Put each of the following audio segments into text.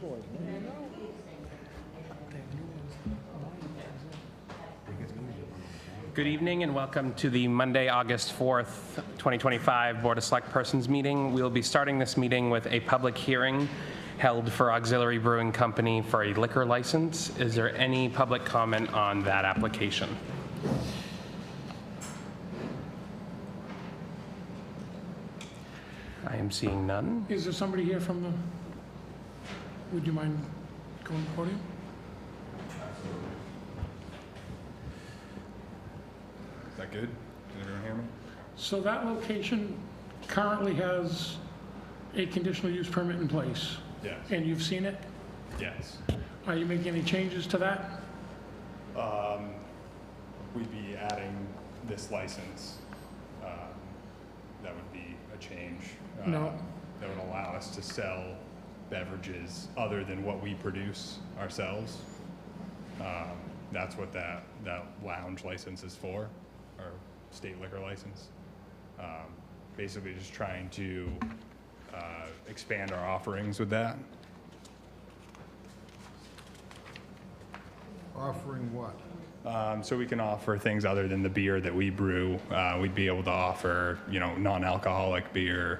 board. Good evening and welcome to the Monday, August 4th, 2025 Board of Select Persons meeting. We'll be starting this meeting with a public hearing held for Auxiliary Brewing Company for a liquor license. Is there any public comment on that application? I am seeing none. Is there somebody here from the, would you mind going to the podium? Is that good? Can everyone hear me? So that location currently has a conditional use permit in place, Yes. and you've seen it? Yes. Are you making any changes to that? We'd be adding this license. That would be a change. No. That would allow us to sell beverages other than what we produce ourselves. That's what that lounge license is for, our state liquor license. Basically just trying to expand our offerings with that. Offering what? So we can offer things other than the beer that we brew. We'd be able to offer, non-alcoholic beer,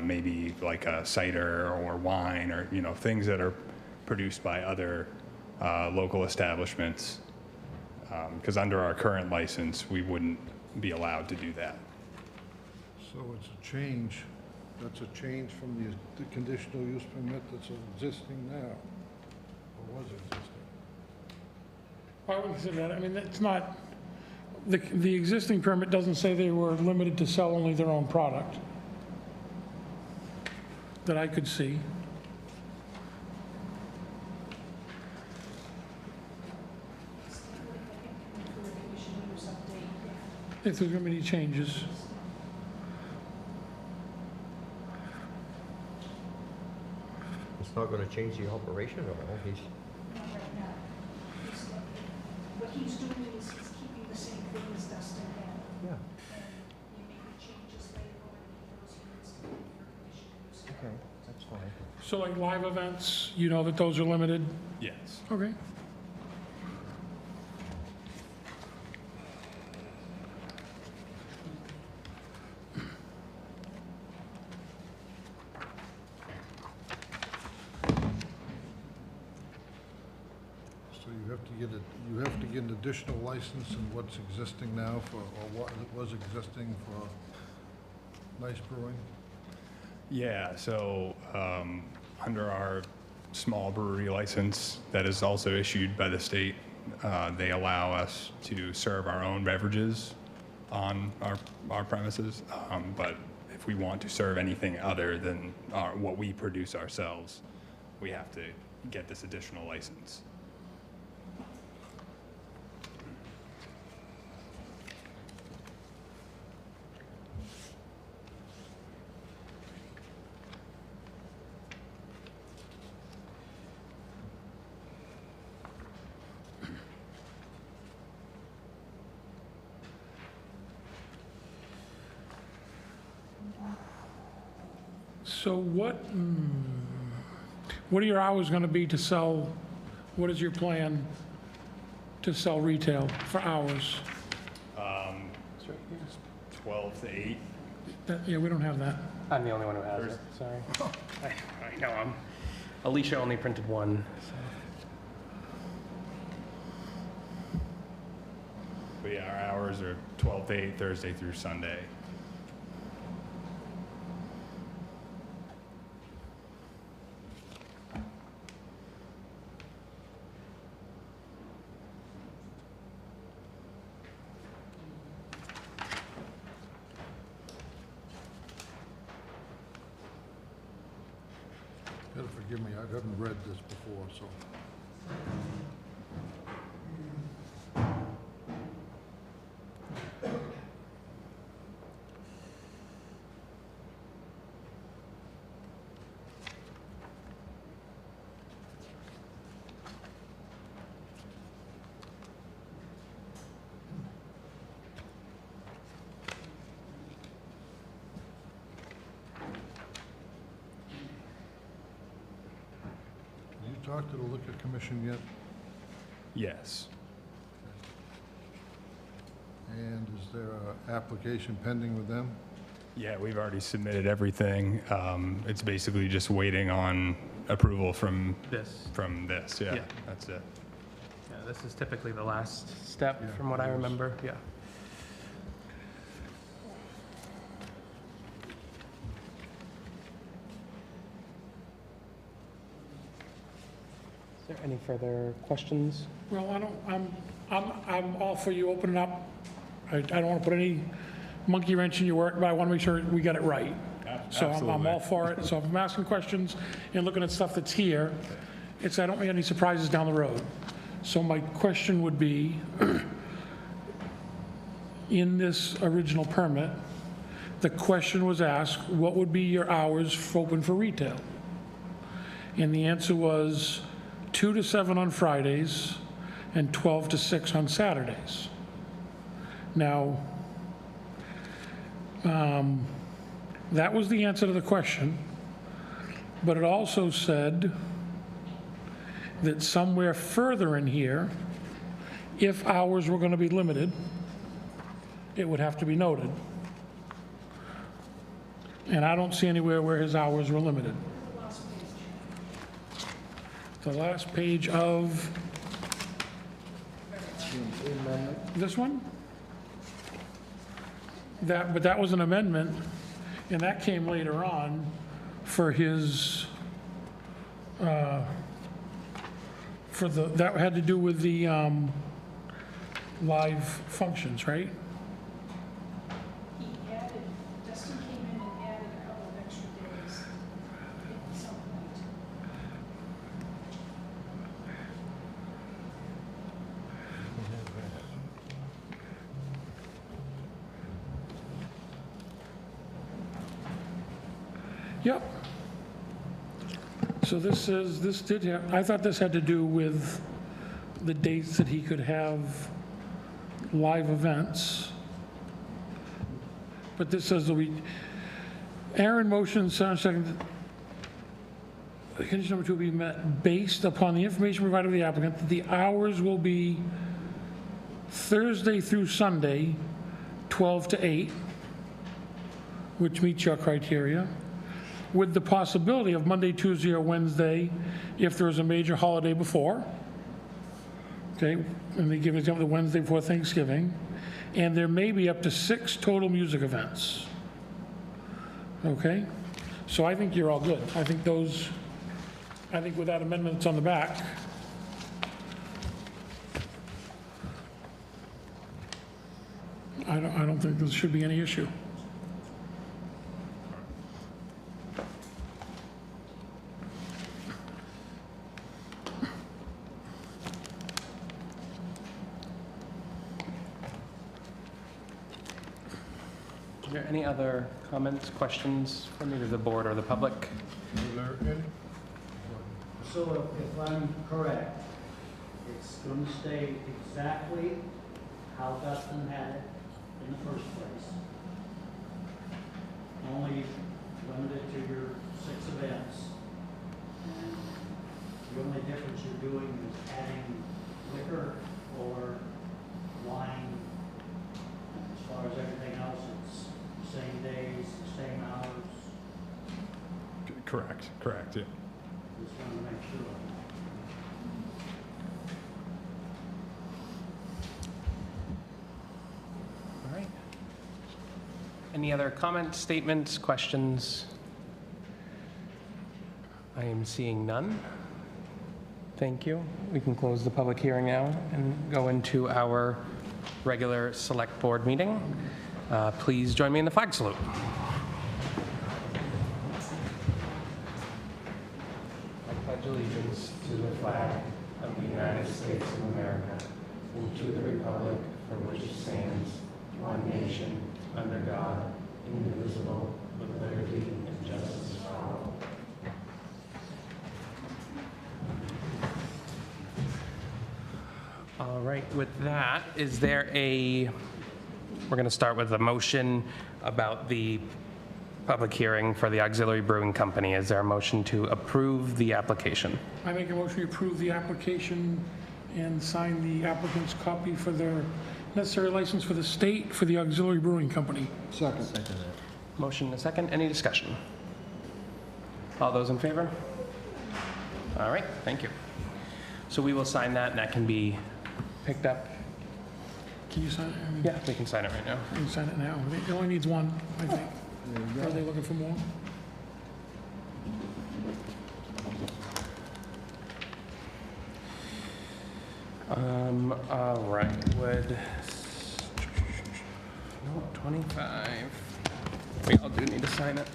maybe like a cider or wine or, things that are produced by other local establishments. Because under our current license, we wouldn't be allowed to do that. So it's a change, that's a change from the conditional use permit that's existing now, or was existing. I would consider that, I mean, it's not, the existing permit doesn't say they were limited to sell only their own product that I could see. If there's going to be any changes. It's not going to change the operation at all. He's, Not right now. What he's doing is he's keeping the same thing as Dustin had. yeah, And he may make changes later on when he knows he needs to do for conditional use. okay, that's fine. So like live events, you know that those are limited? Yes. Okay. So you have to get an additional license in what's existing now for, or what was existing for Nice Brewing? Yeah, so under our small brewery license that is also issued by the state, they allow us to serve our own beverages on our premises. But if we want to serve anything other than what we produce ourselves, we have to get this additional license. So what are your hours going to be to sell, what is your plan to sell retail for hours? 12 to 8. Yeah, we don't have that. I'm the only one who has it, sorry. I know, Alicia only printed one. So. But yeah, our hours are 12 to 8, Thursday through Sunday. You gotta forgive me, I haven't read this before, so. talked to the liquor commission yet? Yes. And is there an application pending with them? Yeah, we've already submitted everything. It's basically just waiting on approval from This. this, yeah. Yeah. That's it. Yeah, this is typically the last step, Yeah, from what I it is. remember, yeah. Is there any further questions? Well, I'm all for you opening up. I don't want to put any monkey wrench in your work, but I want to make sure we get it right. So I'm all Absolutely. for it. So if I'm asking questions and looking at stuff that's here, I don't want any surprises down the road. So my question would be, in this original permit, the question was asked, what would be your hours open for retail? And the answer was 2 to 7 on Fridays and 12 to 6 on Saturdays. Now, that was the answer to the question, but it also said that somewhere further in here, if hours were going to be limited, it would have to be noted. And I don't see anywhere where his hours were limited. The last page of this one? But that was an amendment, and that came later on for his, that had to do with the live functions, right? He added, Dustin came in and added a couple of extra days at some point. Yep. So this did have, I thought this had to do with the dates that he could have live events. But this says that Aaron motion, Sarah second. Condition number 2 will be met based upon the information provided by the applicant that the hours will be Thursday through Sunday, 12 to 8, which meets your criteria, with the possibility of Monday, Tuesday, or Wednesday if there is a major holiday before. Okay, and they give an example, the Wednesday before Thanksgiving. And there may be up to 6 total music events. Okay? So I think you're all good. I think with that amendment that's on the back, I don't think there should be any issue. Is there any other comments, questions from either the board or the public? Is there any? So if I'm correct, it's going to stay exactly how Dustin had it in the first place. Only limited to your 6 events. And the only difference you're doing is adding liquor or wine. As far as everything else, it's same days, same hours. Correct, yeah. Just wanted to make sure. All right. Any other comments, statements, questions? I am seeing none. Thank you. We can close the public hearing now and go into our regular select board meeting. Please join me in the flag salute. I pledge allegiance to the flag of the United States of America and to the republic for which it stands, one nation, under God, indivisible, with liberty and justice for all. All right, with that, is there we're going to start with a motion about the public hearing for the Auxiliary Brewing Company. Is there a motion to approve the application? I make a motion to approve the application and sign the applicant's copy for their necessary license for the state for the Auxiliary Brewing Company. Second. Motion and a second. Any discussion? All those in favor? All right, thank you. So we will sign that, and that can be picked up. Can you sign it? Yeah, we can sign it right now. You can sign it now. It only needs one, I think. Are they looking for more? All right, would, no, 25. We all do need to sign it.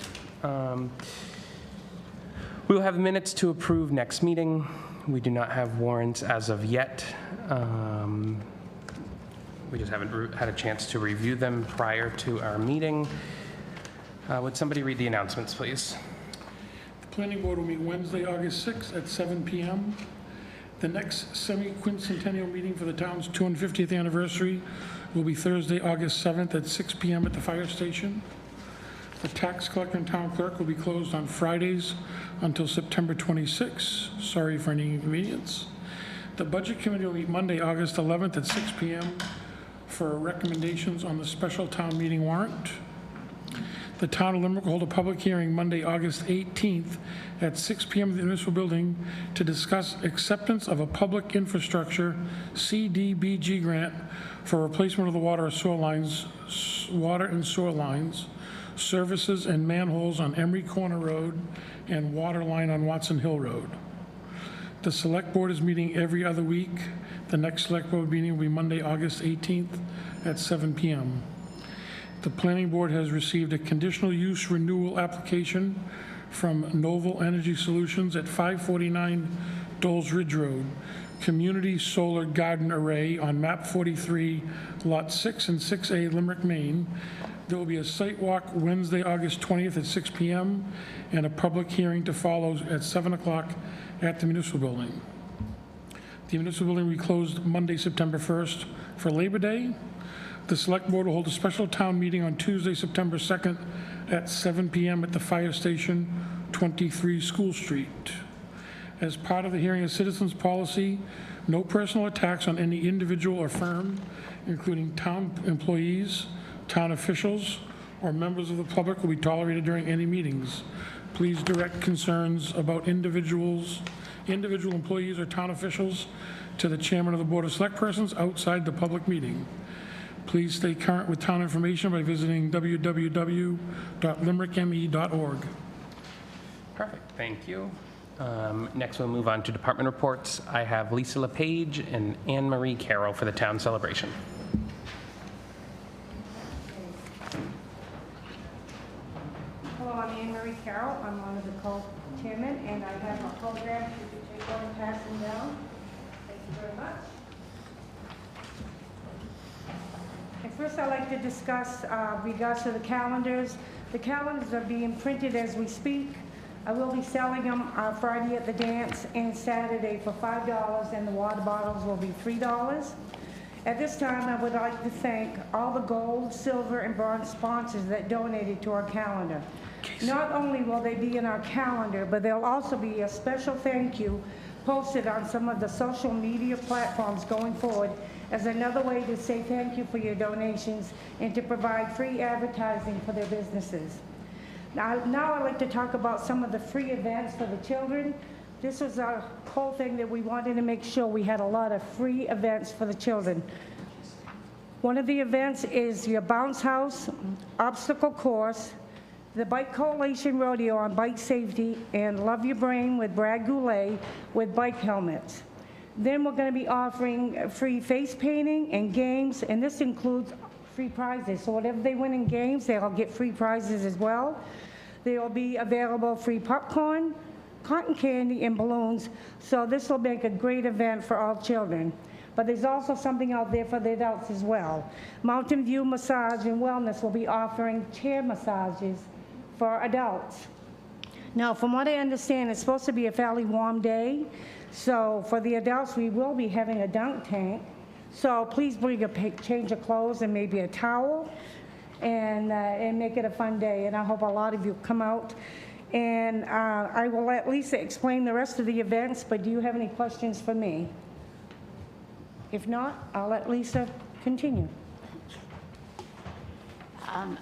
We will have minutes to approve next meeting. We do not have warrants as of yet. We just haven't had a chance to review them prior to our meeting. Would somebody read the announcements, please? The planning board will meet Wednesday, August 6th at 7 p.m. The next semi-quincentennial meeting for the town's 250th anniversary will be Thursday, August 7th at 6 p.m. at the fire station. The tax collector and town clerk will be closed on Fridays until September 26th. Sorry for any inconvenience. The budget committee will meet Monday, August 11th at 6 p.m. for recommendations on the special town meeting warrant. The town of Limerick will hold a public hearing Monday, August 18th at 6 p.m. at the municipal building to discuss acceptance of a public infrastructure CDBG grant for replacement of the water and sewer lines, services and manholes on Emery Corner Road and water line on Watson Hill Road. The select board is meeting every other week. The next select board meeting will be Monday, August 18th at 7 p.m. The planning board has received a conditional use renewal application from Novel Energy Solutions at 549 Doles Ridge Road, Community Solar Garden Array on map 43, lot 6 and 6A, Limerick, Maine. There will be a site walk Wednesday, August 20th at 6 p.m. and a public hearing to follow at 7 o'clock at the municipal building. The municipal building will be closed Monday, September 1st for Labor Day. The select board will hold a special town meeting on Tuesday, September 2nd at 7 p.m. at the fire station, 23 School Street. As part of the hearing of citizens policy, no personal attacks on any individual or firm, including town employees, town officials, or members of the public will be tolerated during any meetings. Please direct concerns about individual employees or town officials to the chairman of the Board of Select Persons outside the public meeting. Please stay current with town information by visiting www.limerickme.org. Perfect, thank you. Next, we'll move on to department reports. I have Lisa LePage and Anne Marie Carroll for the town celebration. Hello, I'm Anne Marie Carroll. I'm one of the co-chairmen, and I have a program you can take over and pass them down. Thank you very much. And first, I'd like to discuss regards to the calendars. The calendars are being printed as we speak. I will be selling them Friday at the dance and Saturday for $5, and the water bottles will be $3. At this time, I would like to thank all the gold, silver, and bronze sponsors that donated to our calendar. Not only will they be in our calendar, but there'll also be a special thank you posted on some of the social media platforms going forward as another way to say thank you for your donations and to provide free advertising for their businesses. Now I'd like to talk about some of the free events for the children. This was our whole thing that we wanted to make sure we had a lot of free events for the children. One of the events is your bounce house, obstacle course, the Bike Coalition Rodeo on bike safety, and Love Your Brain with Brad Goulet with bike helmets. Then we're going to be offering free face painting and games, and this includes free prizes. So whatever they win in games, they'll get free prizes as well. There will be available free popcorn, cotton candy, and balloons. So this will make a great event for all children. But there's also something out there for the adults as well. Mountain View Massage and Wellness will be offering chair massages for adults. Now, from what I understand, it's supposed to be a fairly warm day. So for the adults, we will be having a dunk tank. So please bring a change of clothes and maybe a towel. and make it a fun day. And I hope a lot of you come out. And I will let Lisa explain the rest of the events, but do you have any questions for me? If not, I'll let Lisa continue.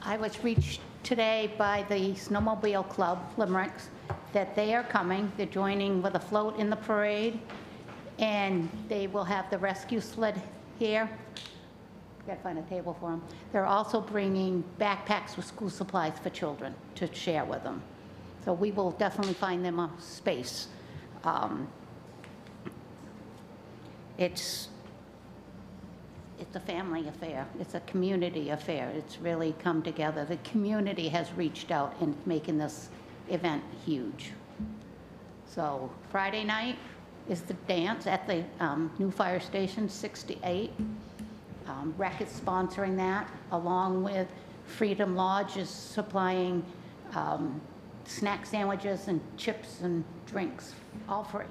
I was reached today by the Snowmobile Club, Limericks, that they are coming. They're joining with a float in the parade, and they will have the rescue sled here. Gotta find a table for them. They're also bringing backpacks with school supplies for children to share with them. So we will definitely find them a space. It's a family affair. It's a community affair. It's really come together. The community has reached out and making this event huge. So Friday night is the dance at the new fire station, 6 to 8. Rec is sponsoring that, along with Freedom Lodge is supplying snack sandwiches and chips and drinks, all free.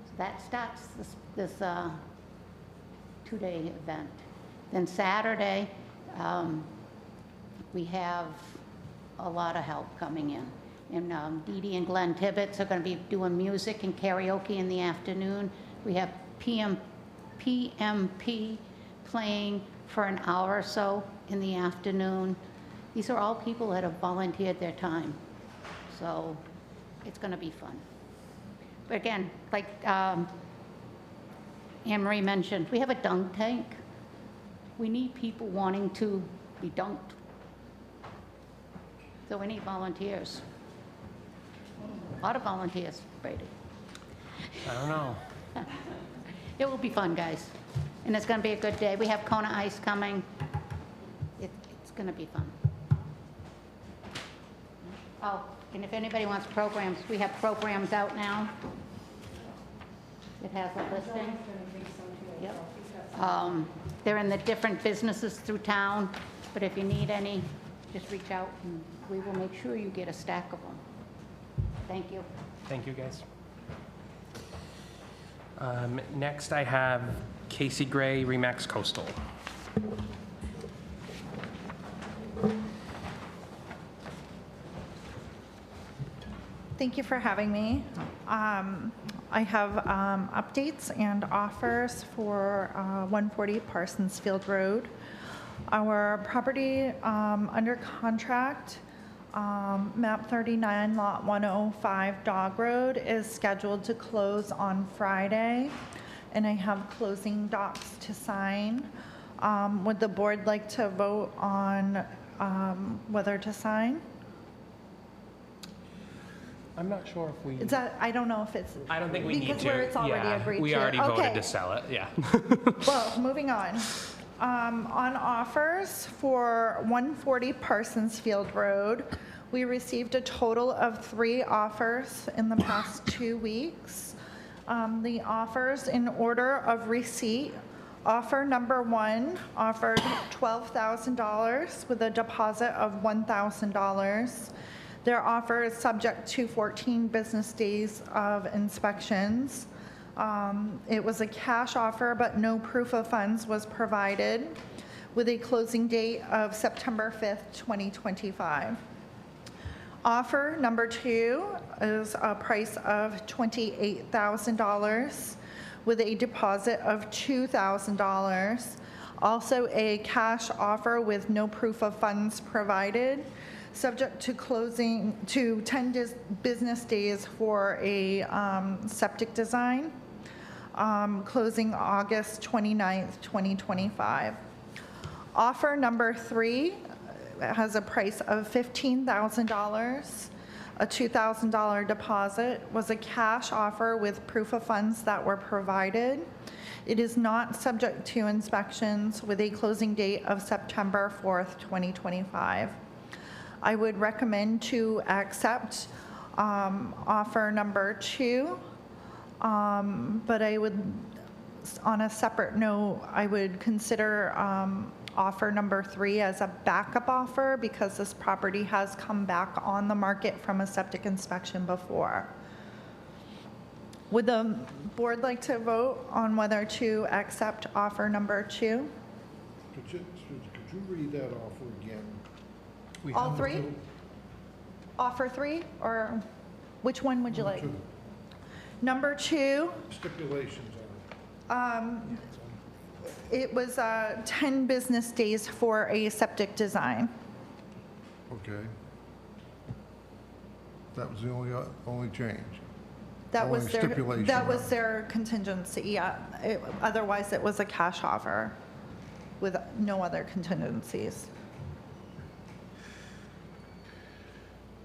So that starts this 2-day event. Then Saturday, we have a lot of help coming in. And Dee Dee and Glenn Tibbetts are going to be doing music and karaoke in the afternoon. We have PMP playing for an hour or so in the afternoon. These are all people that have volunteered their time. So it's going to be fun. But again, like Anne Marie mentioned, we have a dunk tank. We need people wanting to be dunked. So we need volunteers. A lot of volunteers, Brady. I don't know. It will be fun, guys. And it's going to be a good day. We have Kona Ice coming. It's going to be fun. Oh, and if anybody wants programs, we have programs out now. It has a listing. Yep. They're in the different businesses through town, but if you need any, just reach out and we will make sure you get a stack of them. Thank you. Thank you, guys. Next, I have Casey Gray, Remax Coastal. Thank you for having me. I have updates and offers for 140 Parsons Field Road. Our property under contract, map 39, lot 105 Dog Road, is scheduled to close on Friday, and I have closing docs to sign. Would the board like to vote on whether to sign? I'm not sure if we... Is that, I don't know if it's... I don't think we need to. Because where it's already agreed to. We already voted Okay. to sell it, yeah. Well, moving on. On offers for 140 Parsons Field Road, we received a total of 3 offers in the past 2 weeks. The offers in order of receipt: offer number 1 offered $12,000 with a deposit of $1,000. Their offer is subject to 14 business days of inspections. It was a cash offer, but no proof of funds was provided, with a closing date of September 5th, 2025. Offer number 2 is a price of $28,000 with a deposit of $2,000. Also a cash offer with no proof of funds provided, subject to closing to 10 business days for a septic design, closing August 29th, 2025. Offer number 3 has a price of $15,000. A $2,000 deposit, was a cash offer with proof of funds that were provided. It is not subject to inspections, with a closing date of September 4th, 2025. I would recommend to accept offer number 2, but I would, on a separate note, I would consider offer number 3 as a backup offer, because this property has come back on the market from a septic inspection before. Would the board like to vote on whether to accept offer number 2? Could you you read that offer again? All three? Offer 3, or which one would you like? Number 2, Stipulations on it was 10 business days for a septic design. it. Okay. That was the only change. That was Only their, stipulation, that was right. their contingency, yeah. Otherwise, it was a cash offer with no other contingencies.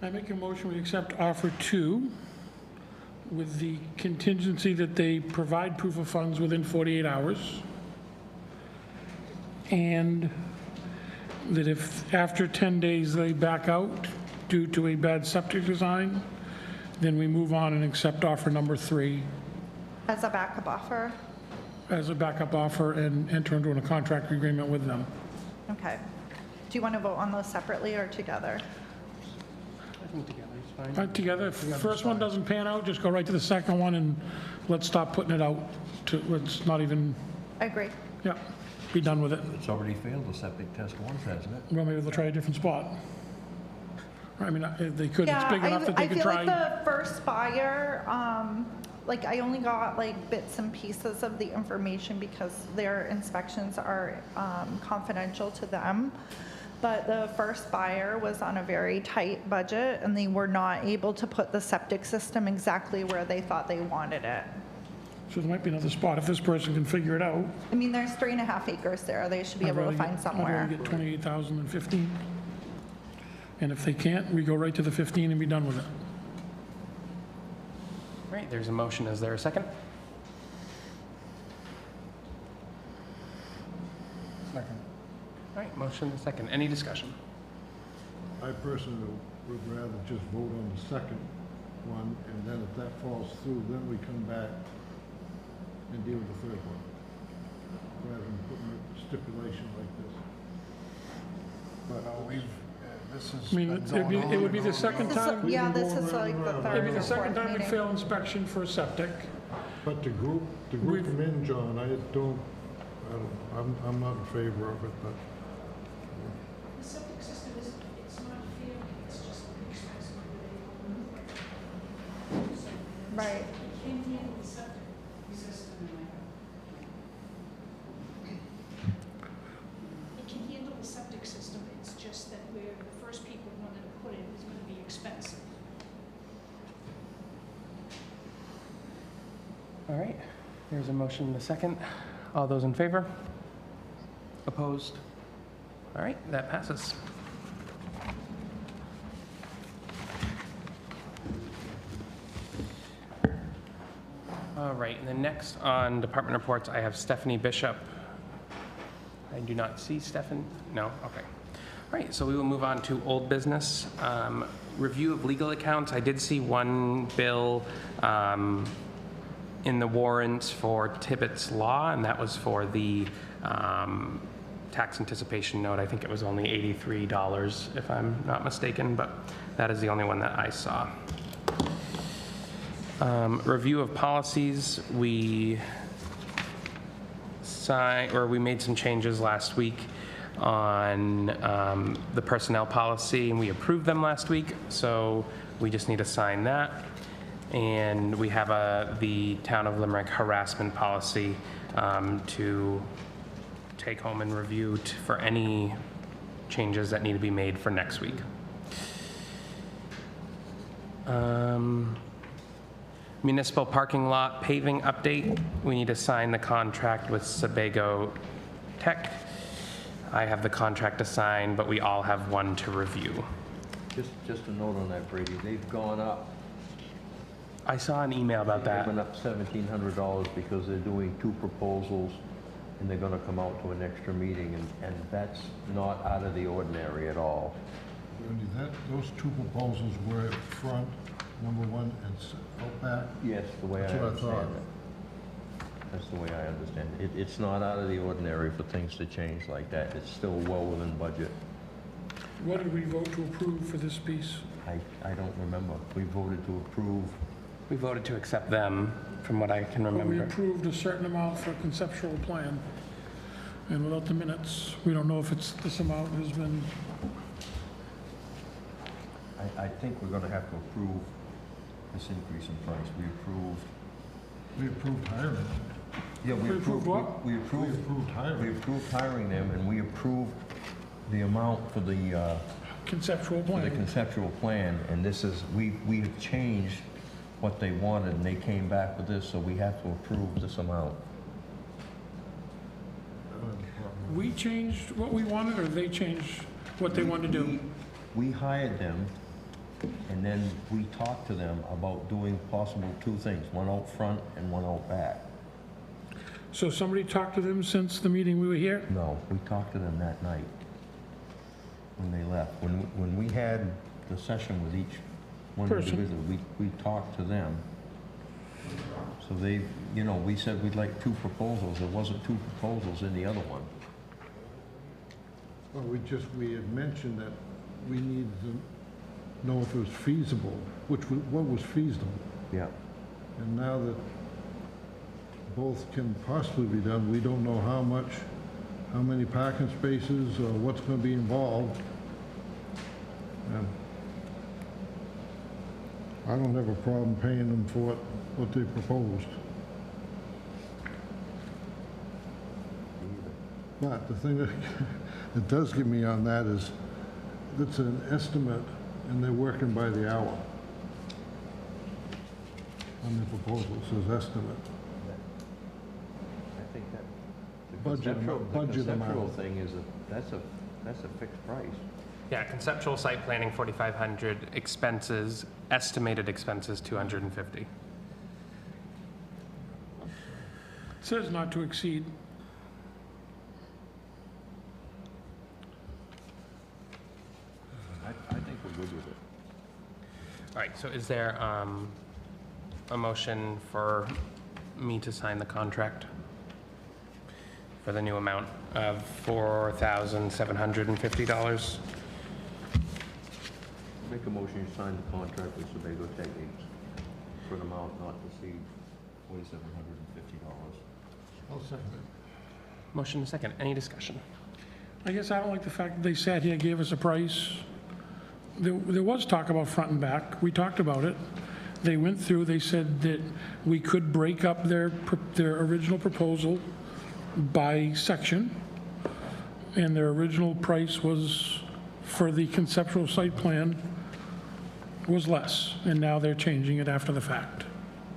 I make a motion, we accept offer 2 with the contingency that they provide proof of funds within 48 hours. And that if after 10 days they back out due to a bad septic design, then we move on and accept offer number 3 As a backup offer? as a backup offer and enter into a contract agreement with them. Okay. Do you want to vote on those separately or together? I think together is fine. Together, if the first one doesn't pan out, just go right to the second one and let's stop putting it out to, let's not even, I agree. yeah, be done with it. It's already failed the septic test once, hasn't it? Well, maybe they'll try a different spot. I mean, they could, it's Yeah, big enough that they I could feel like try. the first buyer, like I only got like bits and pieces of the information because their inspections are confidential to them. But the first buyer was on a very tight budget and they were not able to put the septic system exactly where they thought they wanted it. So there might be another spot if this person can figure it out. I mean, there's 3.5 acres there. They should be able to find I'd somewhere. rather get 28,000 than 15. And if they can't, we go right to the 15 and be done with it. Right, there's a motion. Is there a second? Second. All right, motion and second. Any discussion? I personally would rather just vote on the second one, and then if that falls through, then we come back and deal with the third one, rather than putting a stipulation like this. But this is. I mean, it would be the second time. Yeah, this is like the It'd third be or the second fourth time we meeting. fail inspection for a septic. But to group them in, John, I'm not in favor of it, but The septic system is, it's not fair, it's just an expensive way. Right. You can't handle the septic system. It can handle the septic system, it's just that where the first people wanted to put it is gonna be expensive. All right, there's a motion and a second. All those in favor? Opposed? All right, that passes. All right, and then next on department reports, I have Stephanie Bishop. I do not see Stephen. No? Okay. All right, so we will move on to old business. Review of legal accounts. I did see one bill in the warrants for Tibbetts Law, and that was for the tax anticipation note. I think it was only $83, if I'm not mistaken, but that is the only one that I saw. Review of policies. We made some changes last week on the personnel policy, and we approved them last week, so we just need to sign that. And we have the Town of Limerick harassment policy to take home and review for any changes that need to be made for next week. Municipal parking lot paving update. We need to sign the contract with Sebago Tech. I have the contract to sign, but we all have one to review. Just a note on that, Brady, they've gone up. I saw an email about They've that. gone up $1,700 because they're doing 2 proposals, and they're gonna come out to an extra meeting, and that's not out of the ordinary at all. Randy, those 2 proposals were front, number 1, and out back. Yes, the way I That's what I understand thought. it. That's the way I understand it. It's not out of the ordinary for things to change like that. It's still well within budget. What did we vote to approve for this piece? I don't remember. We voted to approve. We voted to accept them, from what I can But we remember. approved a certain amount for a conceptual plan. And without the minutes, we don't know if it's, this amount has been, I think we're gonna have to approve this increase in price. We approved hiring. Yeah, We approved what? We We approved, approved we hiring. approved hiring them, and we approved the amount for the conceptual for the plan. conceptual plan, and this is, we have changed what they wanted, and they came back with this, so we have to approve this amount. We changed what we wanted, or they changed what they wanted to do? We hired them, and then we talked to them about doing possible two things, one out front and one out back. So somebody talked to them since the meeting we were here? No, we talked to them that night when they left. When we had the session with each one Person. individual, we talked to them. So they, you know, we said we'd like two proposals. There wasn't two proposals in the other one. Well, we had mentioned that we needed to know if it was feasible, what was feasible. Yeah. And now that both can possibly be done, we don't know how much, how many parking spaces, or what's gonna be involved. And I don't have a problem paying them for what they proposed. But the thing that, that does get me on that is, it's an estimate, and they're working by the hour. On the proposal, it says estimate. I think that, the Budget amount- budget conceptual amount. thing is that's a fixed price. Yeah, conceptual site planning, 4,500, expenses, estimated expenses, 250. It says not to exceed. I think we're good with it. All right, so is there a motion for me to sign the contract for the new amount of $4,750? Make a motion to sign the contract with Sebago Techniques for an amount not to exceed $4,750. I'll second it. Motion and second. Any discussion? I guess I don't like the fact that they sat here, gave us a price. There was talk about front and back. We talked about it. They went through, they said that we could break up their original proposal by section, and their original price was, for the conceptual site plan, was less, and now they're changing it after the fact.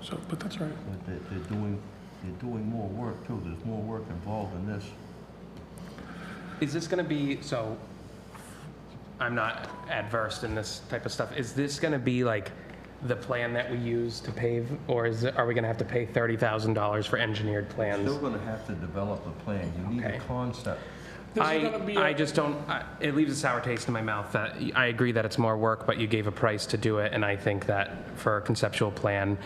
So, but that's all right. But they're doing more work too. There's more work involved in this. Is this going to be, so I'm not adversed in this type of stuff. Is this going to be like the plan that we use to pave, or are we going to have to pay $30,000 for engineered plans? Still gonna have to develop a plan. You need Okay. a concept. This is gonna be I just don't, it leaves a sour taste in my mouth that, I agree that it's more work, but you gave a price to do it, and I think that for a conceptual plan,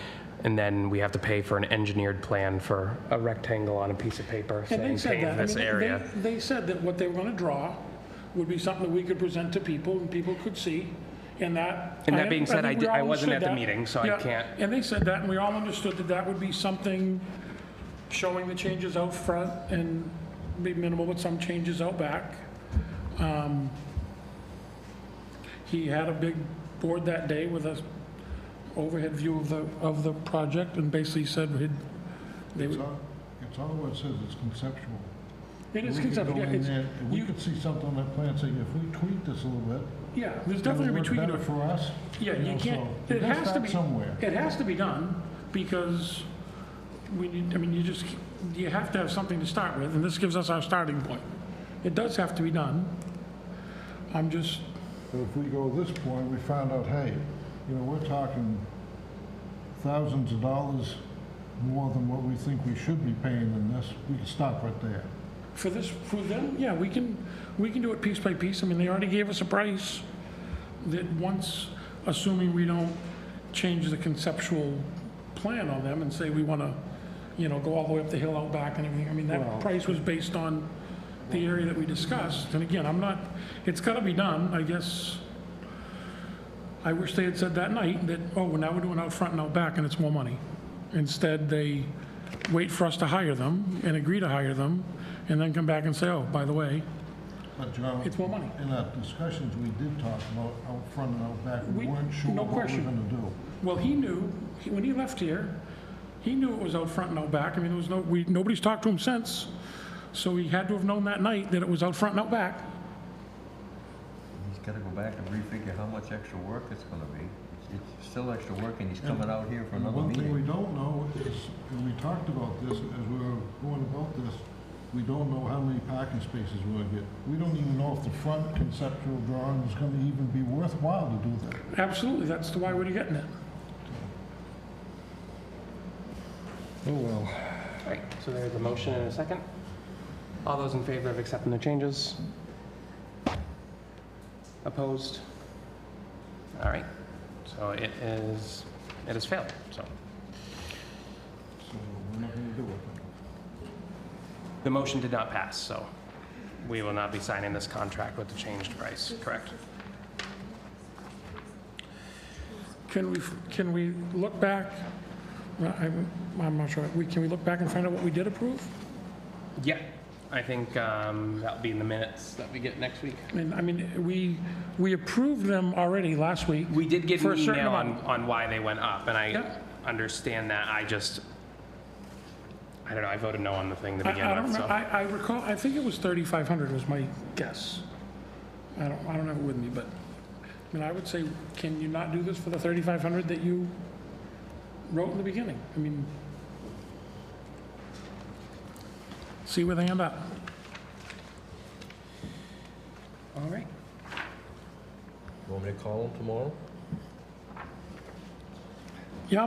and then we have to pay for an engineered plan for a rectangle on a piece of paper And they saying said pave that. I this mean, area. They said that what they were gonna draw would be something that we could present to people and people could see, and that. And that being said, think we all I wasn't at the understood that. meeting, so I Yeah, can't. And they said that, and we all understood that that would be something showing the changes out front and be minimal with some changes out back. He had a big board that day with a overhead view of the project, and basically said they It's would. all what it says, it's conceptual. It is We could conceptual, go yeah, in it's, there, and we you- could see something on that plan saying, if we tweak this a little bit, yeah, there's it'll definitely a work retweaking better to it. for us. Yeah, you know, can't, so it gotta has to start be, somewhere. it has to be done, because we need, I mean, you have to have something to start with, and this gives us our starting point. It does have to be done. I'm just, But if we go this point, we found out, hey, you know, we're talking thousands of dollars more than what we think we should be paying in this, we can stop right there. for them, yeah, we can do it piece by piece. I mean, they already gave us a price that once, assuming we don't change the conceptual plan on them and say we want to, you know, go all the way up the hill out back and everything. I mean, that Well- price was based on the area that we discussed. And again, it's got to be done, I guess. I wish they had said that night that, oh, well, now we're doing out front and out back and it's more money. Instead, they wait for us to hire them and agree to hire them and then come back and say, oh, by the way, But John, it's more money. in our discussions, we did talk about out front and out back. We We- weren't sure no what we were question. gonna do. Well, he knew, when he left here, he knew it was out front and out back. I mean, there was nobody's talked to him since, so he had to have known that night that it was out front and out back. He's gotta go back and refigure how much extra work it's gonna be. It's still extra work, and he's coming out here for And another one thing we meeting. don't know is, and we talked about this as we were going about this, we don't know how many parking spaces we'll get. We don't even know if the front conceptual drawing is gonna even be worthwhile to do that. Absolutely, that's the why we're getting it. Oh, well. All right, so there's a motion and a second. All those in favor of accepting the changes? Opposed? All right, so it is failed, so. So we're not gonna do it. The motion did not pass, so we will not be signing this contract with the changed price, correct? Can we look back? Well, I'm not sure. Can we look back and find out what we did approve? Yeah, I think that'll be in the minutes that we get next week. I mean, we approved them already last week. We did get For an a certain email amount. on why they went up, and I Yeah. understand that. I don't know, I voted no on the thing to begin I don't with, know, so. I recall, I think it was 3,500 was my guess. I don't have it with me, but, I mean, I would say, can you not do this for the 3,500 that you wrote in the beginning? I mean, see where they end up. All right. Want me to call him tomorrow? Yeah,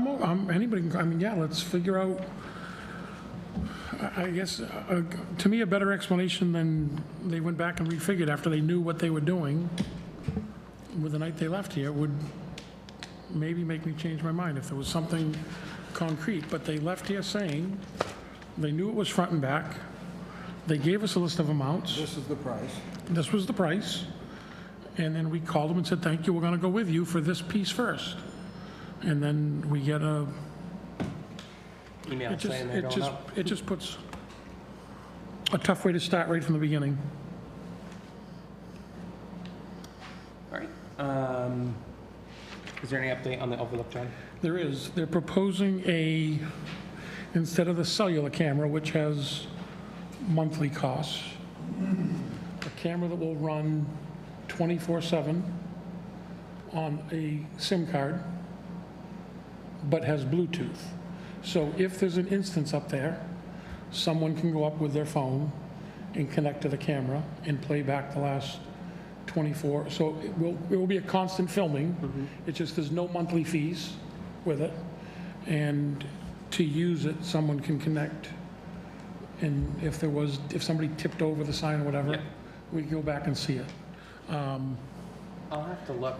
anybody can, I mean, yeah, let's figure out, I guess, to me, a better explanation than they went back and refigured after they knew what they were doing with the night they left here would maybe make me change my mind if there was something concrete. But they left here saying they knew it was front and back. They gave us a list of amounts. This is the price. This was the price. And then we called them and said, thank you, we're going to go with you for this piece first. And then we get a, Email saying they're going up. it just puts a tough way to start right from the beginning. All right. Is there any update on the overlook, John? There is, they're proposing instead of the cellular camera, which has monthly costs, a camera that will run 24/7 on a SIM card, but has Bluetooth. So if there's an instance up there, someone can go up with their phone and connect to the camera and play back the last 24. So it will be a constant filming. It's just there's no monthly fees with it. And to use it, someone can connect. And if somebody tipped over the sign or whatever, Yeah. we can go back and see it. I'll have to look.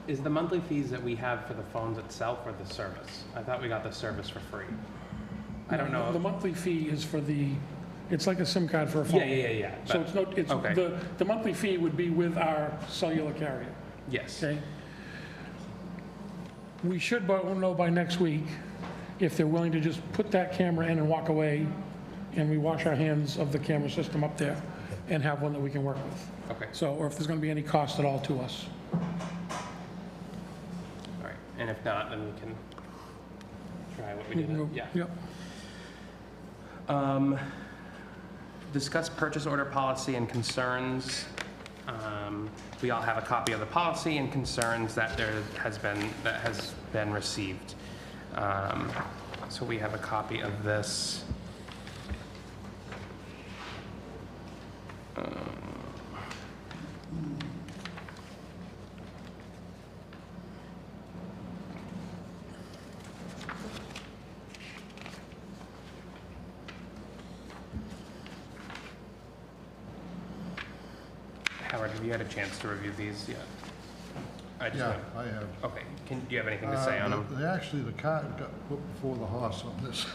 Is the monthly fees that we have for the phones itself or the service? I thought we got the service for free. I don't know. The monthly fee is for it's like a SIM card for a phone. Yeah. So but- it's okay. the monthly fee would be with our cellular carrier, Yes. okay? We should know by next week if they're willing to just put that camera in and walk away, and we wash our hands of the camera system up there and have one that we can work with. Okay. So, or if there's gonna be any cost at all to us. All right. And if not, then we can try what we We did. can go- Yeah. Yep. Discuss purchase order policy and concerns. We all have a copy of the policy and concerns that has been received. So we have a copy of this. Howard, have you had a chance to review these yet? I just Yeah, have- I have. Okay, do you have anything to say on them? Actually, the cart got put before the horse on this.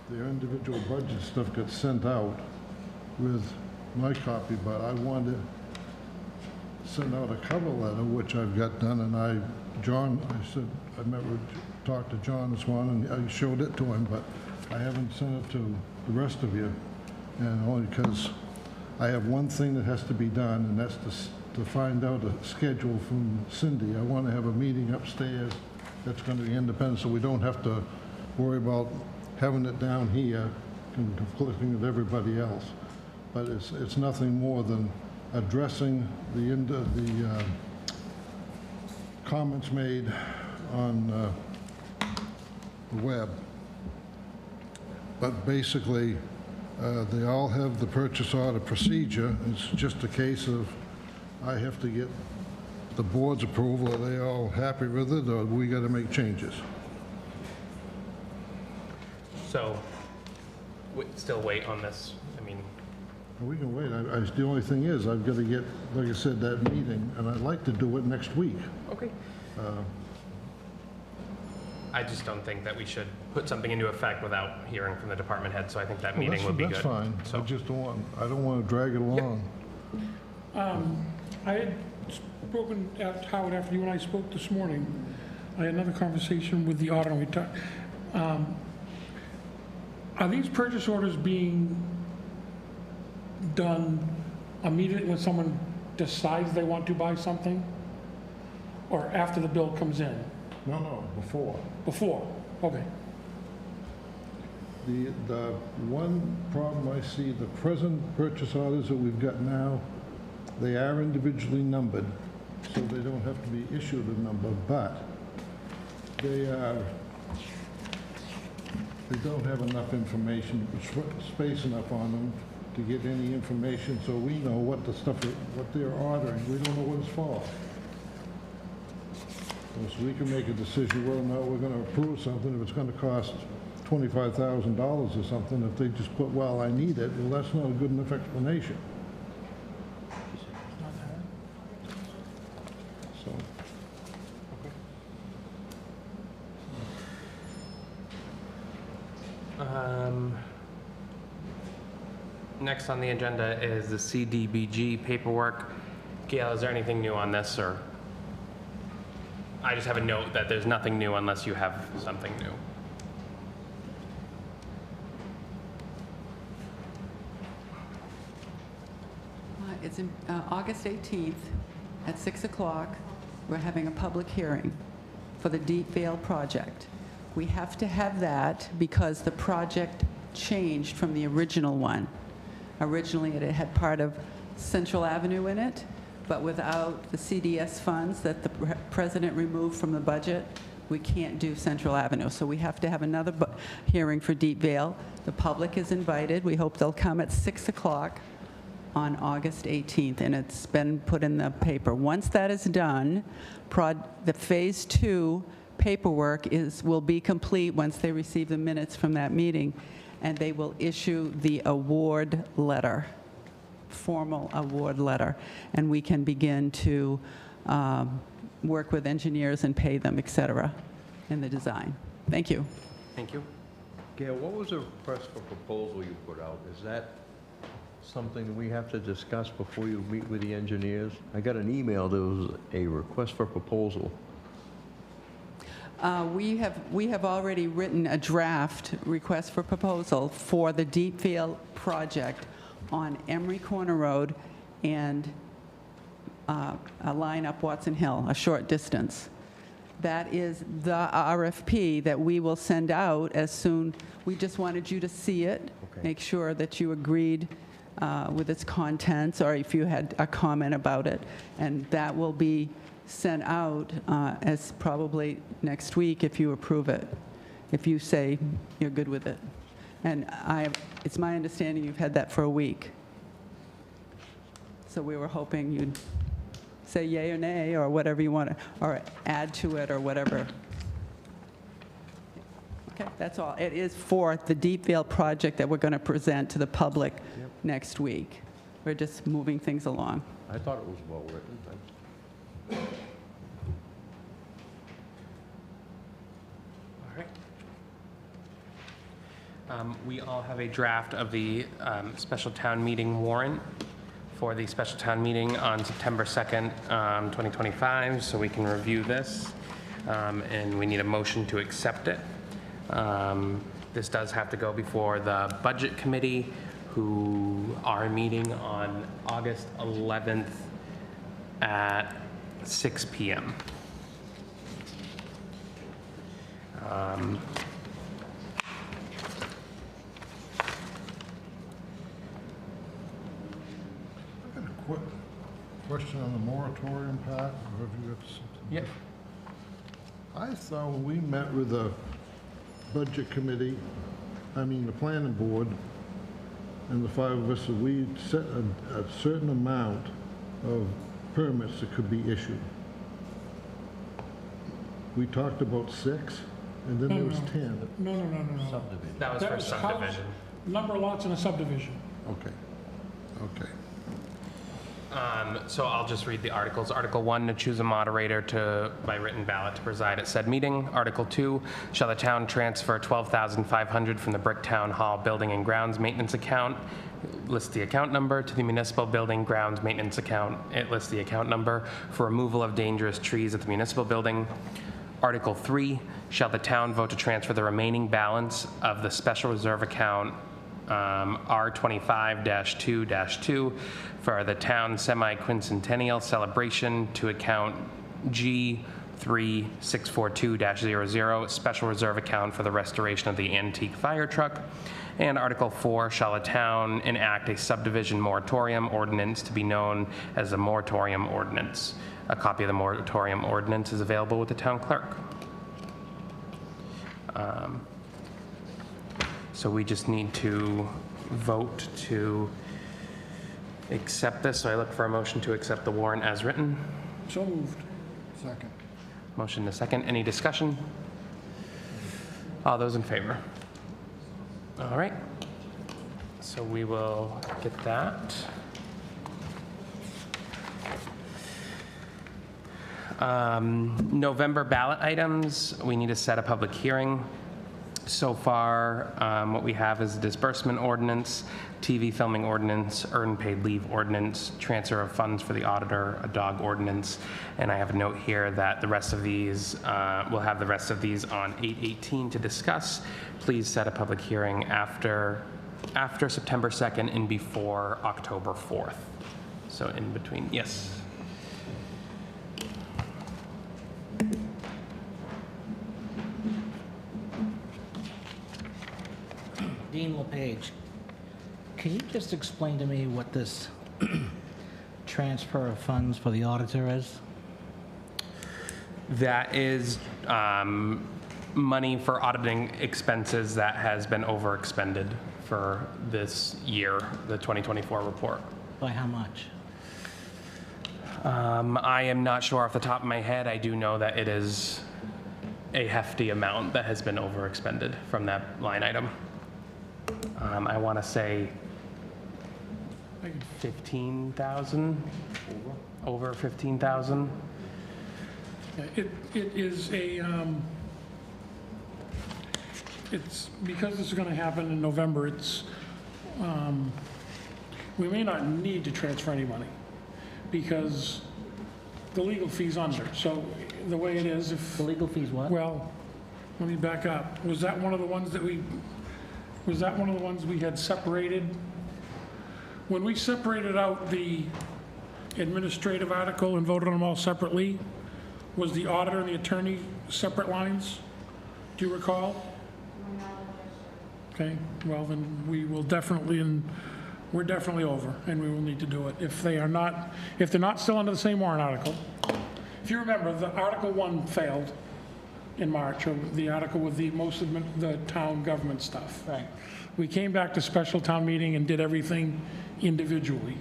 Their individual budget stuff got sent out with my copy, but I wanted to send out a cover letter, which I've got done, and I met with talked to John this morning, I showed it to him, but I haven't sent it to the rest of you, and only because I have one thing that has to be done, and that's to find out a schedule from Cindy. I want to have a meeting upstairs that's going to be independent, so we don't have to worry about having it down here and conflicting with everybody else. But it's nothing more than addressing the comments made on the web. But basically, they all have the purchase order procedure. It's just a case of I have to get the board's approval. Are they all happy with it, or we got to make changes? So, still wait on this? I mean, We can wait. The only thing is, I've got to get, like I said, that meeting, and I'd like to do it next week. okay. I just don't think that we should put something into effect without hearing from the department head, so I think that meeting would be good. That's fine. So, I don't want to drag it along. I had spoken, Howard, after you and I spoke this morning, I had another conversation with the auditor, and we talked, are these purchase orders being done immediately when someone decides they want to buy something? Or after the bill comes in? No, before. Before? Okay. The one problem I see, the present purchase orders that we've got now, they are individually numbered, so they don't have to be issued a number, but they don't have enough information, space enough on them to get any information, so we know what what they're ordering. We don't know what it's for. So we can make a decision whether or not we're going to approve something. If it's going to cost $25,000 or something, if they just put, well, I need it, well, that's not a good enough explanation. So, next on the agenda is the CDBG paperwork. Gail, is there anything new on this, or? I just have a note that there's nothing new unless you have something new. It's August 18th at 6 o'clock. We're having a public hearing for the Deep Vale project. We have to have that because the project changed from the original one. Originally, it had part of Central Avenue in it, but without the CDS funds that the president removed from the budget, we can't do Central Avenue. So we have to have another hearing for Deep Vale. The public is invited. We hope they'll come at 6 o'clock on August 18th, and it's been put in the paper. Once that is done, the Phase 2 paperwork will be complete once they receive the minutes from that meeting, and they will issue the award letter, formal award letter, and we can begin to work with engineers and pay them, et cetera, in the design. Thank you. Thank you. Gail, what was the request for proposal you put out? Is that something we have to discuss before you meet with the engineers? I got an email, there was a request for proposal. We have already written a draft request for proposal for the Deep Vale project on Emery Corner Road and a line up Watson Hill, a short distance. That is the RFP that we will send out as soon. We just wanted you to see it, Okay. make sure that you agreed with its contents, or if you had a comment about it. And that will be sent out as probably next week if you approve it, if you say you're good with it. And it's my understanding you've had that for a week. So we were hoping you'd say yay or nay, or whatever you want to, or add to it, or whatever. Okay, that's all. It is for the Deep Vale project that we're going to present to the public next week. We're just moving things along. I thought it was well written. All right. We all have a draft of the special town meeting warrant for the special town meeting on September 2nd, 2025, so we can review this. and we need a motion to accept it. This does have to go before the Budget Committee, who are meeting on August 11th at 6 p.m. I got a quick question on the moratorium part, or have you got something? Yep. I thought when we met with the Budget Committee, the Planning Board, and the five of us, that we set a certain amount of permits that could be issued. We talked about 6, and then there was 10. No. Subdivision. That was for house- subdivision. Number of lots in a subdivision. Okay. So I'll just read the articles. Article 1, to choose a moderator by written ballot to preside at said meeting. Article 2, shall the town transfer $12,500 from the Bricktown Hall Building and Grounds Maintenance Account, lists the account number, to the Municipal Building Grounds Maintenance Account, it lists the account number, for removal of dangerous trees at the municipal building. Article 3, shall the town vote to transfer the remaining balance of the special reserve account R25-2-2 for the town semi-quincentennial celebration to account G3642-00, special reserve account for the restoration of the antique fire truck. And Article 4, shall a town enact a subdivision moratorium ordinance to be known as a moratorium ordinance. A copy of the moratorium ordinance is available with the town clerk. So we just need to vote to accept this. So I look for a motion to accept the warrant as written. So moved. Second. Motion to second. Any discussion? All those in favor? All right. So we will get that. November ballot items, we need to set a public hearing. So far, what we have is a disbursement ordinance, TV filming ordinance, earned paid leave ordinance, transfer of funds for the auditor, a dog ordinance, and I have a note here that the rest of these, we'll have the rest of these on 8/18 to discuss. Please set a public hearing after September 2nd and before October 4th. So in between, yes. Dean LePage, can you just explain to me what this transfer of funds for the auditor is? That is money for auditing expenses that has been overexpended for this year, the 2024 report. By how much? I am not sure off the top of my head. I do know that it is a hefty amount that has been overexpended from that line item. I want to say 15,000, over 15,000. It is it's, because this is going to happen in November, we may not need to transfer any money because the legal fee's under. So the way it is, if... The legal fees what? Well, let me back up. Was that one of the ones we had separated? When we separated out the administrative article and voted on them all separately, was the auditor and the attorney separate lines? Do you recall? Okay, well, then we will definitely, and we're definitely over, and we will need to do it. If they're not still under the same warrant article. If you remember, the Article 1 failed in March, or the article with most of the town government stuff. Right. We came back to special town meeting and did everything individually,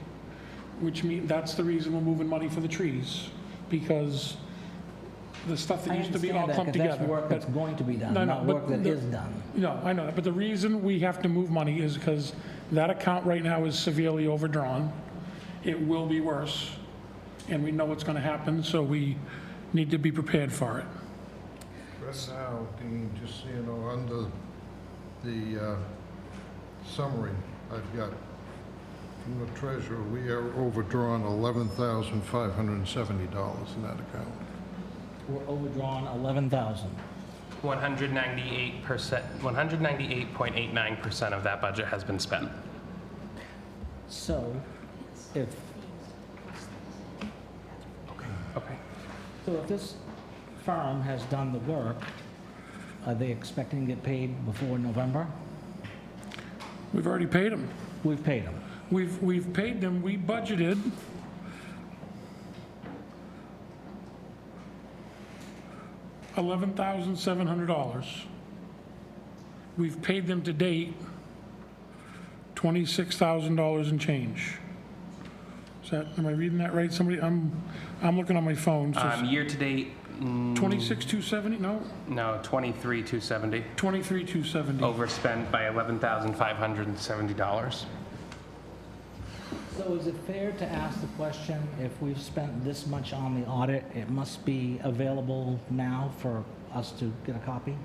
which means that's the reason we're moving money for the trees, because the stuff that used to be all clumped together. That's work that's going to be done, No, not but work that is done. No, I know that, but the reason we have to move money is because that account right now is severely overdrawn. It will be worse, and we know what's going to happen, so we need to be prepared for it. Right now, Dean, just so you know, under the summary I've got from the treasurer, we are overdrawn $11,570 in that account. we're overdrawn 11,000. 198%, 198.89% of that budget has been spent. So if, Okay. so if this firm has done the work, are they expecting to get paid before November? We've already paid them. We've paid them. We've paid them, we budgeted $11,700. We've paid them to date $26,000 and change. Is that, am I reading that right? Somebody, I'm looking on my phone. So Year-to-date, 26,270? No, no, 23,270. 23,270. Overspent by $11,570. So is it fair to ask the question, if we've spent this much on the audit, it must be available now for us to get a copy?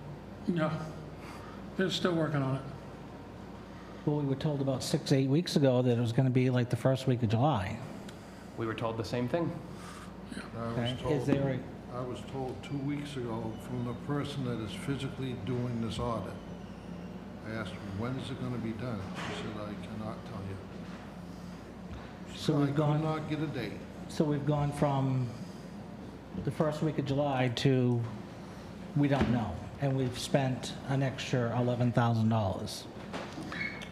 No, they're still working on it. Well, we were told about 6, 8 weeks ago that it was going to be like the first week of July. We were told the same thing. Okay. Is there I was told 2 weeks ago from the person that is physically doing this audit. I asked, when is it gonna be done? She said, I cannot tell you. So I we've could gone, not get a date. so we've gone from the first week of July to we don't know, and we've spent an extra $11,000.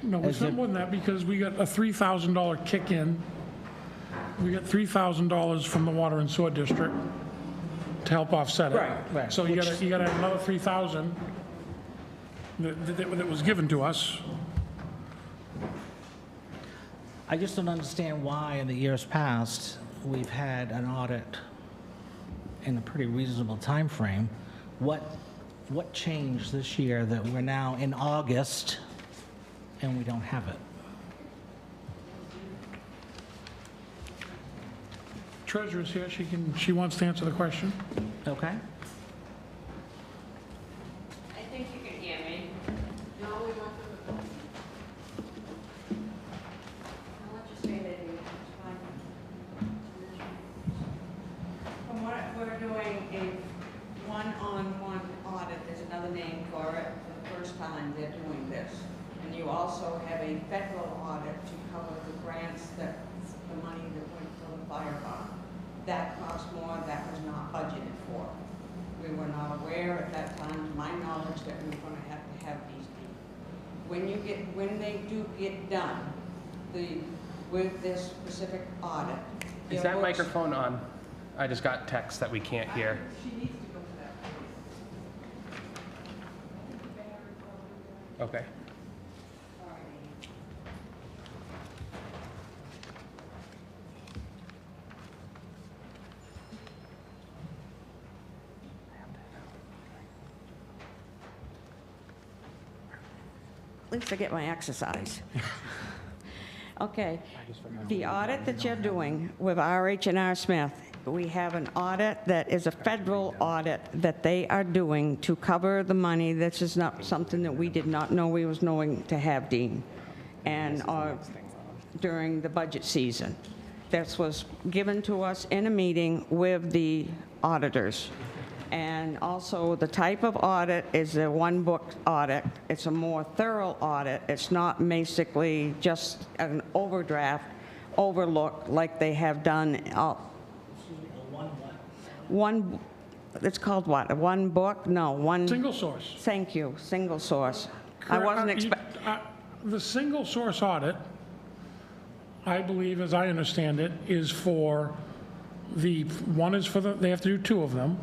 No, we Is spent it- more than that because we got a $3,000 kick-in. We got $3,000 from the Water and Sewer District to help offset it. Right. So you gotta have another 3,000 that was given to us. I just don't understand why in the years past, we've had an audit in a pretty reasonable time frame. What changed this year that we're now in August and we don't have it? Treasurer's here, she wants to answer the question. Okay? I think you can hear me. No, we want to. I'll let you say that, it's fine. From what, we're doing a one-on-one audit, there's another name for it, for the first time they're doing this. And you also have a federal audit to cover the grants that, the money that went for the fire department. That cost more, that was not budgeted for. We were not aware at that time, to my knowledge, that we were gonna have to have these people. When they do get done, with this specific audit. Is that microphone on? I just got text that we can't hear. She needs to go to that place. Okay. At least I get my exercise. Okay, the audit that you're doing with RH&R Smith, we have an audit that is a federal audit that they are doing to cover the money. This is not something that we did not know we was going to have, Dean, and during the budget season. This was given to us in a meeting with the auditors. And also, the type of audit is a one-book audit. It's a more thorough audit. It's not basically just an overdraft overlook like they have done. One, it's called what? One book? No, one. Single source. Thank you, single source. I wasn't expecting. The single source audit, I believe, as I understand it, is for one is for they have to do 2 of them.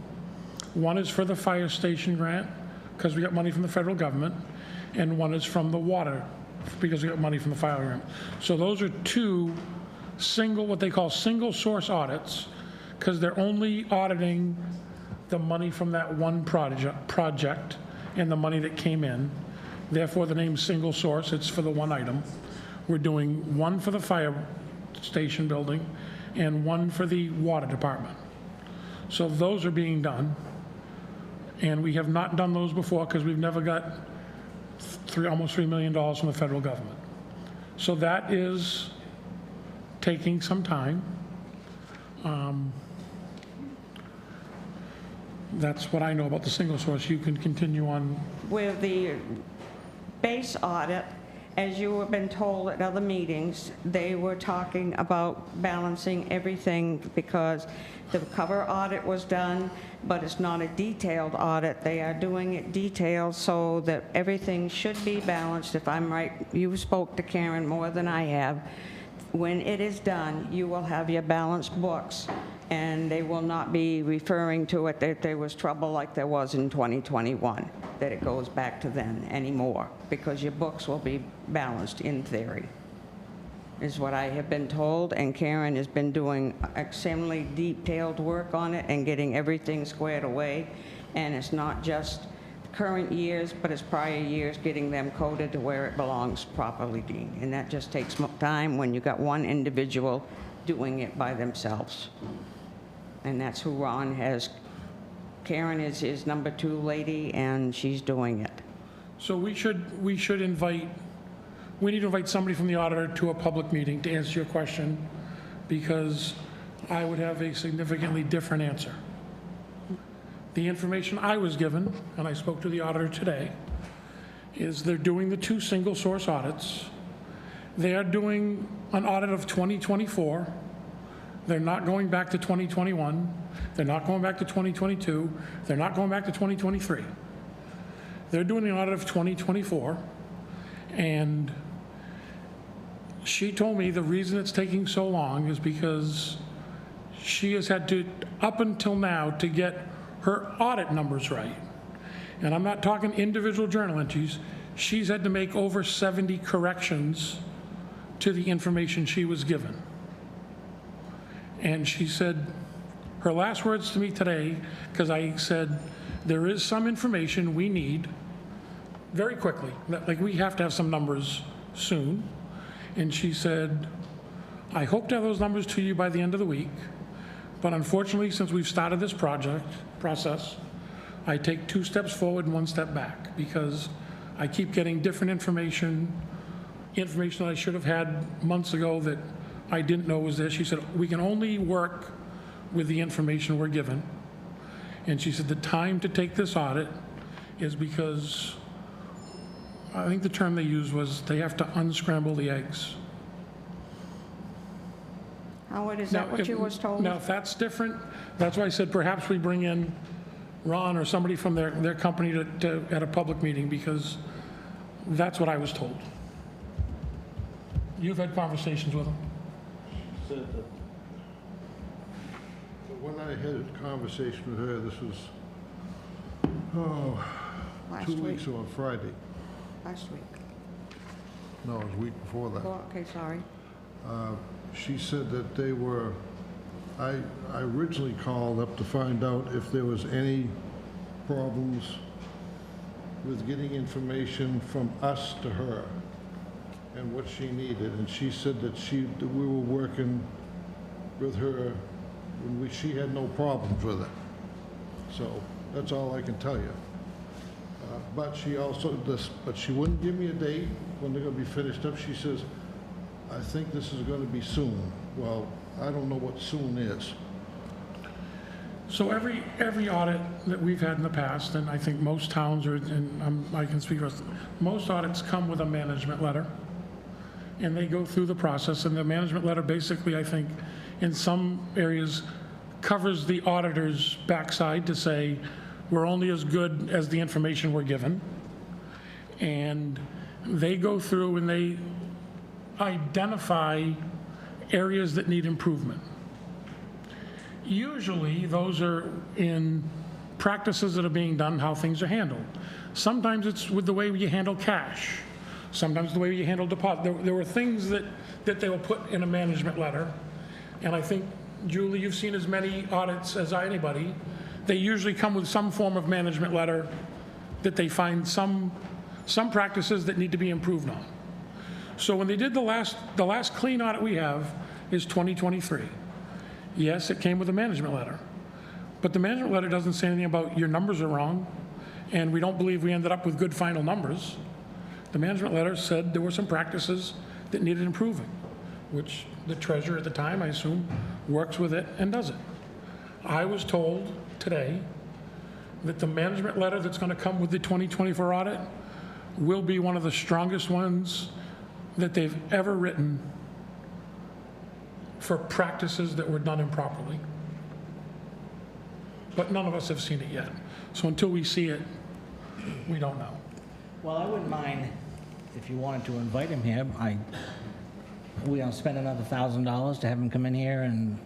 One is for the fire station grant, because we got money from the federal government, and one is from the water, because we got money from the fire grant. So those are 2 what they call single source audits, because they're only auditing the money from that one project and the money that came in. Therefore, the name's single source, it's for the one item. We're doing one for the fire station building and one for the water department. So those are being done. And we have not done those before because we've never got almost $3 million from the federal government. So that is taking some time. That's what I know about the single source. You can continue on. With the base audit, as you have been told at other meetings, they were talking about balancing everything because the cover audit was done, but it's not a detailed audit. They are doing it detailed so that everything should be balanced. If I'm right, you spoke to Karen more than I have. When it is done, you will have your balanced books, and they will not be referring to it that there was trouble like there was in 2021, that it goes back to then anymore, because your books will be balanced in theory, is what I have been told, and Karen has been doing extremely detailed work on it and getting everything squared away, and it's not just current years, but it's prior years, getting them coded to where it belongs properly, Dean, and that just takes time when you got one individual doing it by themselves. And that's who Ron has. Karen is his number 2 lady, and she's doing it. So we should invite, we need to invite somebody from the auditor to a public meeting to answer your question, because I would have a significantly different answer. The information I was given, and I spoke to the auditor today, is they're doing the 2 single source audits. They are doing an audit of 2024. They're not going back to 2021. They're not going back to 2022. They're not going back to 2023. They're doing the audit of 2024. And she told me the reason it's taking so long is because she has had to, up until now, to get her audit numbers right. And I'm not talking individual journal entries. She's had to make over 70 corrections to the information she was given. And she said, her last words to me today, because I said, there is some information we need very quickly, like we have to have some numbers soon. And she said, I hope to have those numbers to you by the end of the week. But unfortunately, since we've started this process, I take 2 steps forward and 1 step back, because I keep getting different information that I should have had months ago that I didn't know was there. She said, we can only work with the information we're given. And she said, the time to take this audit is because, I think the term they used was, they have to unscramble the eggs. Howard, is that what you was told? Now, if that's different, that's why I said perhaps we bring in Ron or somebody from their company at a public meeting, because that's what I was told. You've had conversations with them? Said that when I had a conversation with her, this was, Last 2 week. weeks ago on Friday. Last week. No, it was a week before that. Oh, okay, sorry. She said that they were, I originally called up to find out if there was any problems with getting information from us to her and what she needed. And she said that we were working with her when she had no problems with it. So that's all I can tell you. But she also, but she wouldn't give me a date when they're gonna be finished up. She says, I think this is gonna be soon. Well, I don't know what soon is. So every audit that we've had in the past, and I think most towns are, and I can speak for us, most audits come with a management letter, and they go through the process, and the management letter basically, I think, in some areas, covers the auditor's backside to say, we're only as good as the information we're given. And they go through and they identify areas that need improvement. Usually, those are in practices that are being done, how things are handled. Sometimes it's with the way you handle cash. Sometimes the way you handle deposit. There were things that they will put in a management letter. And I think, Julie, you've seen as many audits as anybody. They usually come with some form of management letter that they find some practices that need to be improved on. So when they did the last clean audit we have is 2023. Yes, it came with a management letter. But the management letter doesn't say anything about your numbers are wrong, and we don't believe we ended up with good final numbers. The management letter said there were some practices that needed improving, which the treasurer at the time, I assume, works with it and does it. I was told today that the management letter that's going to come with the 2024 audit will be one of the strongest ones that they've ever written for practices that were done improperly. But none of us have seen it yet. So until we see it, we don't know. Well, I wouldn't mind if you wanted to invite him here. We don't spend another $1,000 to have him come in here and...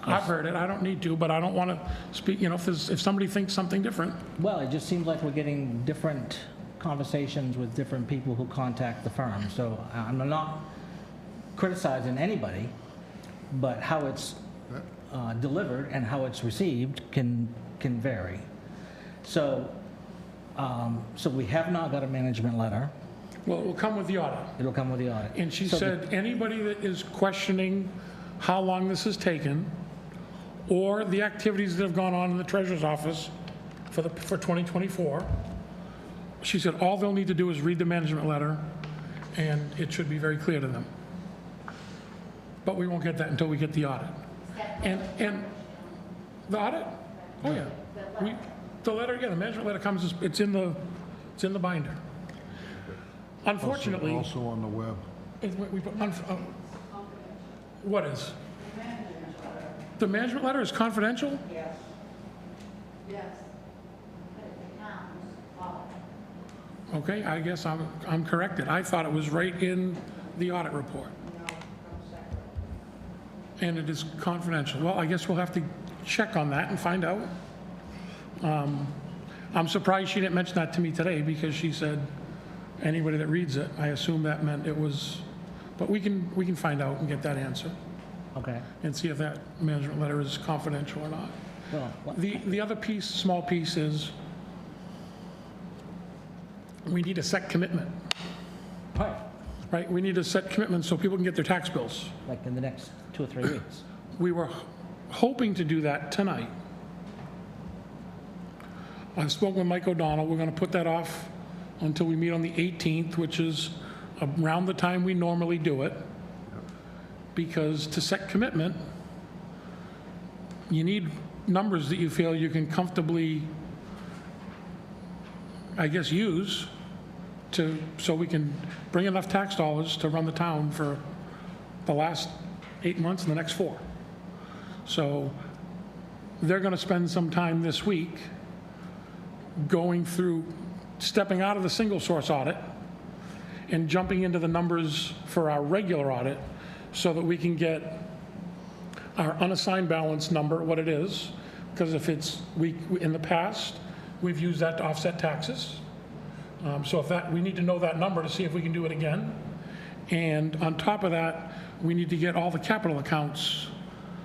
I've heard it, I don't need to, but I don't want to speak, if somebody thinks something different. Well, it just seems like we're getting different conversations with different people who contact the firm. So I'm not criticizing anybody, but how it's delivered and how it's received can vary. So, so we have not got a management letter. Well, it will come with the audit. It'll come with the audit. And she So said, anybody that is questioning how long this has taken, or the activities that have gone on in the treasurer's office for 2024, she said all they'll need to do is read the management letter, and it should be very clear to them. But we won't get that until we get the audit. And the audit? Oh, yeah. The letter, yeah, the management letter comes, it's in the binder. Unfortunately... Also on the web. What is? The management letter is confidential? Yes. Yes. Okay, I guess I'm corrected. I thought it was right in the audit report. And it is confidential. Well, I guess we'll have to check on that and find out. I'm surprised she didn't mention that to me today, because she said anybody that reads it, I assume that meant it was, but we can find out and get that answer. Okay. And see if that management letter is confidential or not. Well, The other piece, small piece, is we need a set commitment, right, right? We need a set commitment so people can get their tax bills. like in the next 2 or 3 weeks. We were hoping to do that tonight. I spoke with Mike O'Donnell. We're going to put that off until we meet on the 18th, which is around the time we normally do it. Because to set commitment, you need numbers that you feel you can comfortably, I guess, use so we can bring enough tax dollars to run the town for the last 8 months and the next 4. So they're going to spend some time this week going through, stepping out of the single source audit and jumping into the numbers for our regular audit, so that we can get our unassigned balance number, what it is, because if it's, in the past, we've used that to offset taxes. So if we need to know that number to see if we can do it again. And on top of that, we need to get all the capital accounts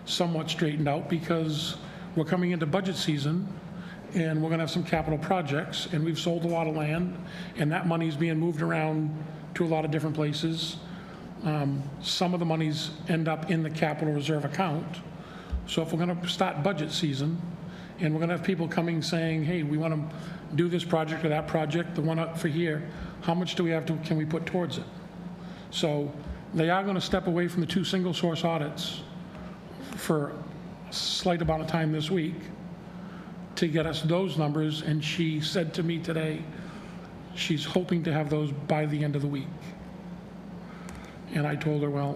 somewhat straightened out, because we're coming into budget season, and we're gonna have some capital projects, and we've sold a lot of land, and that money's being moved around to a lot of different places. Some of the monies end up in the capital reserve account. So if we're going to start budget season, and we're going to have people coming saying, hey, we want to do this project or that project, the one up for here, how much do we have to, can we put towards it? So they are going to step away from the 2 single source audits for a slight amount of time this week to get us those numbers. And she said to me today, she's hoping to have those by the end of the week. And I told her, well,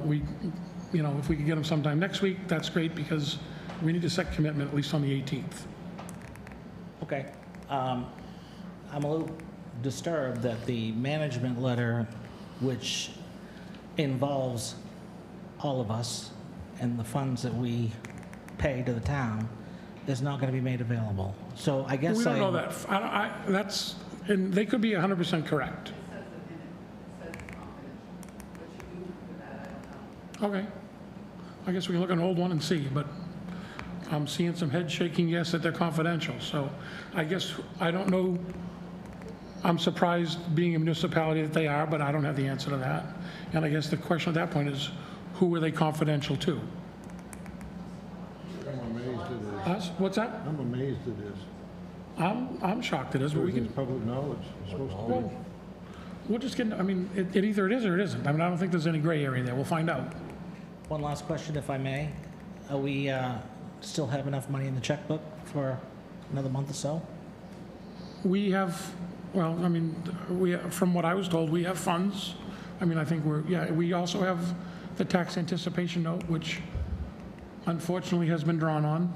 if we could get them sometime next week, that's great, because we need to set commitment at least on the 18th. Okay. I'm a little disturbed that the management letter, which involves all of us and the funds that we pay to the town, is not going to be made available. So I guess We don't know that. And they could be 100% correct. Okay. I guess we can look at an old one and see, but I'm seeing some head shaking, yes, that they're confidential. So I guess, I don't know, I'm surprised being a municipality that they are, but I don't have the answer to that. And I guess the question at that point is, who are they confidential to? I'm amazed it is. Us? What's that? I'm amazed it is. I'm shocked it is, but we It's can, public knowledge. It's supposed to well, be. we'll just get, I mean, it either it is or it isn't. I mean, I don't think there's any gray area there. We'll find out. One last question, if I may. Are we still have enough money in the checkbook for another month or so? We have, well, I mean, from what I was told, we have funds. I mean, I think we also have the tax anticipation note, which unfortunately has been drawn on.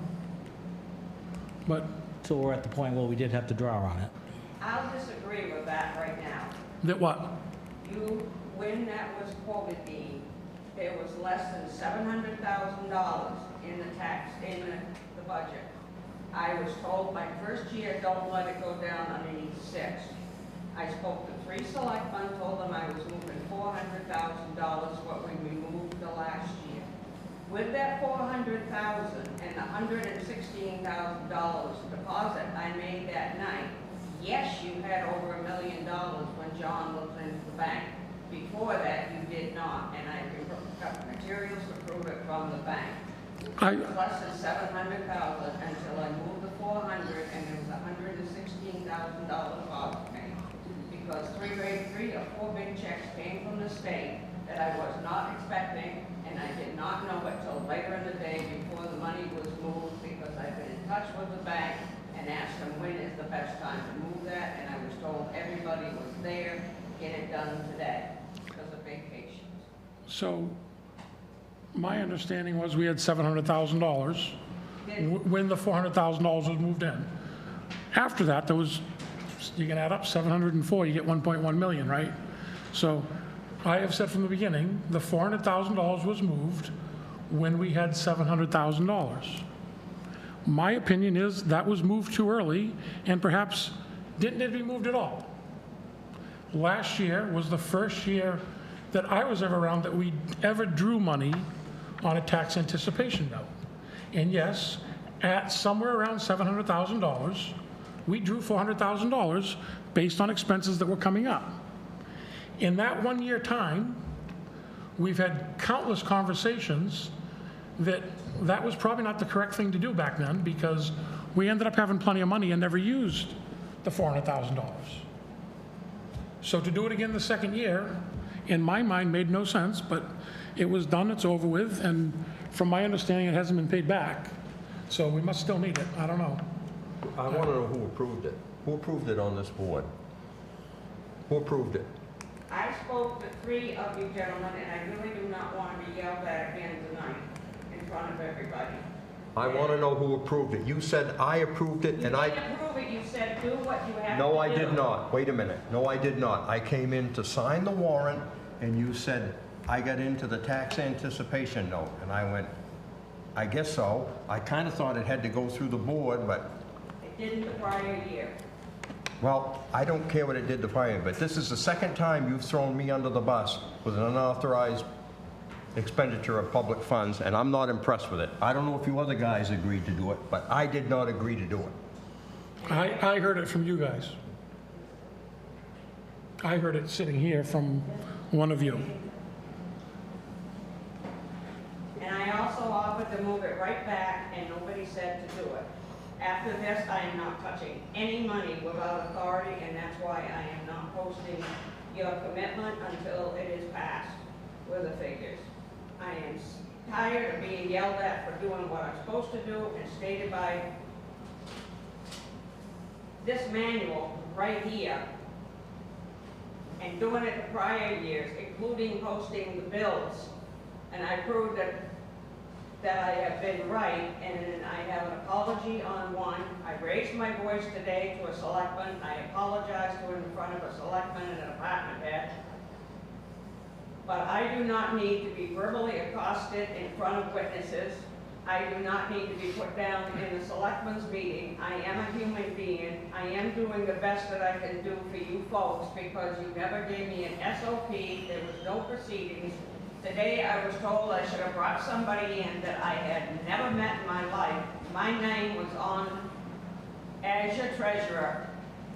But So we're at the point where we did have to draw on it. I'll disagree with that right now. that what? When that was quoted, there was less than $700,000 in the budget. I was told my first year, don't let it go down underneath 6. I spoke to 3 selectmen, told them I was moving $400,000, what we removed the last year. With that $400,000 and the $116,000 deposit I made that night, yes, you had over $1 million when John looked into the bank. Before that, you did not, and I got materials to prove it from the bank. It was less than $700,000 until I moved the $400,000, and there was $116,000 deposit made. Because 3 or 4 big checks came from the state that I was not expecting, and I did not know it till later in the day before the money was moved, because I've been in touch with the bank and asked them when is the best time to move that, and I was told everybody was there, get it done today because of vacations. So my understanding was we had $700,000 when the $400,000 was moved in. After that, there was, you can add up 704, you get 1.1 million, right? So I have said from the beginning, the $400,000 was moved when we had $700,000. My opinion is that was moved too early and perhaps didn't need to be moved at all. Last year was the first year that I was ever around that we ever drew money on a tax anticipation note. And yes, at somewhere around $700,000, we drew $400,000 based on expenses that were coming up. In that 1 year time, we've had countless conversations that was probably not the correct thing to do back then, because we ended up having plenty of money and never used the $400,000. So to do it again the second year, in my mind, made no sense, but it was done, it's over with, and from my understanding, it hasn't been paid back. So we must still need it, I don't know. I want to know who approved it. Who approved it on this board? Who approved it? I spoke to 3 of you gentlemen, and I really do not want to be yelled at again tonight in front of everybody. I want to know who approved it. You said I approved it, and I... You didn't approve it, you said do what you have to do. No, I did not. Wait a minute. No, I did not. I came in to sign the warrant, and you said I got into the tax anticipation note, and I went, I guess so. I kind of thought it had to go through the board, but... It didn't the prior year. Well, I don't care what it did the prior, but this is the second time you've thrown me under the bus with an unauthorized expenditure of public funds, and I'm not impressed with it. I don't know if you other guys agreed to do it, but I did not agree to do it. I heard it from you guys. I heard it sitting here from one of you. And I also offered to move it right back, and nobody said to do it. After this, I am not touching any money without authority, and that's why I am not posting your commitment until it is passed with the figures. I am tired of being yelled at for doing what I'm supposed to do and stated by this manual right here, and doing it the prior years, including posting the bills. And I proved that I have been right, and I have an apology on one. I raised my voice today to a selectman. I apologized to him in front of a selectman and a department head. But I do not need to be verbally accosted in front of witnesses. I do not need to be put down in the selectman's meeting. I am a human being. I am doing the best that I can do for you folks, because you never gave me an SOP. There was no proceedings. Today I was told I should have brought somebody in that I had never met in my life. My name was on as your treasurer,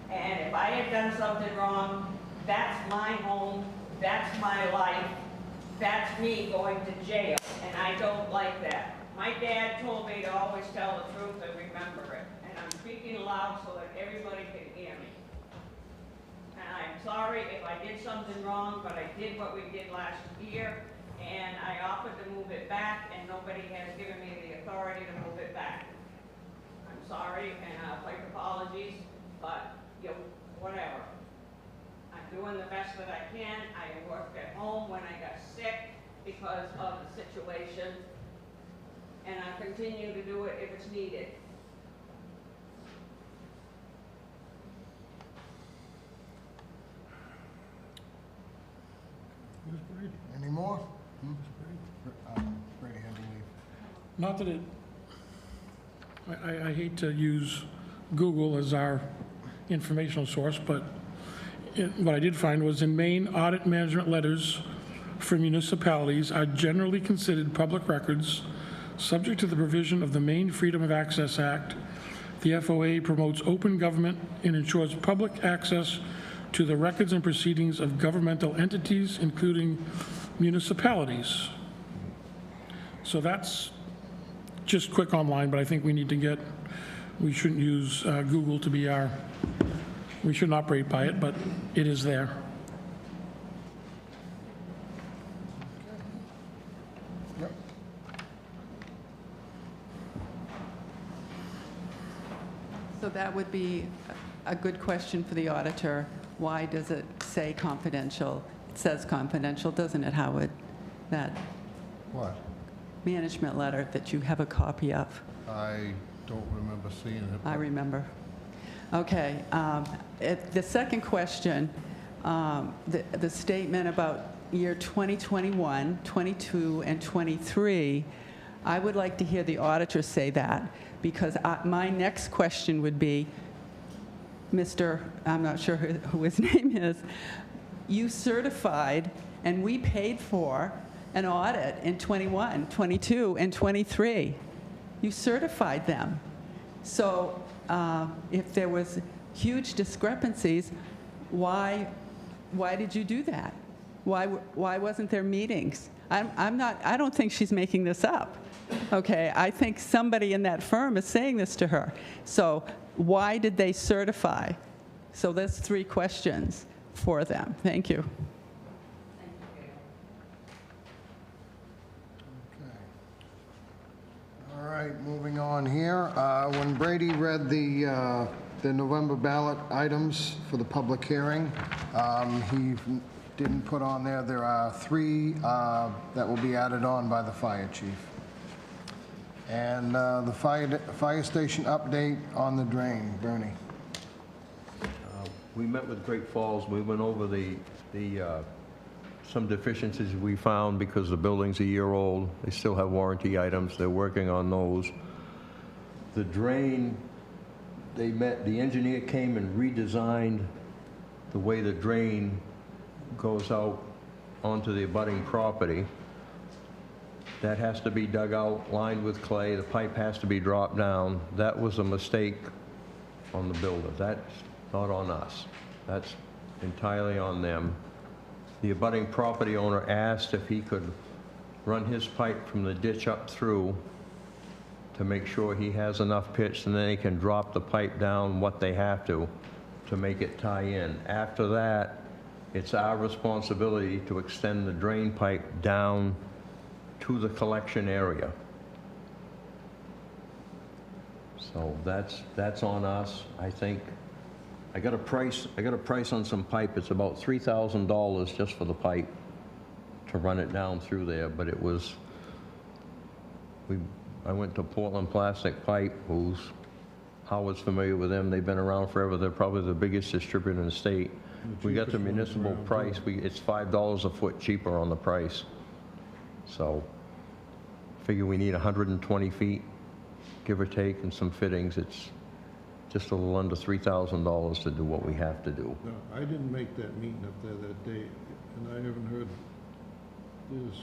and if I had done something wrong, that's my home, that's my life, that's me going to jail, and I don't like that. My dad told me to always tell the truth and remember it, and I'm speaking loud so that everybody can hear me. And I'm sorry if I did something wrong, but I did what we did last year, and I offered to move it back, and nobody has given me the authority to move it back. I'm sorry, and I'll take apologies, but whatever. I'm doing the best that I can. I worked at home when I got sick because of the situation, and I continue to do it if it's needed. Where's Brady? Any more? Brady had to leave. Not that it, I hate to use Google as our informational source, but what I did find was in Maine, audit management letters for municipalities are generally considered public records, subject to the provision of the Maine Freedom of Access Act. The FOA promotes open government and ensures public access to the records and proceedings of governmental entities, including municipalities. So that's just quick online, but I think we need to get, we shouldn't use Google to be our, we shouldn't operate by it, but it is there. Yep. So that would be a good question for the auditor. Why does it say confidential? It says confidential, doesn't it, Howard? That What? management letter that you have a copy of. I don't remember seeing it. I remember. Okay. The second question, the statement about year 2021, 22, and 23, I would like to hear the auditor say that, because my next question would be, Mr., I'm not sure who his name is, you certified and we paid for an audit in 21, 22, and 23. You certified them. So if there was huge discrepancies, why did you do that? Why wasn't there meetings? I don't think she's making this up. Okay, I think somebody in that firm is saying this to her. So why did they certify? So there's 3 questions for them. Thank you. All right, moving on here. When Brady read the November ballot items for the public hearing, he didn't put on there, there are 3 that will be added on by the fire chief. And the fire station update on the drain, Bernie. We met with Great Falls. We went over some deficiencies we found because the building's a year old. They still have warranty items. They're working on those. The drain, the engineer came and redesigned the way the drain goes out onto the abutting property. That has to be dug out, lined with clay. The pipe has to be dropped down. That was a mistake on the builder. That's not on us. That's entirely on them. The abutting property owner asked if he could run his pipe from the ditch up through to make sure he has enough pitch, and then he can drop the pipe down what they have to make it tie in. After that, it's our responsibility to extend the drain pipe down to the collection area. So that's on us. I think I got a price on some pipe. It's about $3,000 just for the pipe to run it down through there, but it was I went to Portland Plastic Pipe, who's Howard's familiar with them. They've been around forever. They're probably the biggest distributor in the state. We got the municipal price. It's $5 a foot cheaper on the price. So figure we need 120 feet, give or take, and some fittings. It's just a little under $3,000 to do what we have to do. No, I didn't make that meeting up there that day, and I haven't heard, is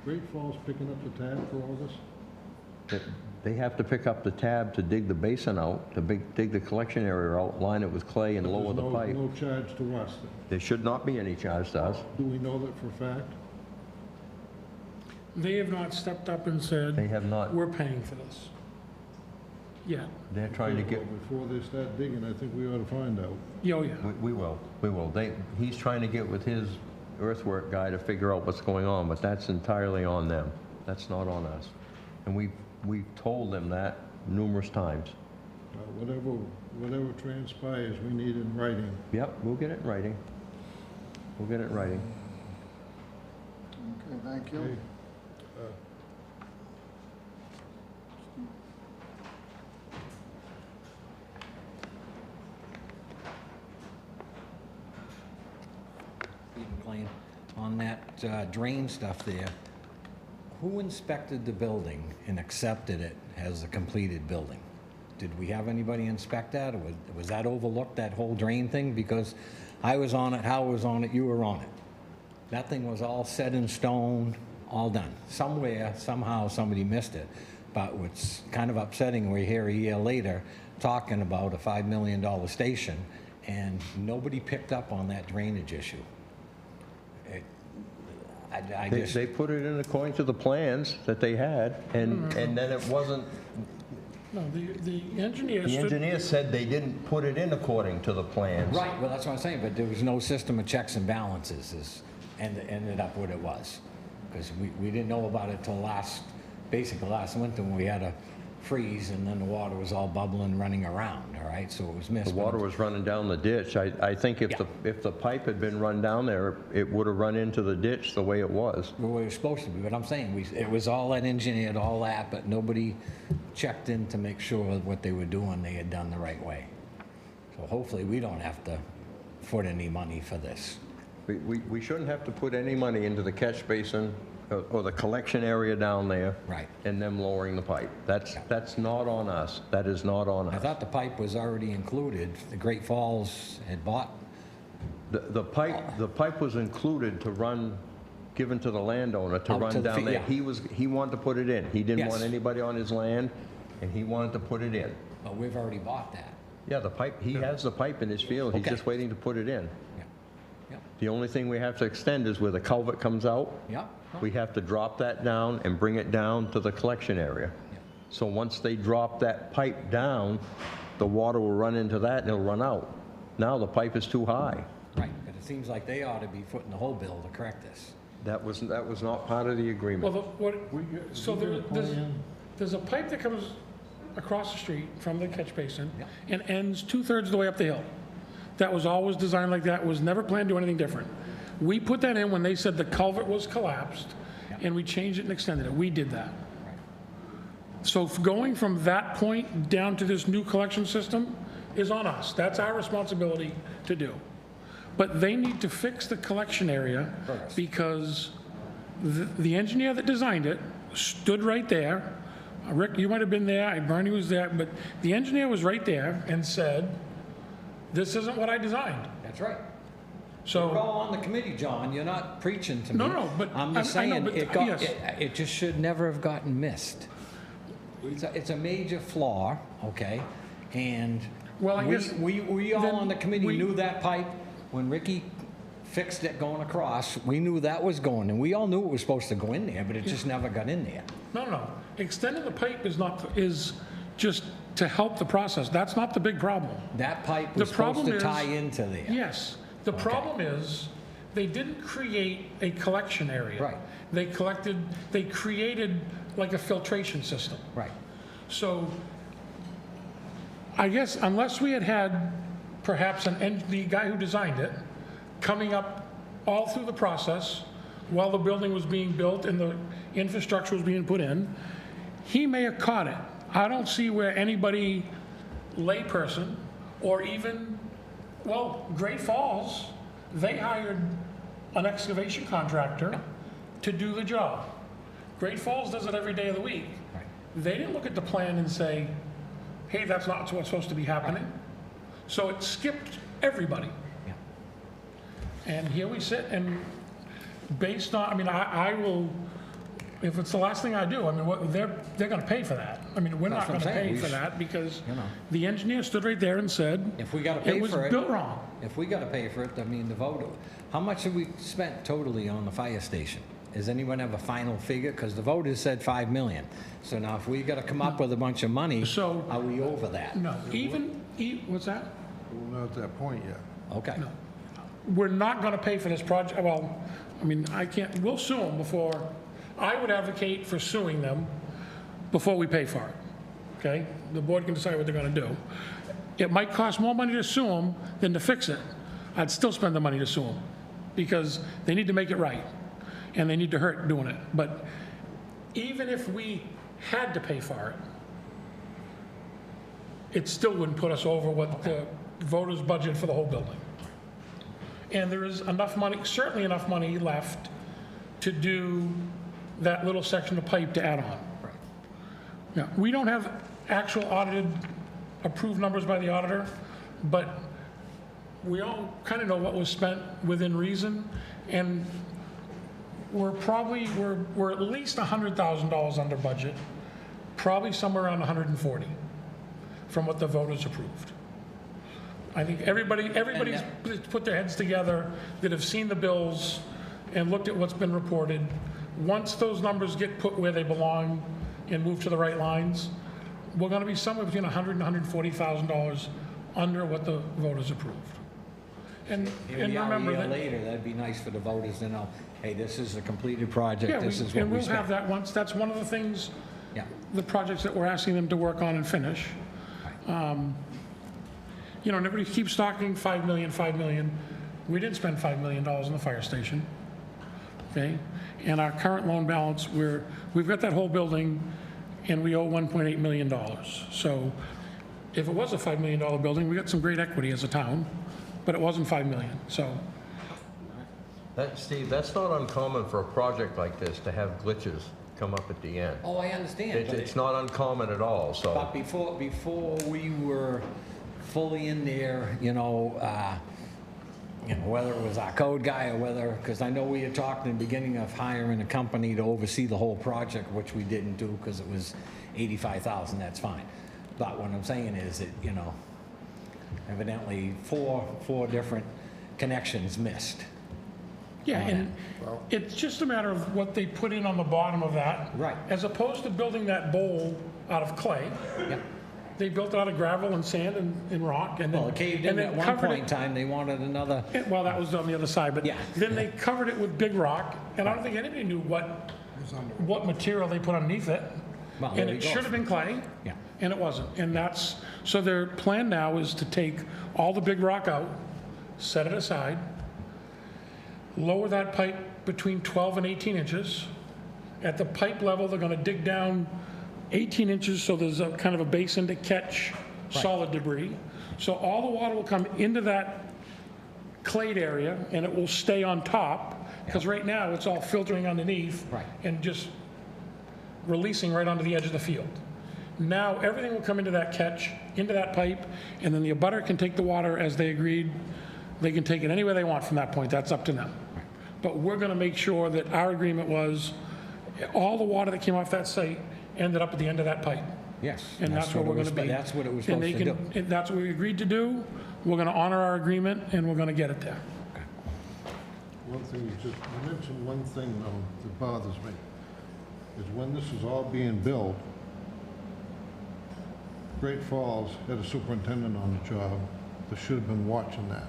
Great Falls picking up the tab for all this? They have to pick up the tab to dig the basin out, to dig the collection area out, line it with clay, and lower the pipe. No charge to us then? There should not be any charge to us. Do we know that for a fact? They have not stepped up and said, They have not. we're paying for this. Yeah. They're trying to get. Before they start digging, I think we ought to find out. Yeah, oh, yeah. We will. He's trying to get with his earthwork guy to figure out what's going on, but that's entirely on them. That's not on us. And we've told them that numerous times. Whatever transpires, we need in writing. Yep, we'll get it in writing. We'll get it in writing. Okay, thank you. Okay. McLean, on that drain stuff there, who inspected the building and accepted it as a completed building? Did we have anybody inspect that, or was that overlooked, that whole drain thing? Because I was on it, Hal was on it, you were on it. That thing was all set in stone, all done. Somewhere, somehow, somebody missed it. But what's kind of upsetting, we're here a year later talking about a $5 million station, and nobody picked up on that drainage issue. They put it in according to the plans that they had, and then it wasn't, No, the engineer the stood... engineer said they didn't put it in according to the plans. Right, well, that's what I'm saying, but there was no system of checks and balances, and ended up what it was. Because we didn't know about it till basically last winter when we had a freeze, and then the water was all bubbling, running around, all right? So it was missed. The water was running down the ditch. I think if the pipe had been run down there, it would have run into the ditch the way it was. The way it was supposed to be, but I'm saying, it was all that engineered, all that, but nobody checked in to make sure what they were doing, they had done the right way. So hopefully we don't have to foot any money for this. We shouldn't have to put any money into the catch basin or the collection area down there. Right. And them lowering the pipe. That's not on us. That is not on I us. thought the pipe was already included. The Great Falls had bought. The pipe was included to run, given to the landowner to Out run to the down there. yeah. He wanted to put it in. He didn't Yes. want anybody on his land, and he wanted to put it in. But we've already bought that. Yeah, the pipe, he has the pipe in his field. He's Okay. just waiting to put it in. Yeah. Yep. The only thing we have to extend is where the culvert comes out. Yep. We have to drop that down and bring it down to the collection area. So once they drop that pipe down, the water will run into that and it'll run out. Now the pipe is too high. Right, but it seems like they ought to be footing the whole bill to correct this. That was not part of the agreement. Well, there's a pipe that comes across the street from the catch basin and ends 2/3 of the way up the hill. That was always designed like that, was never planned to do anything different. We put that in when they said the culvert was collapsed, and we changed it and extended it. We did that. So going from that point down to this new collection system is on us. That's our responsibility to do. But they need to fix the collection area because the engineer that designed it stood right there. Rick, you might have been there, Bernie was there, but the engineer was right there and said, this isn't what I designed. That's right. So We're all on the committee, John. You're not preaching to me. No, but I'm just I know, saying, but yes. it just should never have gotten missed. It's a major flaw, okay? And Well, I guess we all then on the committee we- knew that pipe, when Ricky fixed it going across, we knew that was going, and we all knew it was supposed to go in there, but it just never got in there. No. Extending the pipe is just to help the process. That's not the big problem. That pipe The was supposed problem to is- tie into there. Yes. The problem is, they didn't create a collection area. Right. They created like a filtration system. Right. So I guess unless we had perhaps the guy who designed it coming up all through the process while the building was being built and the infrastructure was being put in, he may have caught it. I don't see where anybody, layperson, or even, Great Falls, they hired an excavation contractor to do the job. Great Falls does it every day of the week. Right. They didn't look at the plan and say, hey, that's not what's supposed to be happening. So it skipped everybody. Yeah. And here we sit, and based on, I will, if it's the last thing I do, they're going to pay for that. We're not That's going what to I'm saying. pay for that because You know. the engineer stood right there and said, If we gotta pay it was for it. built wrong. If we got to pay for it, the vote, how much have we spent totally on the fire station? Does anyone have a final figure? Because the voters said 5 million. So now if we got to come up with a bunch of money, So- are we over that? No, what's that? We're not at that point yet. Okay. No. We're not going to pay for this project. We'll sue them before, I would advocate for suing them before we pay for it. okay? The board can decide what they're gonna do. It might cost more money to sue them than to fix it. I'd still spend the money to sue them, because they need to make it right, and they need to hurt doing it. But even if we had to pay for it, it still wouldn't put us over what the voters budgeted for the whole building. And there is enough money, certainly enough money left to do that little section of pipe to add on. Yeah, we don't have actual audited, approved numbers by the auditor, but we all kind of know what was spent within reason, and we're at least $100,000 under budget, probably somewhere around 140 from what the voters approved. I think everybody's put their heads together that have seen the bills and looked at what's been reported. Once those numbers get put where they belong and move to the right lines, we're going to be somewhere between $100,000 and $140,000 under what the voters approved. And remember A year that, later, that'd be nice for the voters to know, hey, this is a completed project, yeah, this is what we and we'll spent. have that once. That's one of the things, Yeah. the projects that we're asking them to work on and finish. You know, and everybody keeps talking 5 million, 5 million. We didn't spend $5 million in the fire station, okay? And our current loan balance, we've got that whole building, and we owe $1.8 million. So if it was a $5 million building, we got some great equity as a town, but it wasn't $5 million, so. Steve, that's not uncommon for a project like this to have glitches come up at the end. Oh, I understand. but It's not uncommon at all, so. But before we were fully in there, whether it was our code guy or whether, because I know we had talked in the beginning of hiring a company to oversee the whole project, which we didn't do because it was $85,000, that's fine. But what I'm saying is that, evidently four different connections missed. Yeah, and it's just a matter of what they put in on the bottom of that. Right. As opposed to building that bowl out of clay. Yep. They built it out of gravel and sand and rock, and then. Well, it caved in and then at one covered point in it- time, they wanted another, Well, that was on the other side, but Yeah. then they covered it with big rock, and I don't think anybody knew what material they put underneath it. Well, And there it you go. should have been clay, yeah. and it wasn't. And that's, so their plan now is to take all the big rock out, set it aside, lower that pipe between 12 and 18 inches. At the pipe level, they're gonna dig down 18 inches, so there's a kind of a basin to catch solid debris. So all the water will come into that clayed area, and it will stay on top, because right now, it's all filtering underneath Right. and just releasing right onto the edge of the field. Now, everything will come into that catch, into that pipe, and then the abutter can take the water as they agreed. They can take it anywhere they want from that point, that's up to them. But we're gonna make sure that our agreement was, all the water that came off that site ended up at the end of that pipe. Yes. And that's what we're it was- gonna be. That's what it was And supposed they to can, do. and that's what we agreed to do. We're gonna honor our agreement, and we're gonna get it there. One thing you mentioned one thing though that bothers me, is when this is all being built, Great Falls had a superintendent on the job that should have been watching that.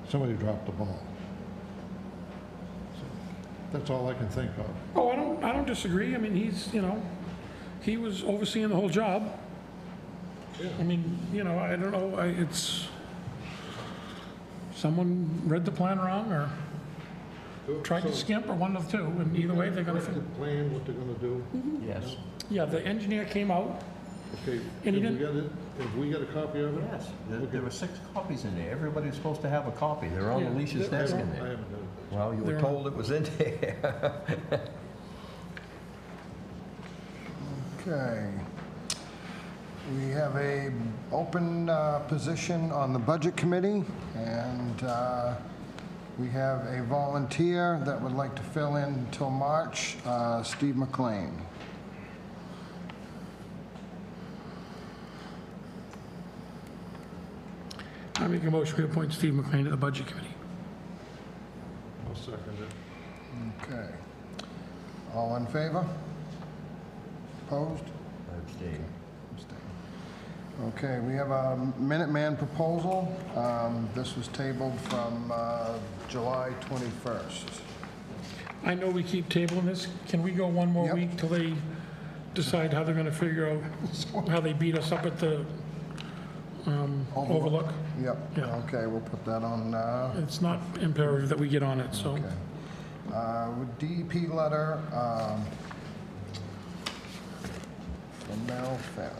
Somebody dropped the ball. So, that's all I can think of. Oh, I don't disagree. I mean, he was overseeing the whole job. I mean, I don't know, it's, someone read the plan wrong, or tried to skimp, or one of the two, and either way, they're gonna. Corrected plan, what they're gonna do? Yes. Yeah, the engineer came out, Okay, And he have we didn't- got it, have we got a copy of it? Yes, there were 6 copies in there. Everybody's supposed to have a copy. They're on Yeah, Alicia's they're- desk in I there. haven't got it. Well, you were They're- told it was in there. Okay. We have a open position on the Budget Committee, and we have a volunteer that would like to fill in until March, Steve McLean. I make a motion to appoint Steve McLean to the Budget Committee. I'll second it. Okay. All in favor? Opposed? Abstain. Okay, we have a Minuteman proposal. This was tabled from July 21st. I know we keep tabling this. Can we go one more Yep. week till they decide how they're gonna figure out how they beat us up at the overlook. Yep, Yeah. okay, we'll put that on, It's not imperative that we get on it, so. okay. With DEP letter, from Mel Farron.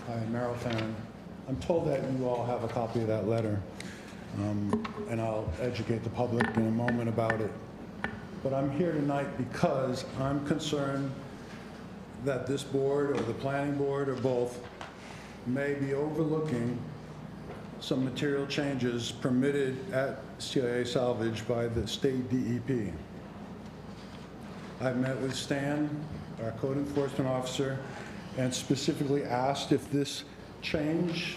Hi, Merrill Fannin. I'm told that you all have a copy of that letter, and I'll educate the public in a moment about it. But I'm here tonight because I'm concerned that this board or the planning board or both may be overlooking some material changes permitted at CIA Salvage by the state DEP. I've met with Stan, our code enforcement officer, and specifically asked if this change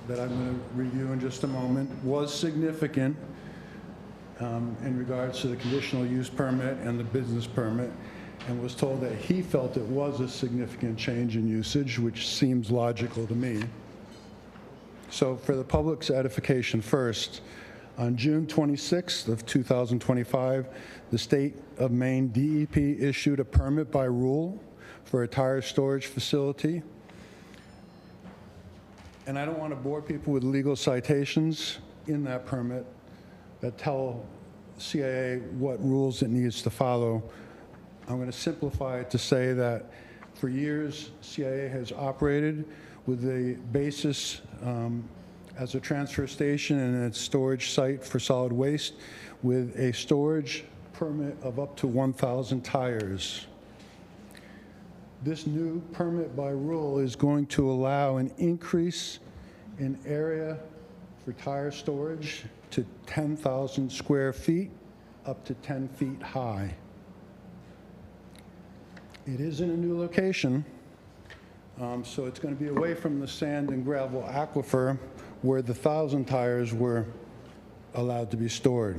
that I'm going to review in just a moment was significant in regards to the conditional use permit and the business permit, and was told that he felt it was a significant change in usage, which seems logical to me. So for the public's edification first, on June 26th of 2025, the state of Maine DEP issued a permit by rule for a tire storage facility. And I don't want to bore people with legal citations in that permit that tell CIA what rules it needs to follow. I'm going to simplify it to say that for years, CIA has operated with the basis as a transfer station and its storage site for solid waste with a storage permit of up to 1,000 tires. This new permit by rule is going to allow an increase in area for tire storage to 10,000 square feet, up to 10 feet high. It is in a new location, so it's going to be away from the sand and gravel aquifer where the 1,000 tires were allowed to be stored.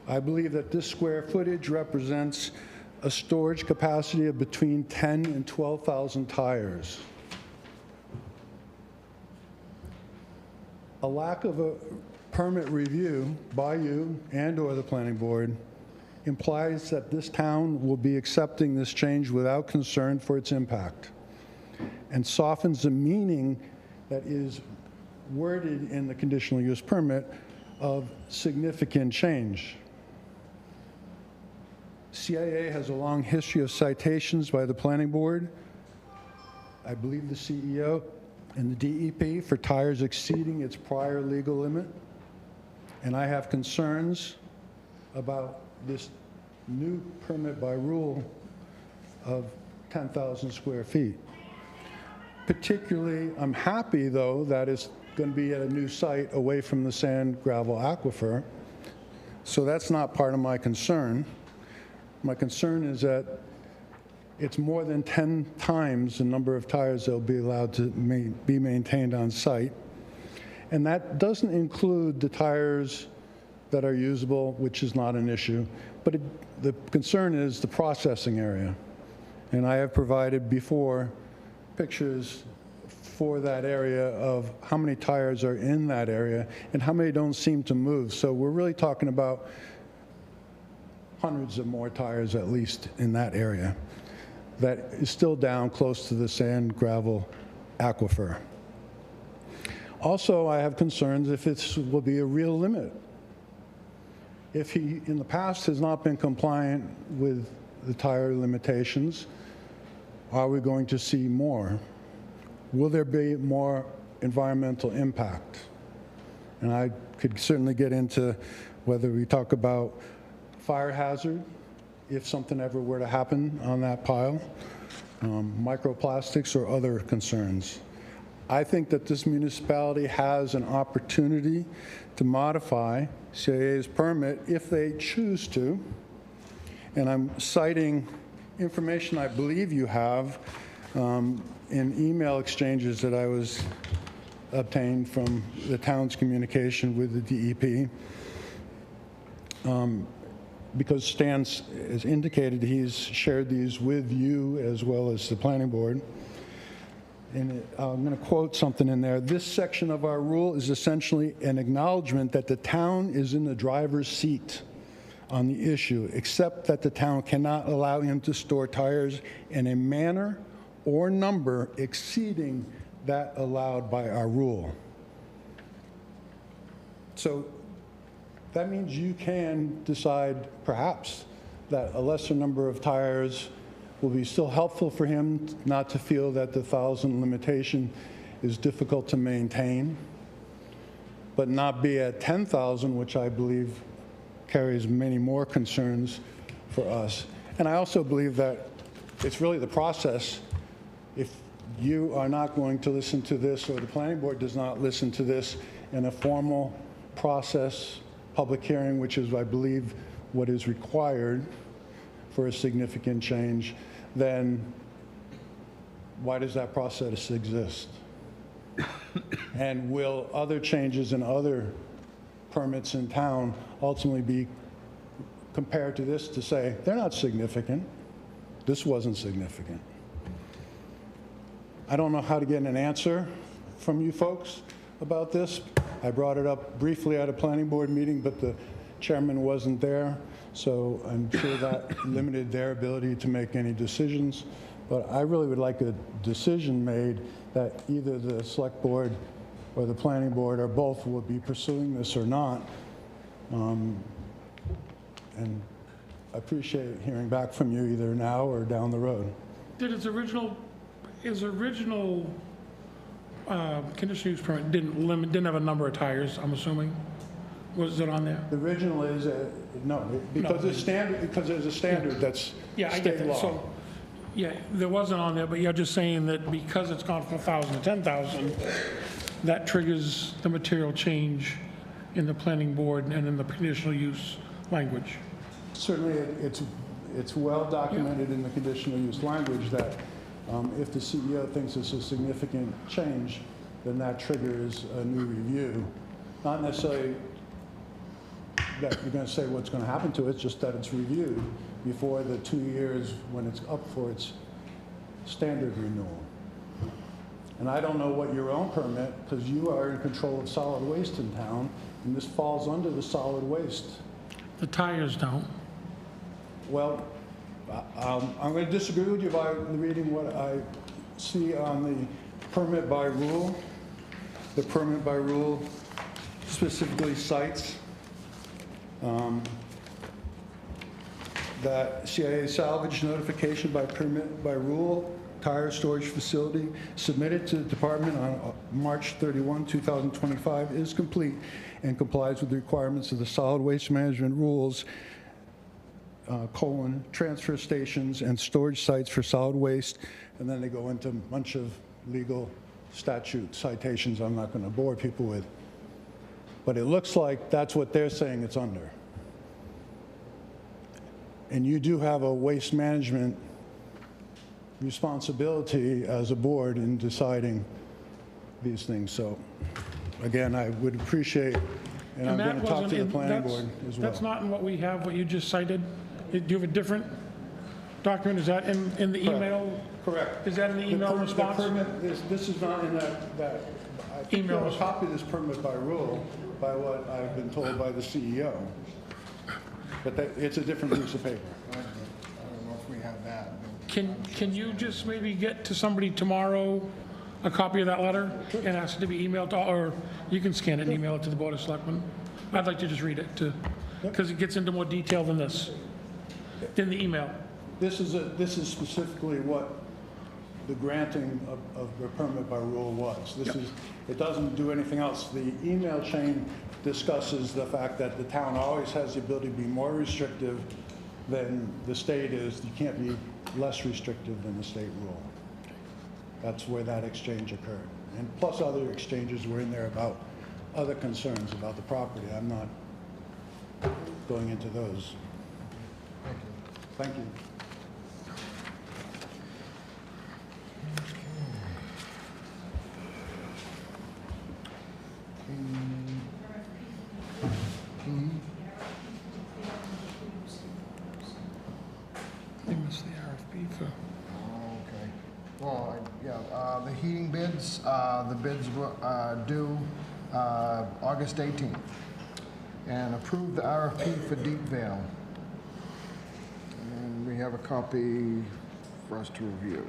I believe that this square footage represents a storage capacity of between 10 and 12,000 tires. A lack of a permit review by you and/or the planning board implies that this town will be accepting this change without concern for its impact, and softens the meaning that is worded in the conditional use permit of significant change. CIA has a long history of citations by the planning board, I believe the CEO, and the DEP for tires exceeding its prior legal limit. And I have concerns about this new permit by rule of 10,000 square feet. Particularly, I'm happy, though, that it's going to be at a new site away from the sand gravel aquifer. So that's not part of my concern. My concern is that it's more than 10 times the number of tires that will be allowed to be maintained on site. And that doesn't include the tires that are usable, which is not an issue. But the concern is the processing area. And I have provided before pictures for that area of how many tires are in that area and how many don't seem to move. So we're really talking about hundreds of more tires at least in that area that is still down close to the sand gravel aquifer. Also, I have concerns if this will be a real limit. If he, in the past, has not been compliant with the tire limitations, are we going to see more? Will there be more environmental impact? And I could certainly get into whether we talk about fire hazard, if something ever were to happen on that pile, microplastics or other concerns. I think that this municipality has an opportunity to modify CIA's permit if they choose to. And I'm citing information I believe you have in email exchanges that I was obtained from the town's communication with the DEP. Because Stan has indicated he's shared these with you as well as the planning board. I'm going to quote something in there. This section of our rule is essentially an acknowledgement that the town is in the driver's seat on the issue, except that the town cannot allow him to store tires in a manner or number exceeding that allowed by our rule. So that means you can decide, perhaps, that a lesser number of tires will be still helpful for him not to feel that the 1,000 limitation is difficult to maintain, but not be at 10,000, which I believe carries many more concerns for us. And I also believe that it's really the process. If you are not going to listen to this, or the planning board does not listen to this in a formal process, public hearing, which is, I believe, what is required for a significant change, then why does that process exist? And will other changes in other permits in town ultimately be compared to this to say, they're not significant, this wasn't significant? I don't know how to get an answer from you folks about this. I brought it up briefly at a planning board meeting, but the chairman wasn't there, so I'm sure that limited their ability to make any decisions. But I really would like a decision made that either the select board or the planning board or both will be pursuing this or not. And I appreciate hearing back from you either now or down the road. Did his original conditional use permit didn't have a number of tires, I'm assuming? Was it on there? The original is, no, because there's a standard that's Yeah, I get state that. law. So, yeah, there wasn't on there, but you're just saying that because it's gone from 1,000 to 10,000, that triggers the material change in the planning board and in the conditional use language. Certainly, it's well documented in the conditional use language that if the CEO thinks it's a significant change, then that triggers a new review. Not necessarily that you're going to say what's going to happen to it, just that it's reviewed before the 2 years when it's up for its standard renewal. And I don't know what your own permit, because you are in control of solid waste in town, and this falls under the solid waste. The tires don't. Well, I'm going to disagree with you by reading what I see on the permit by rule. The permit by rule specifically cites that CIA salvage notification by permit by rule tire storage facility submitted to the department on March 31, 2025 is complete and complies with the requirements of the solid waste management rules, transfer stations and storage sites for solid waste. And then they go into a bunch of legal statute citations I'm not going to bore people with. But it looks like that's what they're saying it's under. And you do have a waste management responsibility as a board in deciding these things. So again, I would appreciate, and I'm going to talk to the planning board as well. That's not in what we have, what you just cited? Do you have a different document? Is that in the email? Correct. Is that in the email response? The permit, this is not in that I think you have a copy of this permit by rule by what I've been told by the CEO. But it's a different piece of paper. I don't know if we have that. Can you just maybe get to somebody tomorrow a copy of that letter and ask it to be emailed to, or you can scan it and email it to the Board of Selectmen? I'd like to just read it because it gets into more detail than this, than the email. This is specifically what the granting of the permit by rule was. It doesn't do anything else. The email chain discusses the fact that the town always has the ability to be more restrictive than the state is. You can't be less restrictive than the state rule. That's where that exchange occurred. And plus other exchanges were in there about other concerns about the property. I'm not going into those. Thank you. They missed the RFP for. Okay. Well, the heating bids, the bids were due August 18th. And approve the RFP for Deep Vale. And we have a copy for us to review.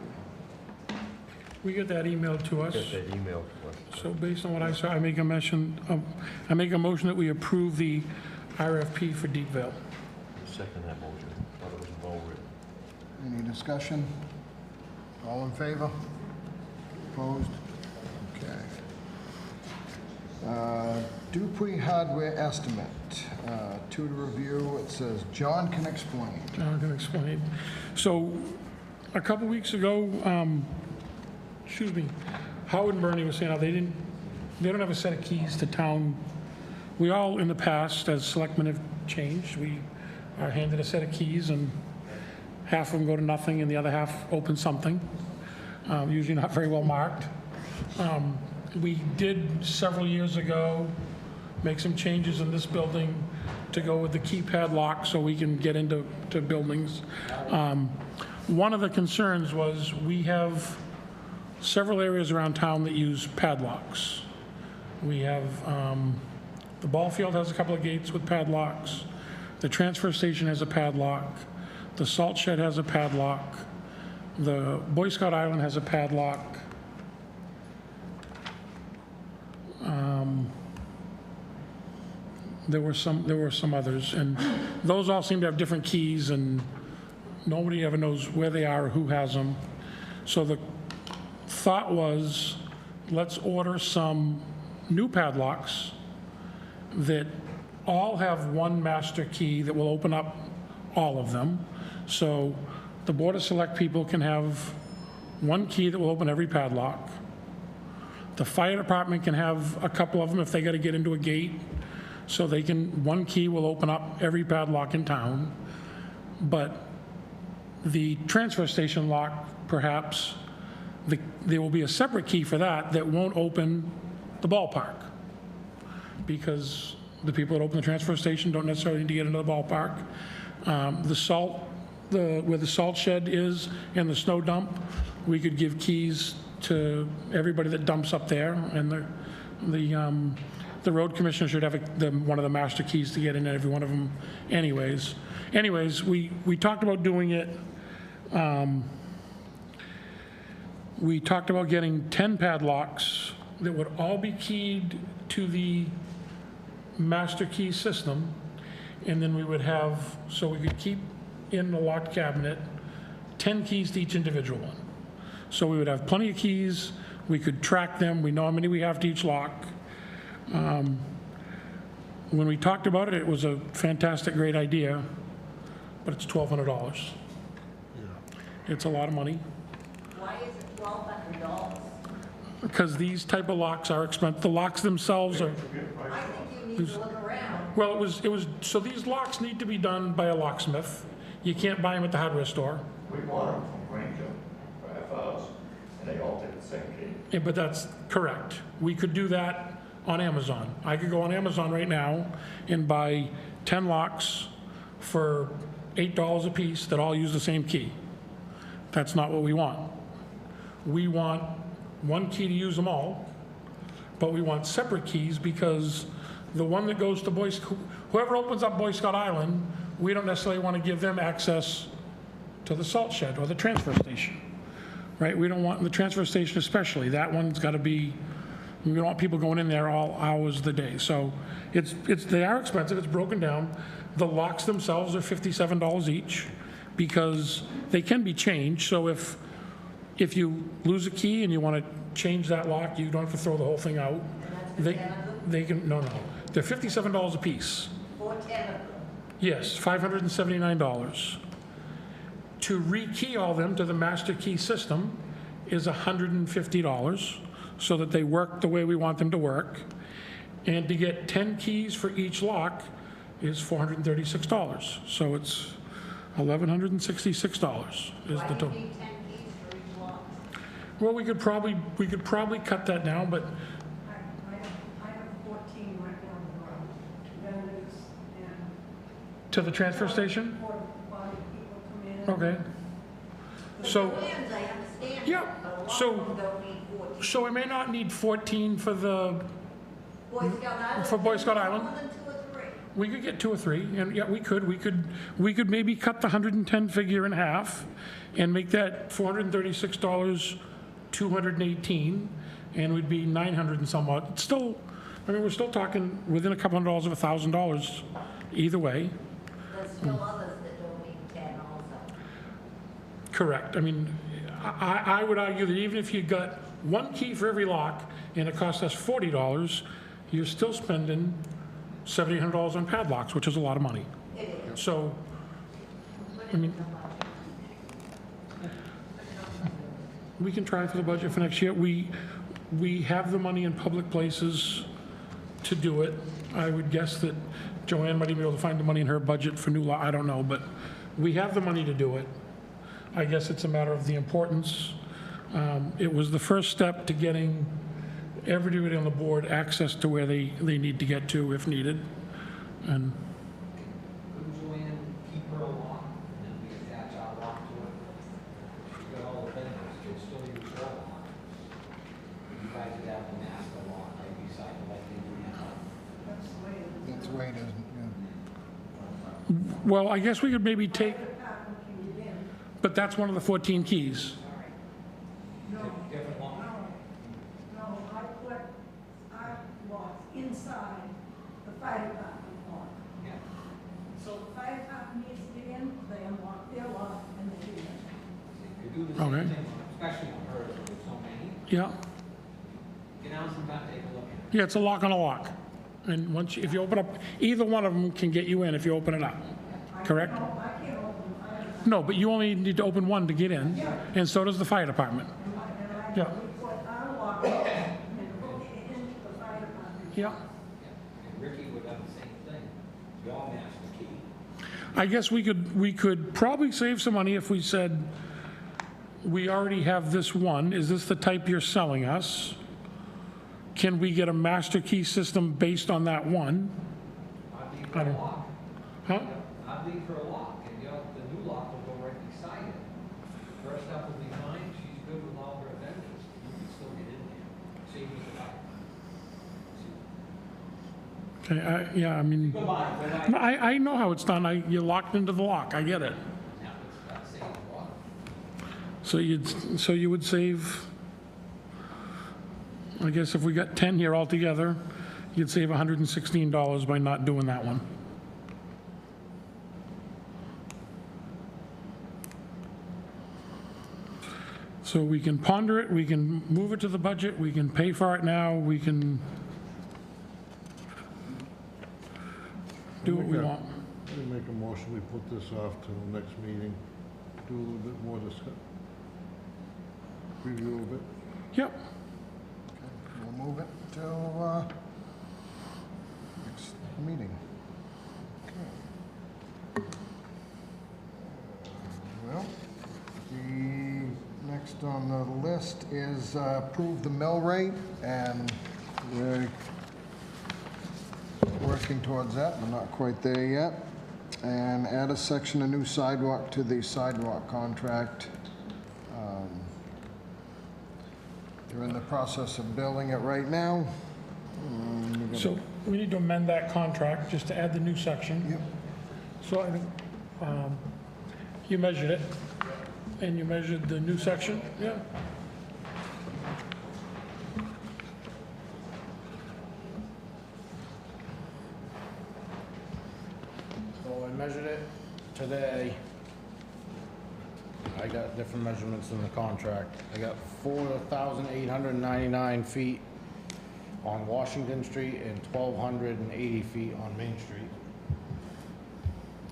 We get that emailed to us. Get that email to us. So based on what I saw, I make a motion that we approve the RFP for Deep Vale. Second that motion. Thought it was well written. Any discussion? All in favor? Opposed? Okay. Dupuy hardware estimate. To review, it says, John can explain. I'm going to explain. So a couple weeks ago, Howard and Bernie were saying how they don't have a set of keys to town. We all, in the past, as selectmen, have changed. We are handed a set of keys, and half of them go to nothing, and the other half open something, usually not very well marked. We did, several years ago, make some changes in this building to go with the keypad lock so we can get into buildings. One of the concerns was we have several areas around town that use padlocks. We have, the ball field has a couple of gates with padlocks. The transfer station has a padlock. The salt shed has a padlock. The Boy Scout Island has a padlock. There were some others, and those all seem to have different keys, and nobody ever knows where they are or who has them. So the thought was, let's order some new padlocks that all have one master key that will open up all of them. So the Board of Select people can have one key that will open every padlock. The fire department can have a couple of them if they got to get into a gate. So they can, one key will open up every padlock in town. But the transfer station lock, perhaps, there will be a separate key for that won't open the ballpark. Because the people that open the transfer station don't necessarily need to get into the ballpark. Where the salt shed is and the snow dump, we could give keys to everybody that dumps up there, and the road commissioner should have one of the master keys to get in every one of them anyways. We talked about doing it. We talked about getting 10 padlocks that would all be keyed to the master key system, and then we would have, so we could keep in the locked cabinet 10 keys to each individual one. So we would have plenty of keys, we could track them, we know how many we have to each lock. When we talked about it, it was a fantastic, great idea, but it's $1,200. It's a lot of money. Why is it $1,200? Because these type of locks are expensive. The locks themselves are. I think you need to look around. Well, so these locks need to be done by a locksmith. You can't buy them at the hardware store. We bought them from Granger for half hours, and they all take the same key. Yeah, but that's correct. We could do that on Amazon. I could go on Amazon right now and buy 10 locks for $8 a piece that all use the same key. That's not what we want. We want one key to use them all, but we want separate keys because the one that goes to whoever opens up Boy Scout Island, we don't necessarily want to give them access to the salt shed or the transfer station, right? We don't want the transfer station especially. That one's got to be, we don't want people going in there all hours of the day. So they are expensive. It's broken down. The locks themselves are $57 each because they can be changed. So if you lose a key and you want to change that lock, you don't have to throw the whole thing out. They can, no. They're $57 a piece. For 10 of them. Yes, $579. To rekey all them to the master key system is $150 so that they work the way we want them to work. And to get 10 keys for each lock is $436. So it's $1,166 is the total. Why do you need 10 keys for each lock? Well, we could probably cut that down, but I have 14 right down the road, vendors and. to the transfer station? Porta potty people come in. Okay. So, Plans, I understand. yeah, But a lot so- of them don't need 14. so I may not need 14 for the, Boy Scout Island. for Boy Scout Island. More than 2 or 3. We could get 2 or 3, and yeah, we could maybe cut the 110 figure in half and make that $436, 218, and we'd be 900 and some odd. It's still, I mean, we're still talking within a couple $100 of $1,000 either way. There's still others that don't need 10 also. Correct. I mean, I would argue that even if you got 1 key for every lock and it cost us $40, you're still spending $700-800 on padlocks, which is a lot of money. So, I mean, we can try for the budget for next year. We have the money in public places to do it. I would guess that Joanne might even be able to find the money in her budget for new law. I don't know, but we have the money to do it. I guess it's a matter of the importance. It was the first step to getting everybody on the board access to where they need to get to if needed. And Couldn't Joanne keep her lock and then we attach our lock to it? She's got all the benefits, she'll still use her lock. You guys would have the master lock right beside it like they do now. That's the way it is, yeah. well, I guess we could maybe take, but that's one of the 14 keys. Different lock. No, I put our locks inside the fire department lock. Yeah. So the fire department needs to get in, they unlock their lock and they do it. You do the Okay. same thing, especially on hers, with so many. Yeah, Get down sometime, take a look at it. yeah, it's a lock on a lock. And once, if you open up, either one of them can get you in if you open it up, correct? I can't open the fire department. No, but you only need to open one to get in, and so does the fire department. Yeah, We put our lock and hook it into the fire department. yeah. And Ricky would have the same thing, your master key. I guess we could probably save some money if we said, we already have this one, is this the type you're selling us? Can we get a master key system based on that one? I'd leave I her a don't- lock. Huh? I'd leave her a lock, and the new lock will go right beside it. First up will be fine, she's good with all her vendors, you can still get in there, save me the lock. Okay, yeah, I mean, Go by, no, I know how it's done. You're locked into the lock, I get it. Now, that's saving a lot. So you would save, I guess if we got 10 here altogether, you'd save $116 by not doing that one. So we can ponder it, we can move it to the budget, we can pay for it now, we can do what we want. Let me make a motion, we put this off till the next meeting, do a little bit more review of it. Yep. We'll move it till next meeting. Okay. Well, the next on the list is approve the mill rate, and we're working towards that, but not quite there yet. And add a section of new sidewalk to the sidewalk contract. They're in the process of building it right now. So we need to amend that contract just to add the new section. Yep. So I think, you measured it, and you measured the new section, yeah? So I measured it today. I got different measurements in the contract. I got 4,899 feet on Washington Street and 1,280 feet on Main Street.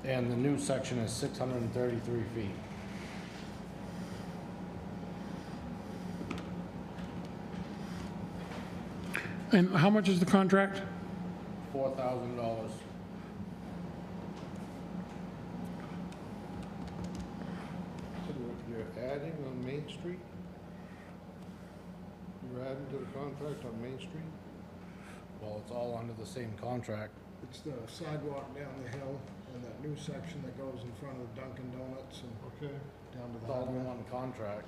And the new section is 633 feet. And how much is the contract? $4,000. So you're adding on Main Street? You're adding to the contract on Main Street? Well, it's all under the same contract. It's the sidewalk down the hill and that new section that goes in front of Dunkin' Donuts and down It's all in one contract.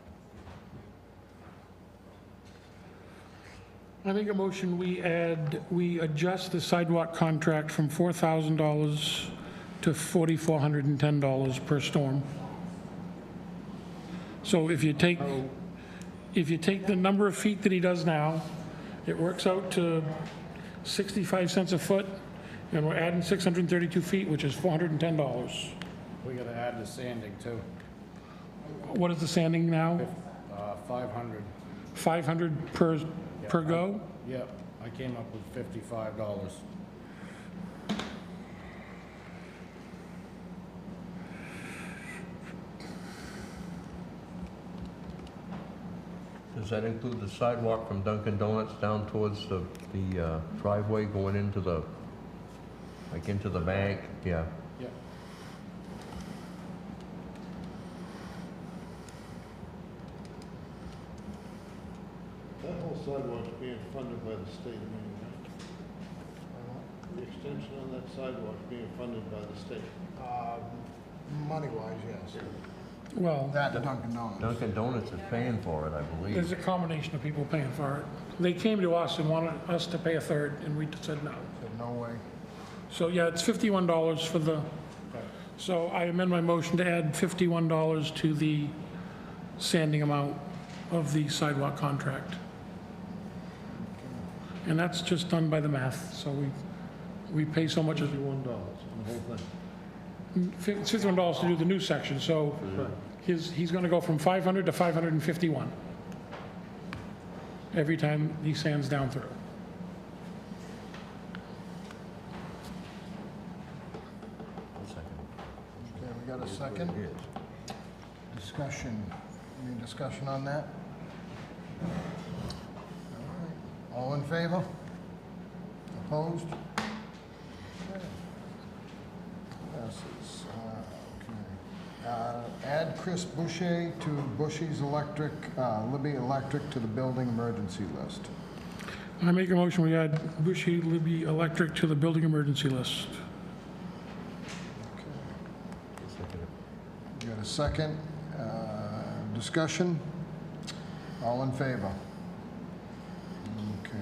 I make a motion, we adjust the sidewalk contract from $4,000 to $4,410 per storm. So if you take the number of feet that he does now, it works out to 65 cents a foot, and we're adding 632 feet, which is $410. We gotta add the sanding too. What is the sanding now? 500. 500 per go? Yep, I came up with $55. Does that include the sidewalk from Dunkin' Donuts down towards the driveway going into the, like into the bank? Yeah. Yep. That whole sidewalk's being funded by the state of Maine, right? The extension on that sidewalk's being funded by the state. Money-wise, yes. Well, That and Dunkin' Donuts. Dunkin' Donuts is paying for it, I there's believe. a combination of people paying for it. They came to us and wanted us to pay a third, and we said no. Said no way. So, yeah, it's $51 for the, so I amend my motion to add $51 to the sanding amount of the sidewalk contract. And that's just done by the math, so we pay so much as, $51 on the whole thing. it's $51 to do the new section, so he's gonna go from 500 to 551 every time he sands down through. Okay, we got a second? Discussion. Any discussion on that? All right. All in favor? Opposed? Okay. Passes. Okay. Add Chris Boucher to Bushy's Electric, Libby Electric to the building emergency list. I make a motion, we add Bushy Libby Electric to the building emergency list. You got a second? Discussion? All in favor? Okay.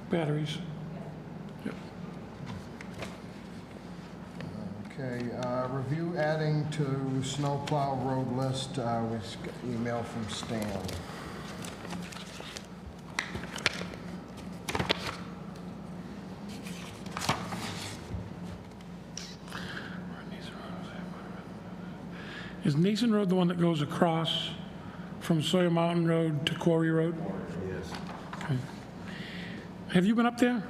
Batteries. Okay, review adding to snowplow road list, with email from Stan. Is Nason Road the one that goes across from Sawyer Mountain Road to Quarry Road? Yes. Okay. Have you been up there?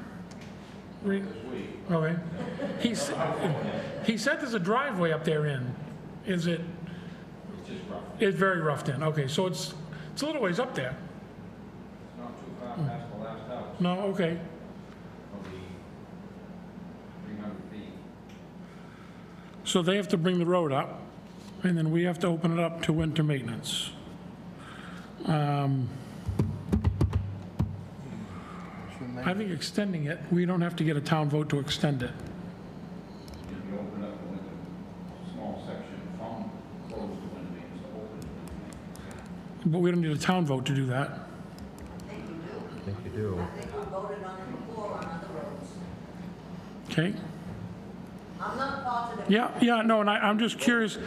Okay. He said there's a driveway up there in. Is it? It's just rough. It's very roughed in. Okay, so it's a little ways up there. It's not too far past the last house. No, okay. Probably 300 feet. So they have to bring the road up, and then we have to open it up to winter maintenance. I think extending it, we don't have to get a town vote to extend it. If you open up with a small section from close to when it's open. But we don't need a town vote to do that. I think you do. I think we voted on it before on other roads. Okay? I'm not positive. Yeah, no, and I'm just curious.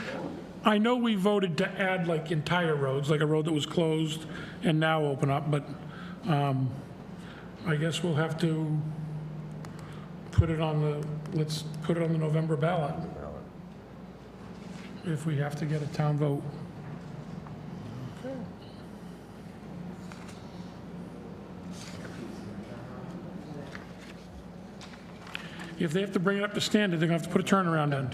I know we voted to add like entire roads, like a road that was closed and now open up, but I guess we'll have to put it on the, let's put it on the November ballot if we have to get a town vote. If they have to bring it up to standard, they're gonna have to put a turnaround in.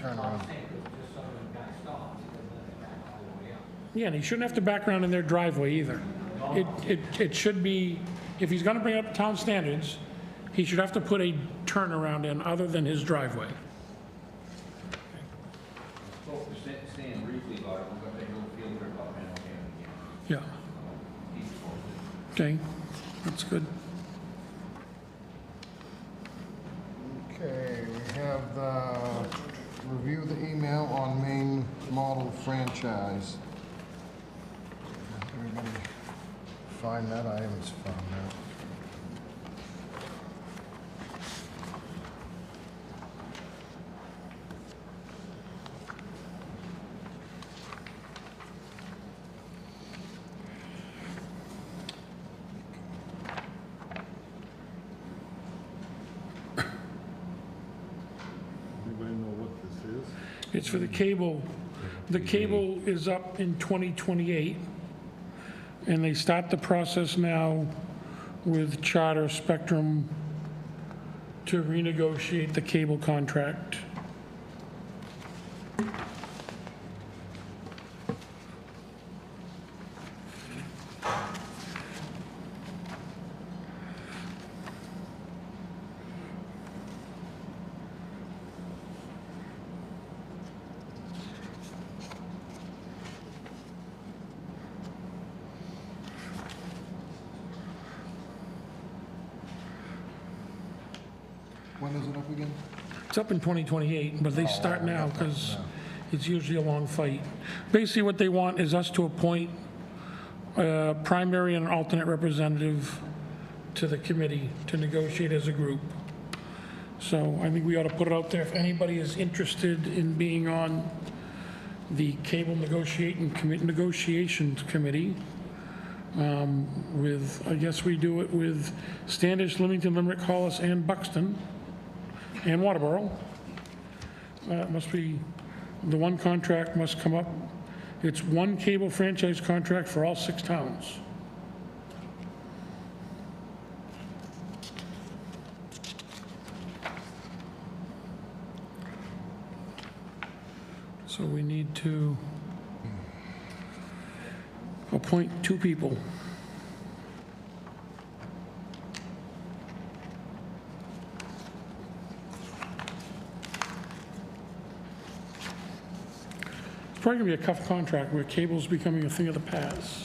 Yeah, and he shouldn't have to back around in their driveway either. It should be, if he's gonna bring it up to town standards, he should have to put a turnaround in other than his driveway. Spoke to Stan briefly about it, we've got that little field trip up in again. Yeah, He's posted. okay, that's good. Okay, we have the, review the email on model franchise. Everybody find that? I haven't found that. Anybody know what this is? It's for the cable. The cable is up in 2028, and they start the process now with Charter Spectrum to renegotiate the cable contract. When is it up again? It's up in 2028, but they start now because it's usually a long fight. Basically, what they want is us to appoint a primary and an alternate representative to the committee to negotiate as a group. So I think we ought to put it out there if anybody is interested in being on the cable negotiations committee. With, I guess we do it with Standish, Leamington, Limerick, Hollis, and Buxton, and Waterboro. Must be, the one contract must come up. It's one cable franchise contract for all 6 towns. So we need to appoint 2 people. It's probably gonna be a tough contract where cable's becoming a thing of the past.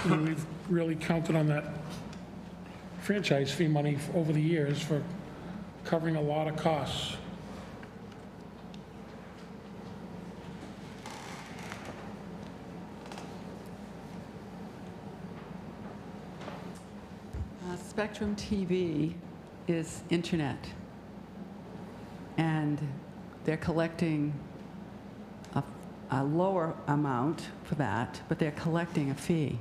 And we've really counted on that franchise fee money over the years for covering a lot of costs. Spectrum TV is internet, and they're collecting a lower amount for that, but they're collecting a fee,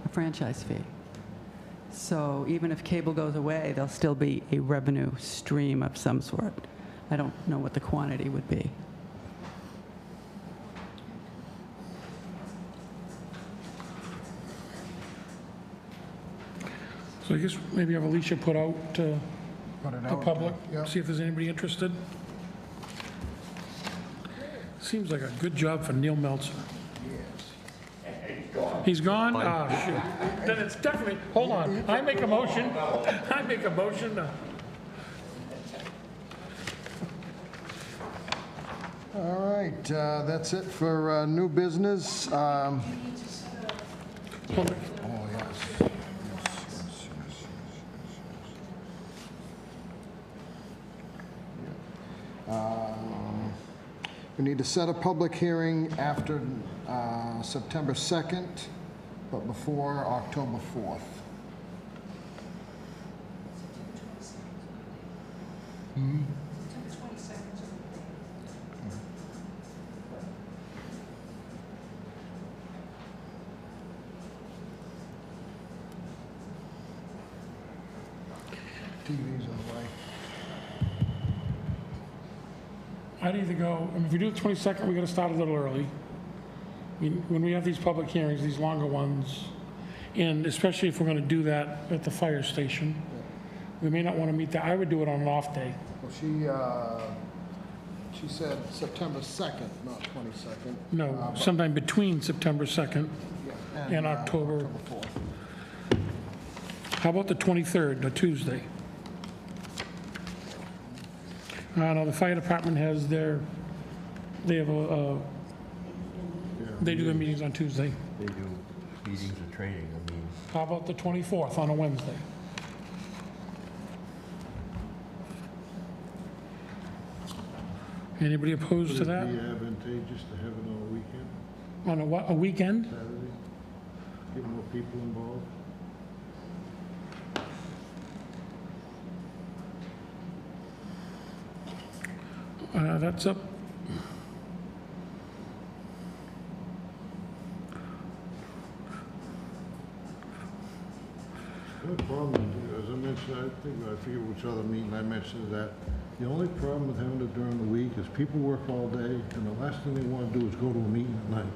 a franchise fee. So even if cable goes away, there'll still be a revenue stream of some sort. I don't know what the quantity would be. So I guess maybe have Alicia put out to Put it the out, public, yeah. see if there's anybody interested. Seems like a good job for Neil Meltzer. He's gone? Ah, shoot. Then it's definitely, hold on, I make a motion. All right, that's it for new business. Oh, yes. We need to set a public hearing after September 2nd, but before October 4th. TV's on the way. I'd either go, I mean, if we do the 22nd, we gotta start a little early. I mean, when we have these public hearings, these longer ones, and especially if we're gonna do that at the fire station, we may not wanna meet that, I would do it on an off day. Well, she said September 2nd, not 22nd. No, but- sometime between September 2nd yeah, and October. 4th. How about the 23rd, a Tuesday? No, the fire department has their, they have they do their meetings on Tuesday. They do meetings and training, I mean. How about the 24th on a Wednesday? Anybody opposed to Would that? it be advantageous to have it on a weekend, On a what, a weekend? Saturday? Get more people involved? That's up. The only problem, as I mentioned, I forget which other meeting I mentioned that, the only problem with having it during the week is people work all day, and the last thing they want to do is go to a meeting at night.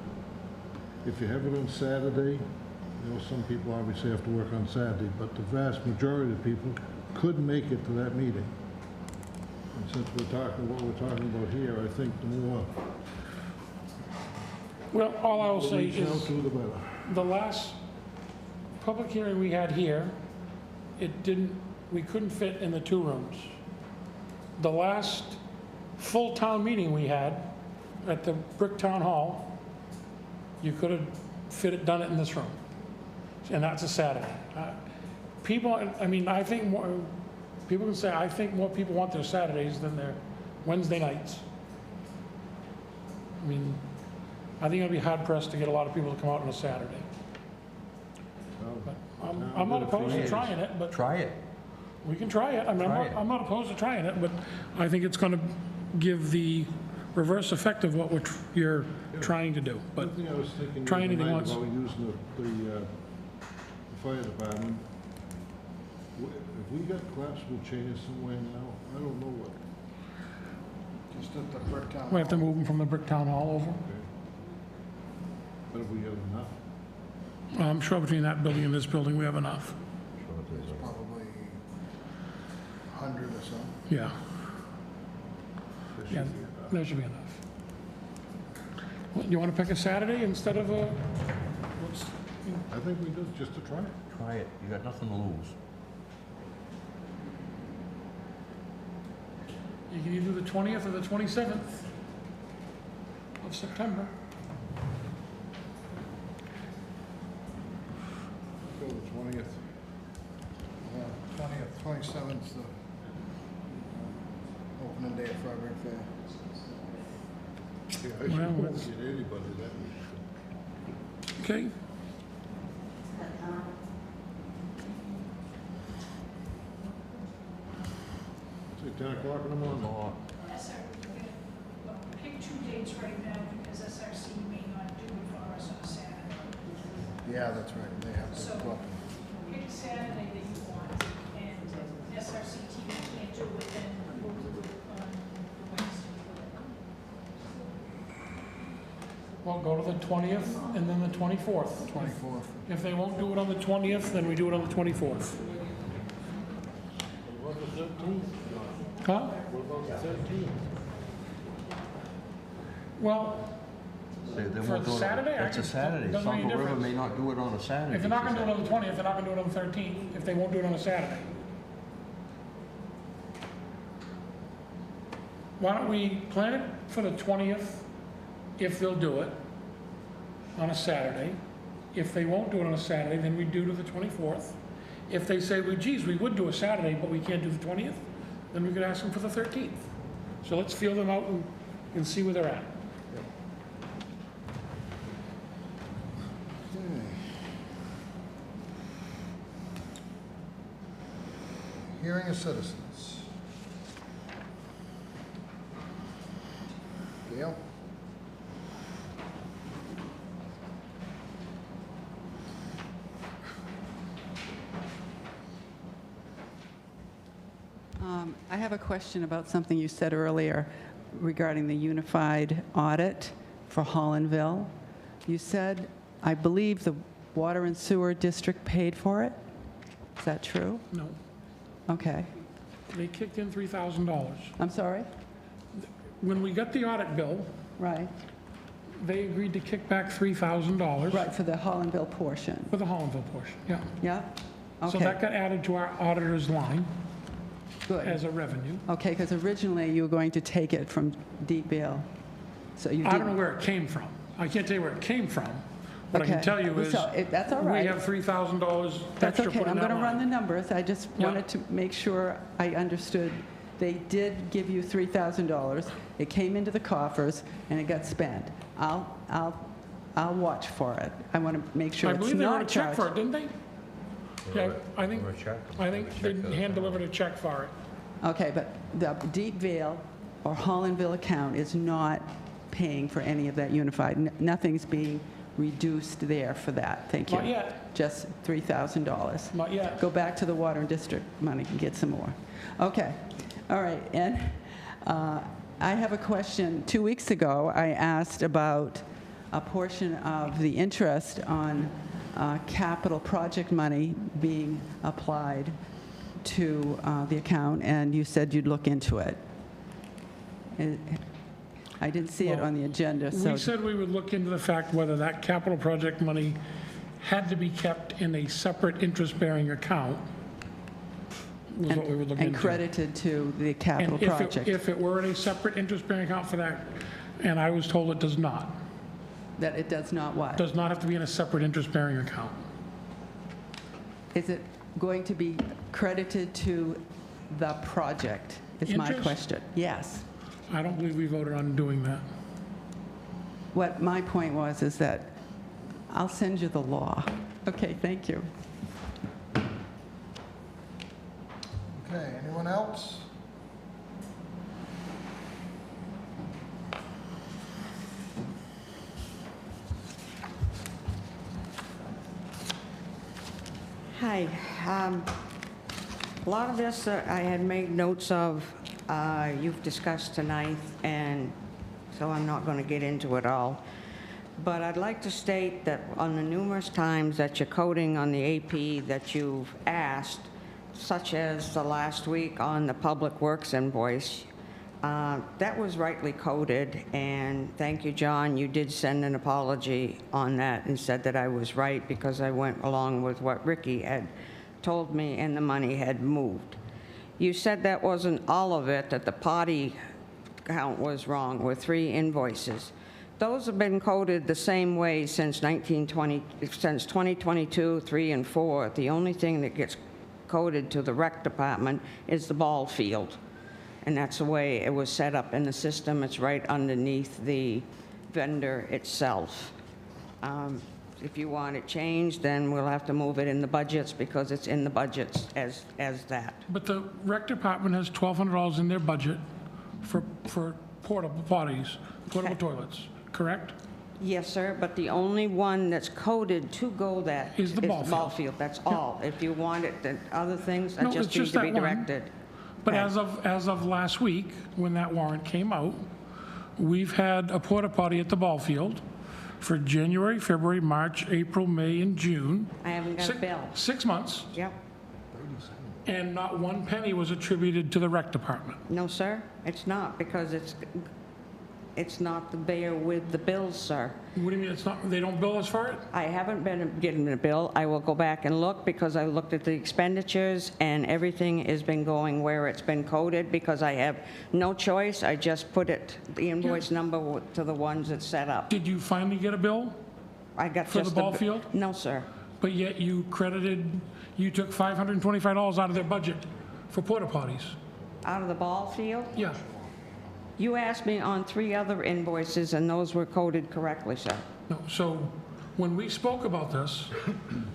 If you have it on Saturday, some people obviously have to work on Saturday, but the vast majority of people could make it to that meeting. And since we're talking what we're talking about here, I think the more Well, all I will we say reach out is, to, the better. the last public hearing we had here, we couldn't fit in the 2 rooms. The last full town meeting we had at the Brick Town Hall, you could have done it in this room. And that's a Saturday. People, I mean, I think more, people can say, I think more people want their Saturdays than their Wednesday nights. I mean, I think it'll be hard pressed to get a lot of people to come out on a Saturday. But I'm not opposed to trying it, but. Try it. We can try it. I mean, I'm not opposed to trying it, but I think it's going to give the reverse effect of what you're trying to do. But One thing I was thinking try the other anything night once. about using the fire department, if we got collapsible chairs somewhere now, I don't know what. Just at the Brick Town. We have to move them from the Brick Town Hall over. But if we have enough, I'm sure between that building and this building, we have enough. There's probably 100 or so. Yeah. there Yeah, should be enough. there should be enough. Well, you want to pick a Saturday instead of a, I think we do, just to try it. Try it. You got nothing to lose. you can either do the 20th or the 27th of September. Go the 20th. 20th, 27th, the opening day of Freiburg Fair. Yeah, I Well, should won't it's- get anybody that week. Okay. Say 10 o'clock in the morning. Well, pick 2 dates right now because SRC may not do it for us on a Saturday. Yeah, that's right, they have So to go up. pick a Saturday that you want, and SRC TV can't do it, then we'll do it on Wednesday. Well, go to the 20th and then the 24th. 24th. If they won't do it on the 20th, then we do it on the 24th. What about the 13th? Huh? What about the 13th? Well, They For won't do it on- Saturday, I That's a can- Saturday. doesn't make any Saco River difference. may not do it on a Saturday. if they're not she going to do it said. on the 20th, they're not going to do it on the 13th, if they won't do it on a Saturday. Why don't we plan it for the 20th, if they'll do it, on a Saturday. If they won't do it on a Saturday, then we do to the 24th. If they say, well, geez, we would do a Saturday, but we can't do the 20th, then we could ask them for the 13th. So let's feel them out and see where they're at. Hearing of citizens. Gail? I have a question about something you said earlier regarding the unified audit for Hollandville. You said, I believe the Water and Sewer District paid for it? Is that true? No, Okay. they kicked in $3,000. I'm sorry? When we got the audit bill, Right. they agreed to kick back $3,000 Right, for the Hollandville portion. for the Hollandville portion, yeah. Yeah? So Okay, that got added to our auditor's line good. as a revenue. Okay, because originally you were going to take it from Deep Bill. So you I don't know didn't. where it came from. I can't tell you where it came from. What I can Okay. tell you is, So, that's all we right. have $3,000 That's extra okay, put in I'm that going to run line. the numbers. I just Yeah. wanted to make sure I understood They did give you $3,000. It came into the coffers, and it got spent. I'll watch for it. I want to make sure I it's believe they wrote a not check for it, charged. didn't they? Yeah, I think they hand-delivered a check for it. Okay, but the Deep Vale or Hollandville account is not paying for any of that unified. Nothing's being reduced there for that. Thank you. Not yet. Just $3,000. Not yet. Go back to the water and district money and get some more. Okay, all right, and I have a question. 2 weeks ago, I asked about a portion of the interest on capital project money being applied to the account, and you said you'd look into it. I didn't see it on the agenda, so... We said we would look into the fact whether that capital project money had to be kept in a separate interest-bearing account, was what we would look into. And credited to the capital And project. if it were in a separate interest-bearing account for that, and I was told it does not. That it does not what? Does not have to be in a separate interest-bearing account. Is it going to be credited to the project, is my Interest? question. Yes. I don't believe we voted on doing that. What my point was is that I'll send you the law. Okay, thank you. Okay, anyone else? Hi. A lot of this I had made notes of, you've discussed tonight, and so I'm not going to get into it all. But I'd like to state that on the numerous times that you're coding on the AP that you've asked, such as the last week on the Public Works invoice, that was rightly coded, and thank you, John, you did send an apology on that and said that I was right because I went along with what Ricky had told me and the money had moved. You said that wasn't all of it, that the party count was wrong with 3 invoices. Those have been coded the same way since 2022, 3 and 4. The only thing that gets coded to the rec department is the ball field. And that's the way it was set up in the system. It's right underneath the vendor itself. If you want it changed, then we'll have to move it in the budgets because it's in the budgets as that. But the rec department has $1,200 in their budget for portable potties, portable toilets, correct? Yes, sir, but the only one that's coded to go that Is the ball field. That's all. If you want it, then other things No, are just it's need just to be that one. directed. But Okay. as of last week, when that warrant came out, we've had a porta potty at the ball field for January, February, March, April, May, and June. I haven't got a bill. 6 months, Yep. and not one penny was attributed to the rec department. No, sir, it's not, because it's not there with the bills, sir. What do you mean it's not, they don't bill us for it? I haven't been getting a bill. I will go back and look because I looked at the expenditures and everything has been going where it's been coded because I have no choice. I just put the invoice number to the ones that's set up. Did you finally get a bill I got for the just ball field? No, sir. But yet you took $525 out of their budget for porta potties. Out of the ball field? Yeah. You asked me on 3 other invoices and those were coded correctly, sir. No, so when we spoke about this,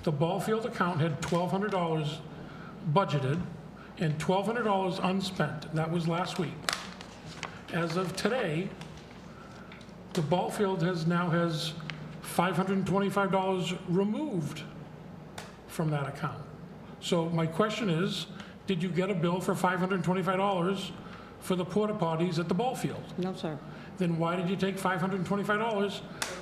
the ball field account had $1,200 budgeted and $1,200 unspent. That was last week. As of today, the ball field now has $525 removed from that account. So my question is, did you get a bill for $525 for the porta potties at the ball field? No, sir. Then why did you take $525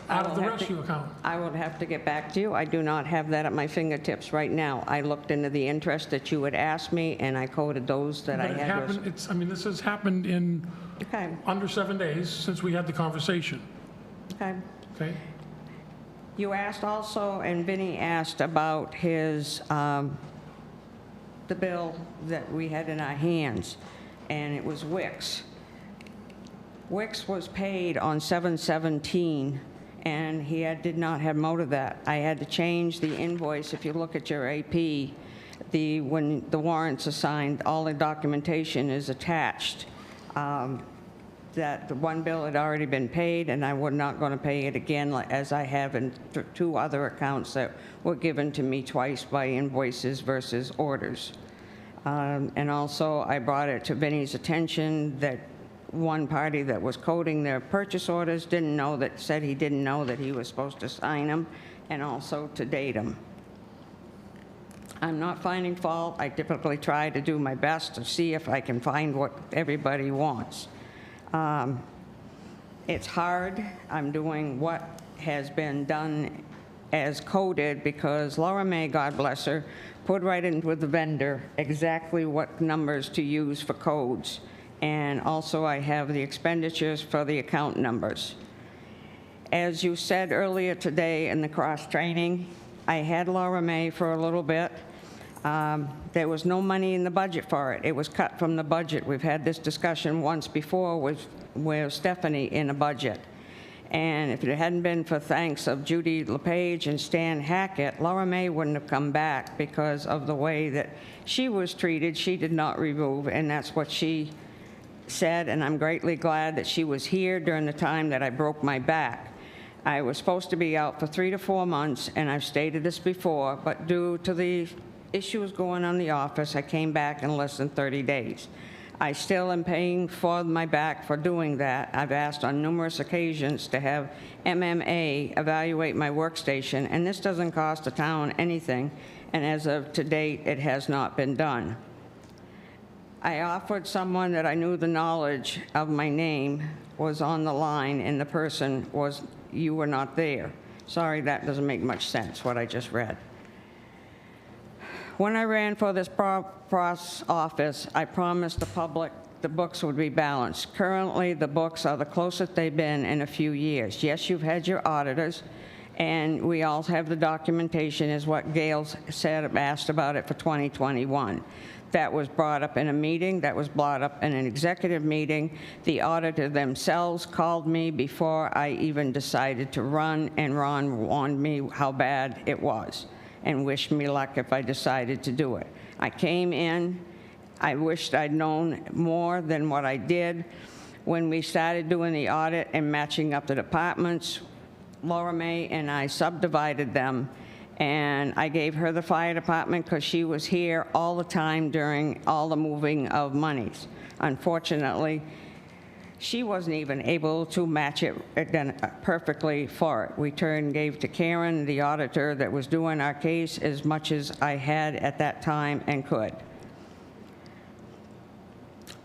out of the rescue account? I will have to get back to you. I do not have that at my fingertips right now. I looked into the interest that you had asked me, and I coded those that I But it had. happened, this has happened in under 7 days since we had the conversation. Okay. Okay? You asked also, and Vinnie asked about his, the bill that we had in our hands, and it was Wix. Wix was paid on 7/17, and he did not have note of that. I had to change the invoice. If you look at your AP, When the warrants are signed, all the documentation is attached, that the one bill had already been paid, and I was not going to pay it again, as I have in two other accounts that were given to me twice by invoices versus orders. And also, I brought it to Vinnie's attention that one party that was coding their purchase orders said he didn't know that he was supposed to sign them, and also to date them. I'm not finding fault. I typically try to do my best to see if I can find what everybody wants. It's hard. I'm doing what has been done as coded because Laura May, God bless her, put right in with the vendor exactly what numbers to use for codes. And also I have the expenditures for the account numbers. As you said earlier today in the cross-training, I had Laura May for a little bit. There was no money in the budget for it. It was cut from the budget. We've had this discussion once before with Stephanie in a budget. And if it hadn't been for thanks of Judy LePage and Stan Hackett, Laura May wouldn't have come back because of the way that she was treated. She did not remove, and that's what she said, and I'm greatly glad that she was here during the time that I broke my back. I was supposed to be out for 3 to 4 months, and I've stated this before, but due to the issues going on in the office, I came back in less than 30 days. I still am paying for my back for doing that. I've asked on numerous occasions to have MMA evaluate my workstation, and this doesn't cost the town anything, and as of to date, it has not been done. I offered someone that I knew the knowledge of my name was on the line, and the person was, you were not there. Sorry, that doesn't make much sense, what I just read. When I ran for this office, I promised the public the books would be balanced. Currently, the books are the closest they've been in a few years. Yes, you've had your auditors, and we all have the documentation, is what Gail said, asked about it for 2021. That was brought up in a meeting, that was brought up in an executive meeting. The auditor themselves called me before I even decided to run, and Ron warned me how bad it was and wished me luck if I decided to do it. I came in, I wished I'd known more than what I did. When we started doing the audit and matching up the departments, Laura May and I subdivided them, and I gave her the fire department because she was here all the time during all the moving of monies. Unfortunately, she wasn't even able to match it perfectly for it. We gave to Karen, the auditor that was doing our case, as much as I had at that time and could.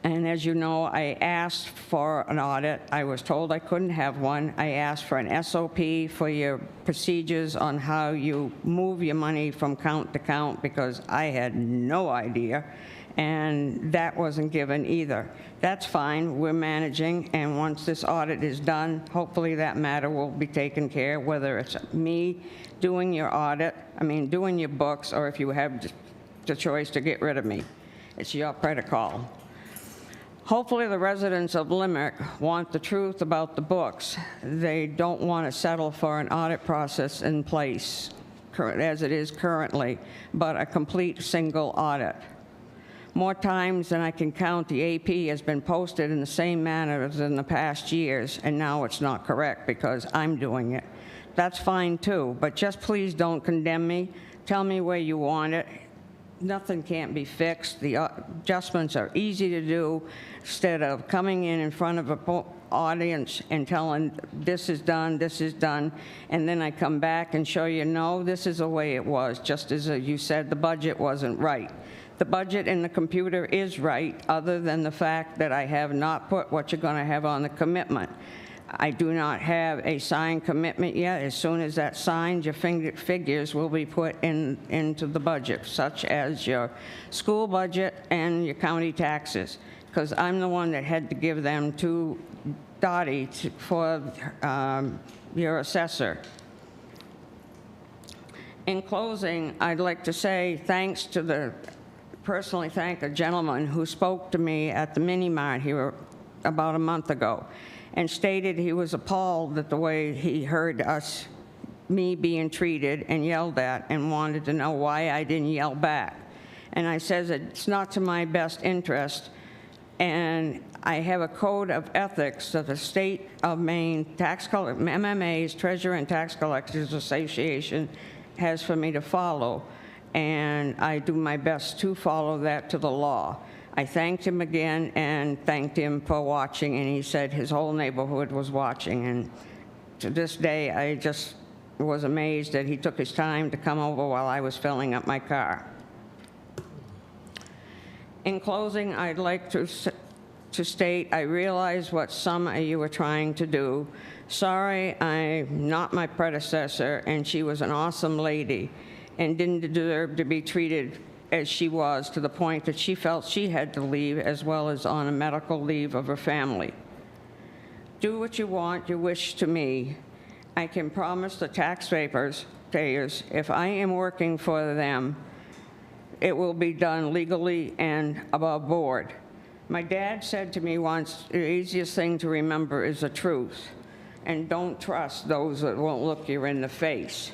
And as you know, I asked for an audit. I was told I couldn't have one. I asked for an SOP for your procedures on how you move your money from count to count because I had no idea, and that wasn't given either. That's fine, we're managing, and once this audit is done, hopefully that matter will be taken care of, whether it's me doing your audit, doing your books, or if you have the choice to get rid of me. It's your protocol. Hopefully the residents of Limerick want the truth about the books. They don't want to settle for an audit process in place, as it is currently, but a complete single audit. More times than I can count, the AP has been posted in the same manner as in the past years, and now it's not correct because I'm doing it. That's fine too, but just please don't condemn me. Tell me where you want it. Nothing can't be fixed. The adjustments are easy to do instead of coming in front of an audience and telling this is done, and then I come back and show you, no, this is the way it was, just as you said the budget wasn't right. The budget in the computer is right, other than the fact that I have not put what you're going to have on the commitment. I do not have a signed commitment yet. As soon as that's signed, your figures will be put into the budget, such as your school budget and your county taxes, because I'm the one that had to give them to Dottie for your assessor. In closing, I'd like to say thanks to personally thank a gentleman who spoke to me at the mini mart here about a month ago and stated he was appalled at the way he heard me being treated and yelled at, and wanted to know why I didn't yell back. And I says it's not to my best interest. And I have a code of ethics that the State of Maine MMA's Treasurer and Tax Collectors Association has for me to follow. And I do my best to follow that to the law. I thanked him again and thanked him for watching, and he said his whole neighborhood was watching. And to this day, I just was amazed that he took his time to come over while I was filling up my car. In closing, I'd like to state I realize what some of you are trying to do. Sorry, I'm not my predecessor, and she was an awesome lady and didn't deserve to be treated as she was, to the point that she felt she had to leave, as well as on a medical leave of her family. Do what you want, you wish to me. I can promise the taxpayers, if I am working for them, it will be done legally and above board. My dad said to me once, the easiest thing to remember is the truth, and don't trust those that won't look you in the face.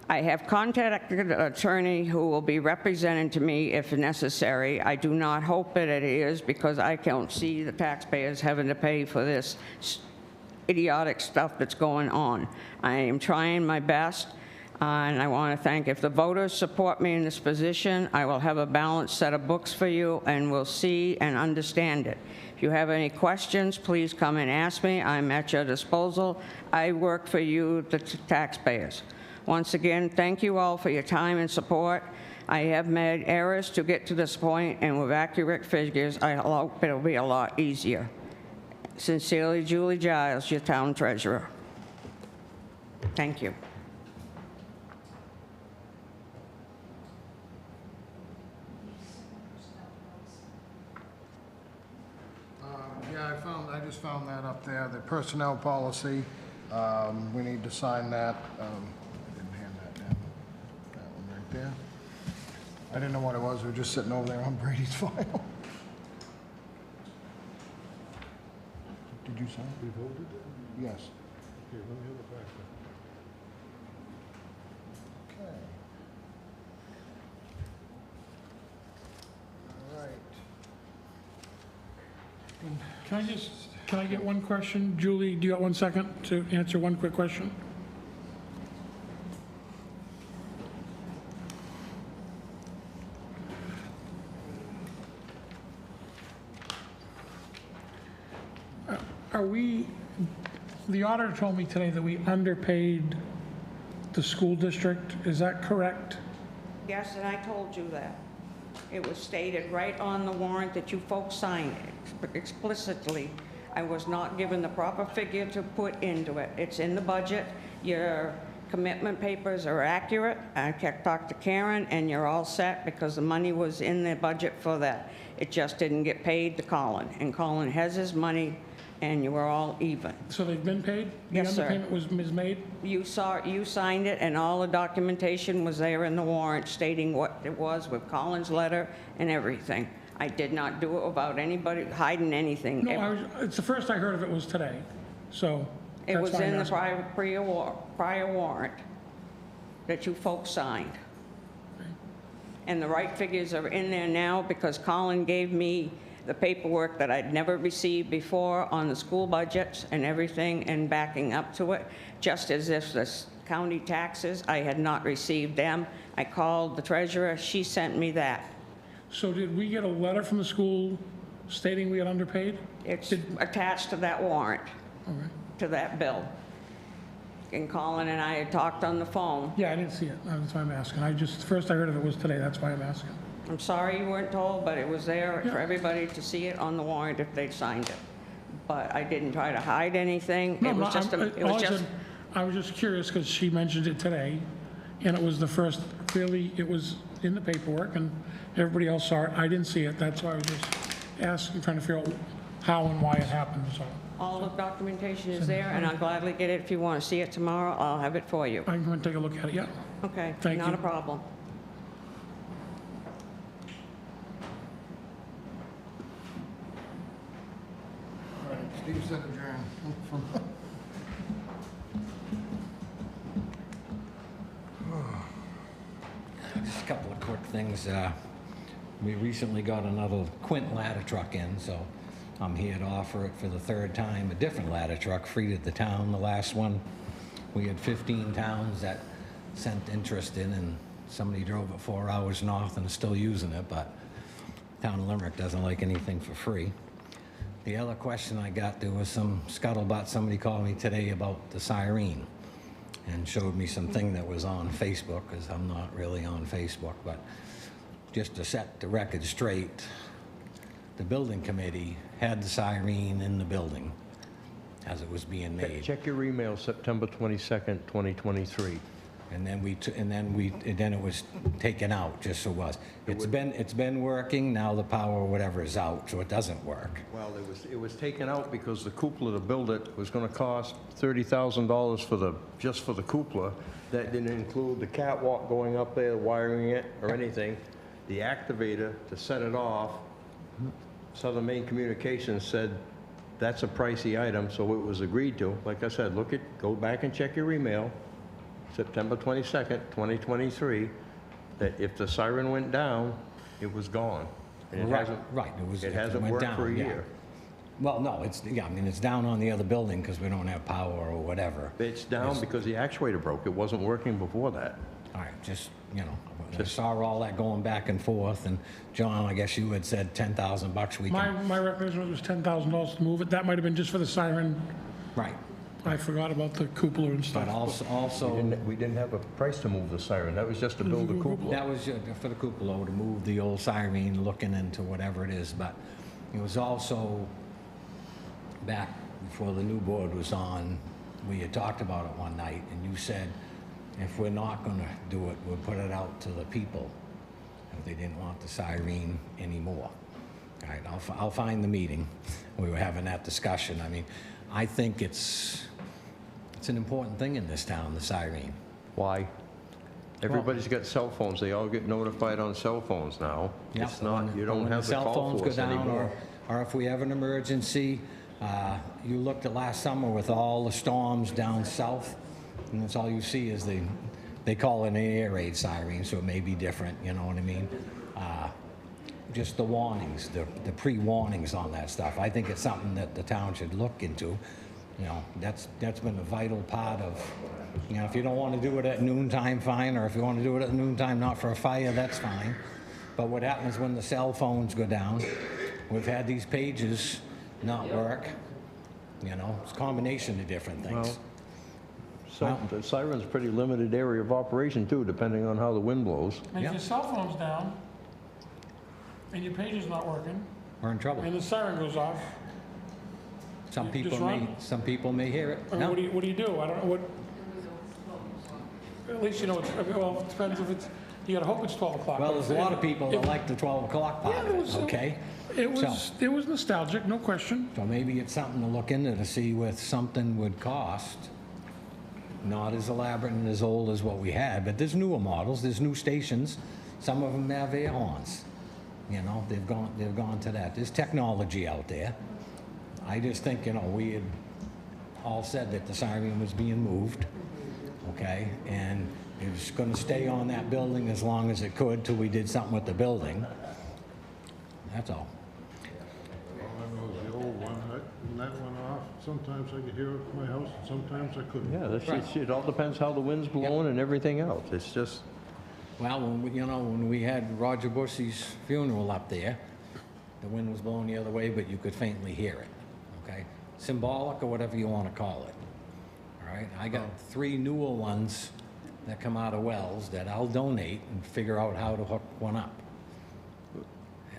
I have contacted an attorney who will be representing to me if necessary. I do not hope that it is, because I can't see the taxpayers having to pay for this idiotic stuff that's going on. I am trying my best. And I want to thank, if the voters support me in this position, I will have a balanced set of books for you, and we'll see and understand it. If you have any questions, please come and ask me. I'm at your disposal. I work for you, the taxpayers. Once again, thank you all for your time and support. I have made errors to get to this point, and with accurate figures, I hope it'll be a lot easier. Sincerely, Julie Giles, your town treasurer. Thank you. Yeah, I just found that up there, the personnel policy. We need to sign that. I didn't hand that down. That one right there. I didn't know what it was. We were just sitting over there on Brady's file. Did you sign? We voted? Yes. Okay, let me have it back then. Okay. All right. Can I get one question? Julie, do you got 1 second to answer one quick question? The auditor told me today that we underpaid the school district. Is that correct? Yes, and I told you that. It was stated right on the warrant that you folks signed explicitly. I was not given the proper figure to put into it. It's in the budget. Your commitment papers are accurate. I talked to Karen, and you're all set, because the money was in the budget for that. It just didn't get paid to Colin, and Colin has his money, and you were all even. So they've been paid? Yes, sir. The underpayment was made? You signed it, and all the documentation was there in the warrant stating what it was, with Colin's letter and everything. I did not do it without anybody hiding anything. No, it's the first I heard of it was today, so It that's was why I'm in the asking. prior warrant that you folks signed. And the right figures are in there now, because Colin gave me the paperwork that I'd never received before on the school budgets and everything, and backing up to it, just as if the county taxes, I had not received them. I called the treasurer, she sent me that. So did we get a letter from the school stating we had underpaid? It's attached to that warrant, Okay. to that bill. And Colin and I had talked on the phone. Yeah, I didn't see it. That's why I'm asking. First I heard of it was today. That's why I'm asking. I'm sorry you weren't told, but it was there Yeah. for everybody to see it on the warrant if they'd signed it. But I didn't try to hide anything. No, It was just, I was just curious because she mentioned it today, and it was the first, clearly, it was in the paperwork, and everybody else saw it. I didn't see it. That's why I was just asking, trying to figure out how and why it happened, so. all the documentation is there, and I'll gladly get it. If you want to see it tomorrow, I'll have it for you. I can go and take a look at it, yeah. Okay, Thank not you. a problem. All right, Steve said adjourn. Just a couple of quick things. We recently got another Quint ladder truck in, so I'm here to offer it for the third time, a different ladder truck, free to the town. The last one, we had 15 towns that sent interest in, and somebody drove it 4 hours north and is still using it, but town of Limerick doesn't like anything for free. The other question I got, there was some scuttlebutt. Somebody called me today about the siren and showed me something that was on Facebook, because I'm not really on Facebook, but just to set the record straight, the building committee had the siren in the building as it was being made. Check your email, September 22nd, 2023. And then it was taken out, just so it was. It's been working, now the power or whatever is out, so it doesn't work. Well, it was taken out because the cupola to build it was gonna cost $30,000 just for the cupola. That didn't include the catwalk going up there, wiring it, or anything. The activator to set it off, Southern Maine Communications said that's a pricey item, so it was agreed to. Like I said, go back and check your email, September 22nd, 2023, that if the siren went down, it was gone. And it hasn't Went worked down, for a yeah. year. Well, no, it's down on the other building because we don't have power or whatever. It's down because the actuator broke. It wasn't working before that. All right, just, I saw all that going back and forth, and John, I guess you had said 10,000 bucks we can. My recollection was $10,000 to move it. That might have been just for the siren. Right. I forgot about the cupola and stuff. But also. We didn't have a price to move the siren. That was just to build the cupola. That was for the cupola, to move the old siren, looking into whatever it is. But it was also back before the new board was on, we had talked about it one night, and you said, if we're not going to do it, we'll put it out to the people if they didn't want the siren anymore. All right, I'll find the meeting. We were having that discussion. I mean, I think it's an important thing in this town, the siren. Why? Everybody's got cell phones. They all get notified on cell phones now. Yeah, It's not, you don't when have the cell call phones force go down, anymore. or if we have an emergency, you looked at last summer with all the storms down south, and that's all you see is they call it an air raid siren, so it may be different, you know what I mean? Just the warnings, the pre-warnings on that stuff. I think it's something that the town should look into. That's been a vital part of, if you don't want to do it at noontime, fine, or if you want to do it at noontime, not for a fire, that's fine. But what happens when the cell phones go down? We've had these pages not work. It's a combination of different things. The siren's a pretty limited area of operation too, depending on how the wind blows. And if your cell phone's down, and your page is not working, We're in trouble. and the siren goes off, Some You just people may hear it. I mean, No. what do you do? I don't know what, at least it depends if it's, you gotta hope it's 12 o'clock. Well, there's a lot of people that If- like the 12 o'clock part Yeah, of it, okay? It was nostalgic, no question. So maybe it's something to look into to see what something would cost. Not as elaborate and as old as what we had, but there's newer models, there's new stations. Some of them have air horns. They've gone to that. There's technology out there. I just think, we had all said that the siren was being moved, okay? And it was gonna stay on that building as long as it could till we did something with the building. That's all. All I know is the old one, when that went off, sometimes I could hear it from my house, and sometimes I couldn't. Yeah, it all depends how the wind's blowing and everything else. It's just, Well, when we had Roger Bush's funeral up there, the wind was blowing the other way, but you could faintly hear it, okay? Symbolic or whatever you want to call it, all right? I got 3 newer ones that come out of wells that I'll donate and figure out how to hook one up.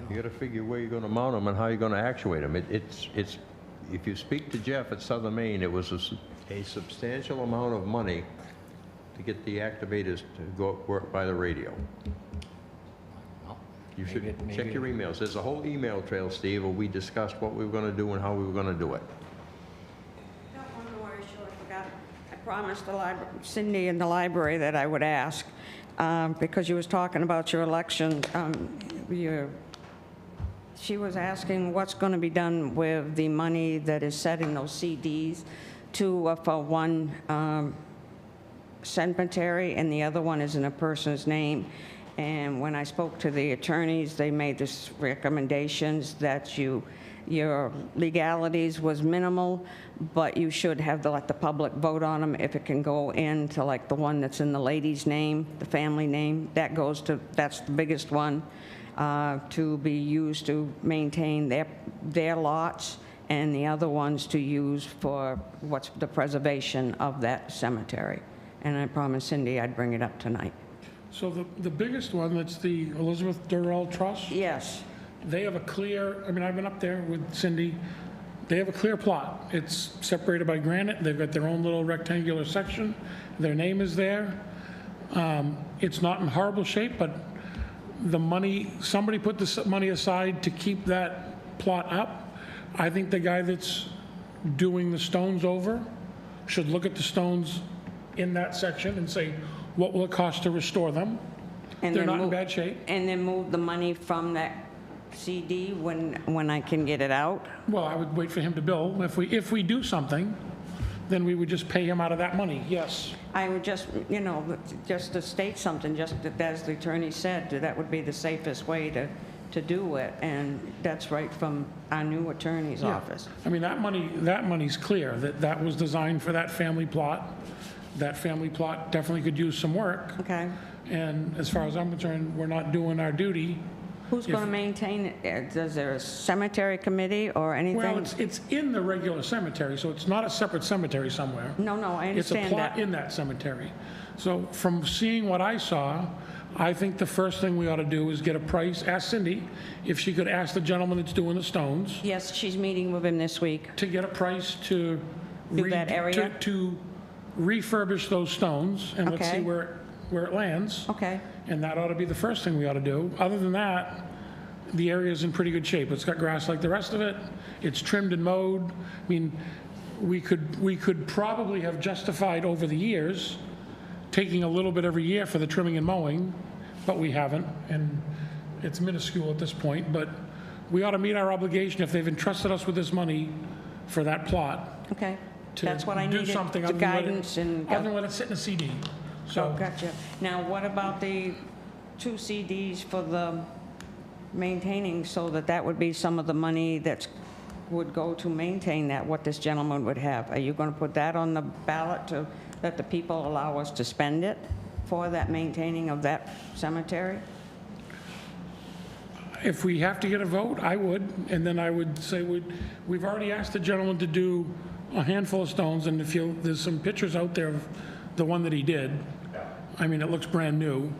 you gotta figure where you're gonna mount them and how you're gonna actuate them. It's, if you speak to Jeff at Southern Maine, it was a substantial amount of money to get the activators to go work by the radio. Well, You should maybe check your emails. There's a whole email trail, Steve, where we discussed what we were gonna do and how we were gonna do it. Got one more issue I forgot. I promised Cindy in the library that I would ask, because you was talking about your election. She was asking what's going to be done with the money that is set in those CDs, for one cemetery, and the other one is in a person's name. And when I spoke to the attorneys, they made this recommendations that your legalities was minimal, but you should have to let the public vote on them. If it can go into like the one that's in the lady's name, the family name, that's the biggest one, to be used to maintain their lots, and the other ones to use for what's the preservation of that cemetery. And I promised Cindy I'd bring it up tonight. So the biggest one, that's the Elizabeth Durrell Trust? Yes. They have a clear, I mean, I've been up there with Cindy. They have a clear plot. It's separated by granite. They've got their own little rectangular section. Their name is there. It's not in horrible shape, but the money, somebody put the money aside to keep that plot up. I think the guy that's doing the stones over should look at the stones in that section and say, what will it cost to restore them? They're not in bad shape. And then move the money from that CD when I can get it out? Well, I would wait for him to bill. If we do something, then we would just pay him out of that money, yes. I would just, just to state something, just as the attorney said, that would be the safest way to do it, and that's right from our new attorney's Yeah. office. I mean, that money's clear, that was designed for that family plot. That family plot definitely could use some work. Okay. And as far as I'm concerned, we're not doing our duty. Who's going to maintain it? Is there a cemetery committee or anything? Well, it's in the regular cemetery, so it's not a separate cemetery somewhere. No, I understand It's a plot in that cemetery. So from seeing what I saw, I think the first thing we ought to do is get a price, ask Cindy if she could ask the gentleman that's doing the stones. Yes, she's meeting with him this week. To get a price to Do that area? to refurbish those stones, and let's see Okay. where it lands. Okay. And that ought to be the first thing we ought to do. Other than that, the area's in pretty good shape. It's got grass like the rest of it. It's trimmed and mowed. I mean, we could probably have justified over the years taking a little bit every year for the trimming and mowing, but we haven't, and it's minuscule at this point. But we ought to meet our obligation if they've entrusted us with this money for that plot. Okay. To That's what I do needed, something the other than let it- guidance and... Other than let it sit in a CD. So, Gotcha. Now, what about the 2 CDs for the maintaining, so that would be some of the money that would go to maintain that, what this gentleman would have? Are you going to put that on the ballot to let the people allow us to spend it for that maintaining of that cemetery? if we have to get a vote, I would, and then I would say, we've already asked the gentleman to do a handful of stones, and if you, there's some pictures out there of the one that he did. I mean, it looks brand new.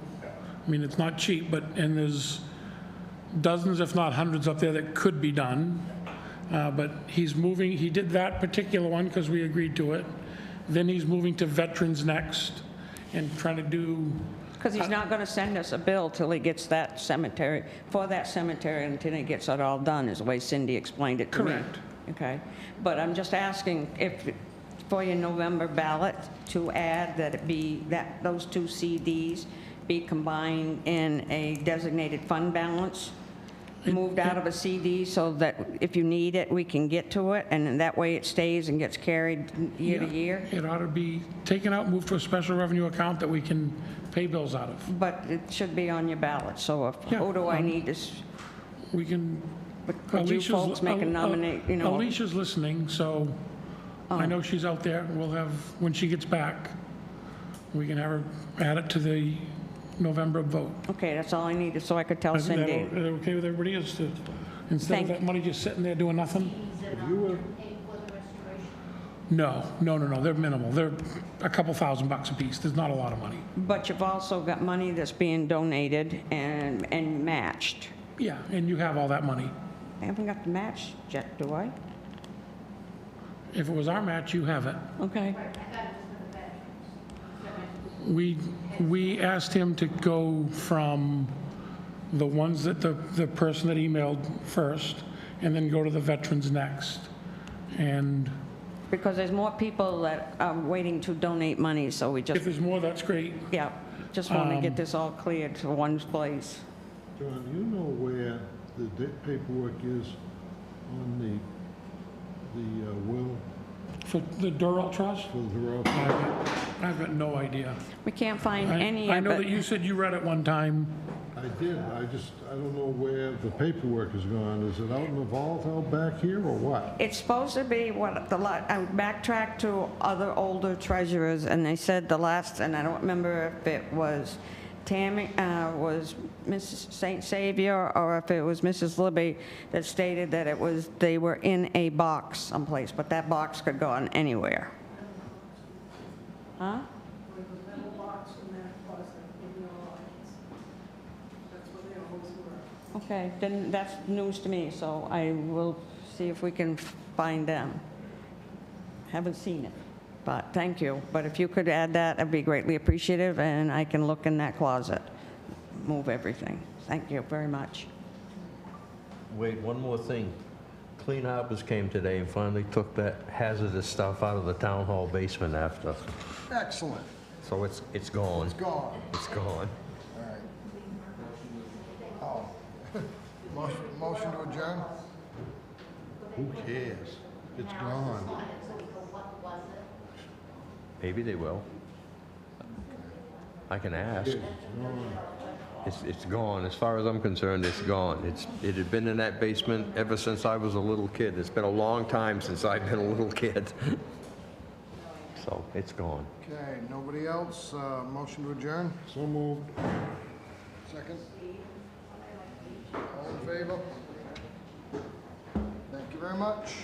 I mean, it's not cheap, but, and there's dozens, if not hundreds up there that could be done. But he's moving, he did that particular one because we agreed to it. Then he's moving to veterans next and trying to do. Because he's not going to send us a bill till he gets that cemetery, for that cemetery, until he gets it all done, is the way Cindy explained it to me. Correct. Okay. But I'm just asking if, for your November ballot, to add that it be, that those two CDs be combined in a designated fund balance, moved out of a CD so that if you need it, we can get to it, and that way it stays and gets carried year to year? It ought to be taken out, moved to a special revenue account that we can pay bills out of. But it should be on your ballot, so if, Yeah, who do I need to, We can. could you Alicia's- folks make a nominate, you know? Alicia's listening, so I know she's out there. We'll have, when she gets back, we can have her add it to the November vote. Okay, that's all I needed, so I could tell Is that Cindy. okay with everybody? Is to, instead of Thank- that money just sitting there doing nothing? No, they're minimal. They're a couple $1,000 a piece. There's not a lot of money. But you've also got money that's being donated and matched. Yeah, and you have all that money. I haven't got the match yet, do I? If it was our match, you have it. Okay. We asked him to go from the ones that the person that emailed first, and then go to the veterans next. And Because there's more people that are waiting to donate money, so we if just, there's more, that's great. yeah, just want to get this all cleared to one place. John, you know where the paperwork is on the will? For the Durrell Trust? For the road. I've got no idea. We can't find any I of know that it. you said you read it one time. I did, I don't know where the paperwork is gone. Is it out in the vault out back here, or what? It's supposed to be what the lot, I backtracked to other older treasurers, and they said the last, and I don't remember if it was Tammy, was Mrs. St. Savior, or if it was Mrs. Libby, that stated that it was, they were in a box someplace, but that box could go on anywhere. Huh? There was a metal box in that closet in your office. That's where they always were. Okay, then that's news to me, so I will see if we can find them. Haven't seen it, but thank you. But if you could add that, I'd be greatly appreciative, and I can look in that closet, move everything. Thank you very much. Wait, one more thing. Clean Harbors came today and finally took that hazardous stuff out of the town hall basement after. Excellent. So it's gone. It's gone. It's gone. All right. Oh. Motion to adjourn? Who cares? It's gone. Maybe they will. I can ask. It's gone. As far as I'm concerned, it's gone. It had been in that basement ever since I was a little kid. It's been a long time since I've been a little kid. So it's gone. Okay, nobody else? Motion to adjourn? So moved. Second? All in favor? Thank you very much.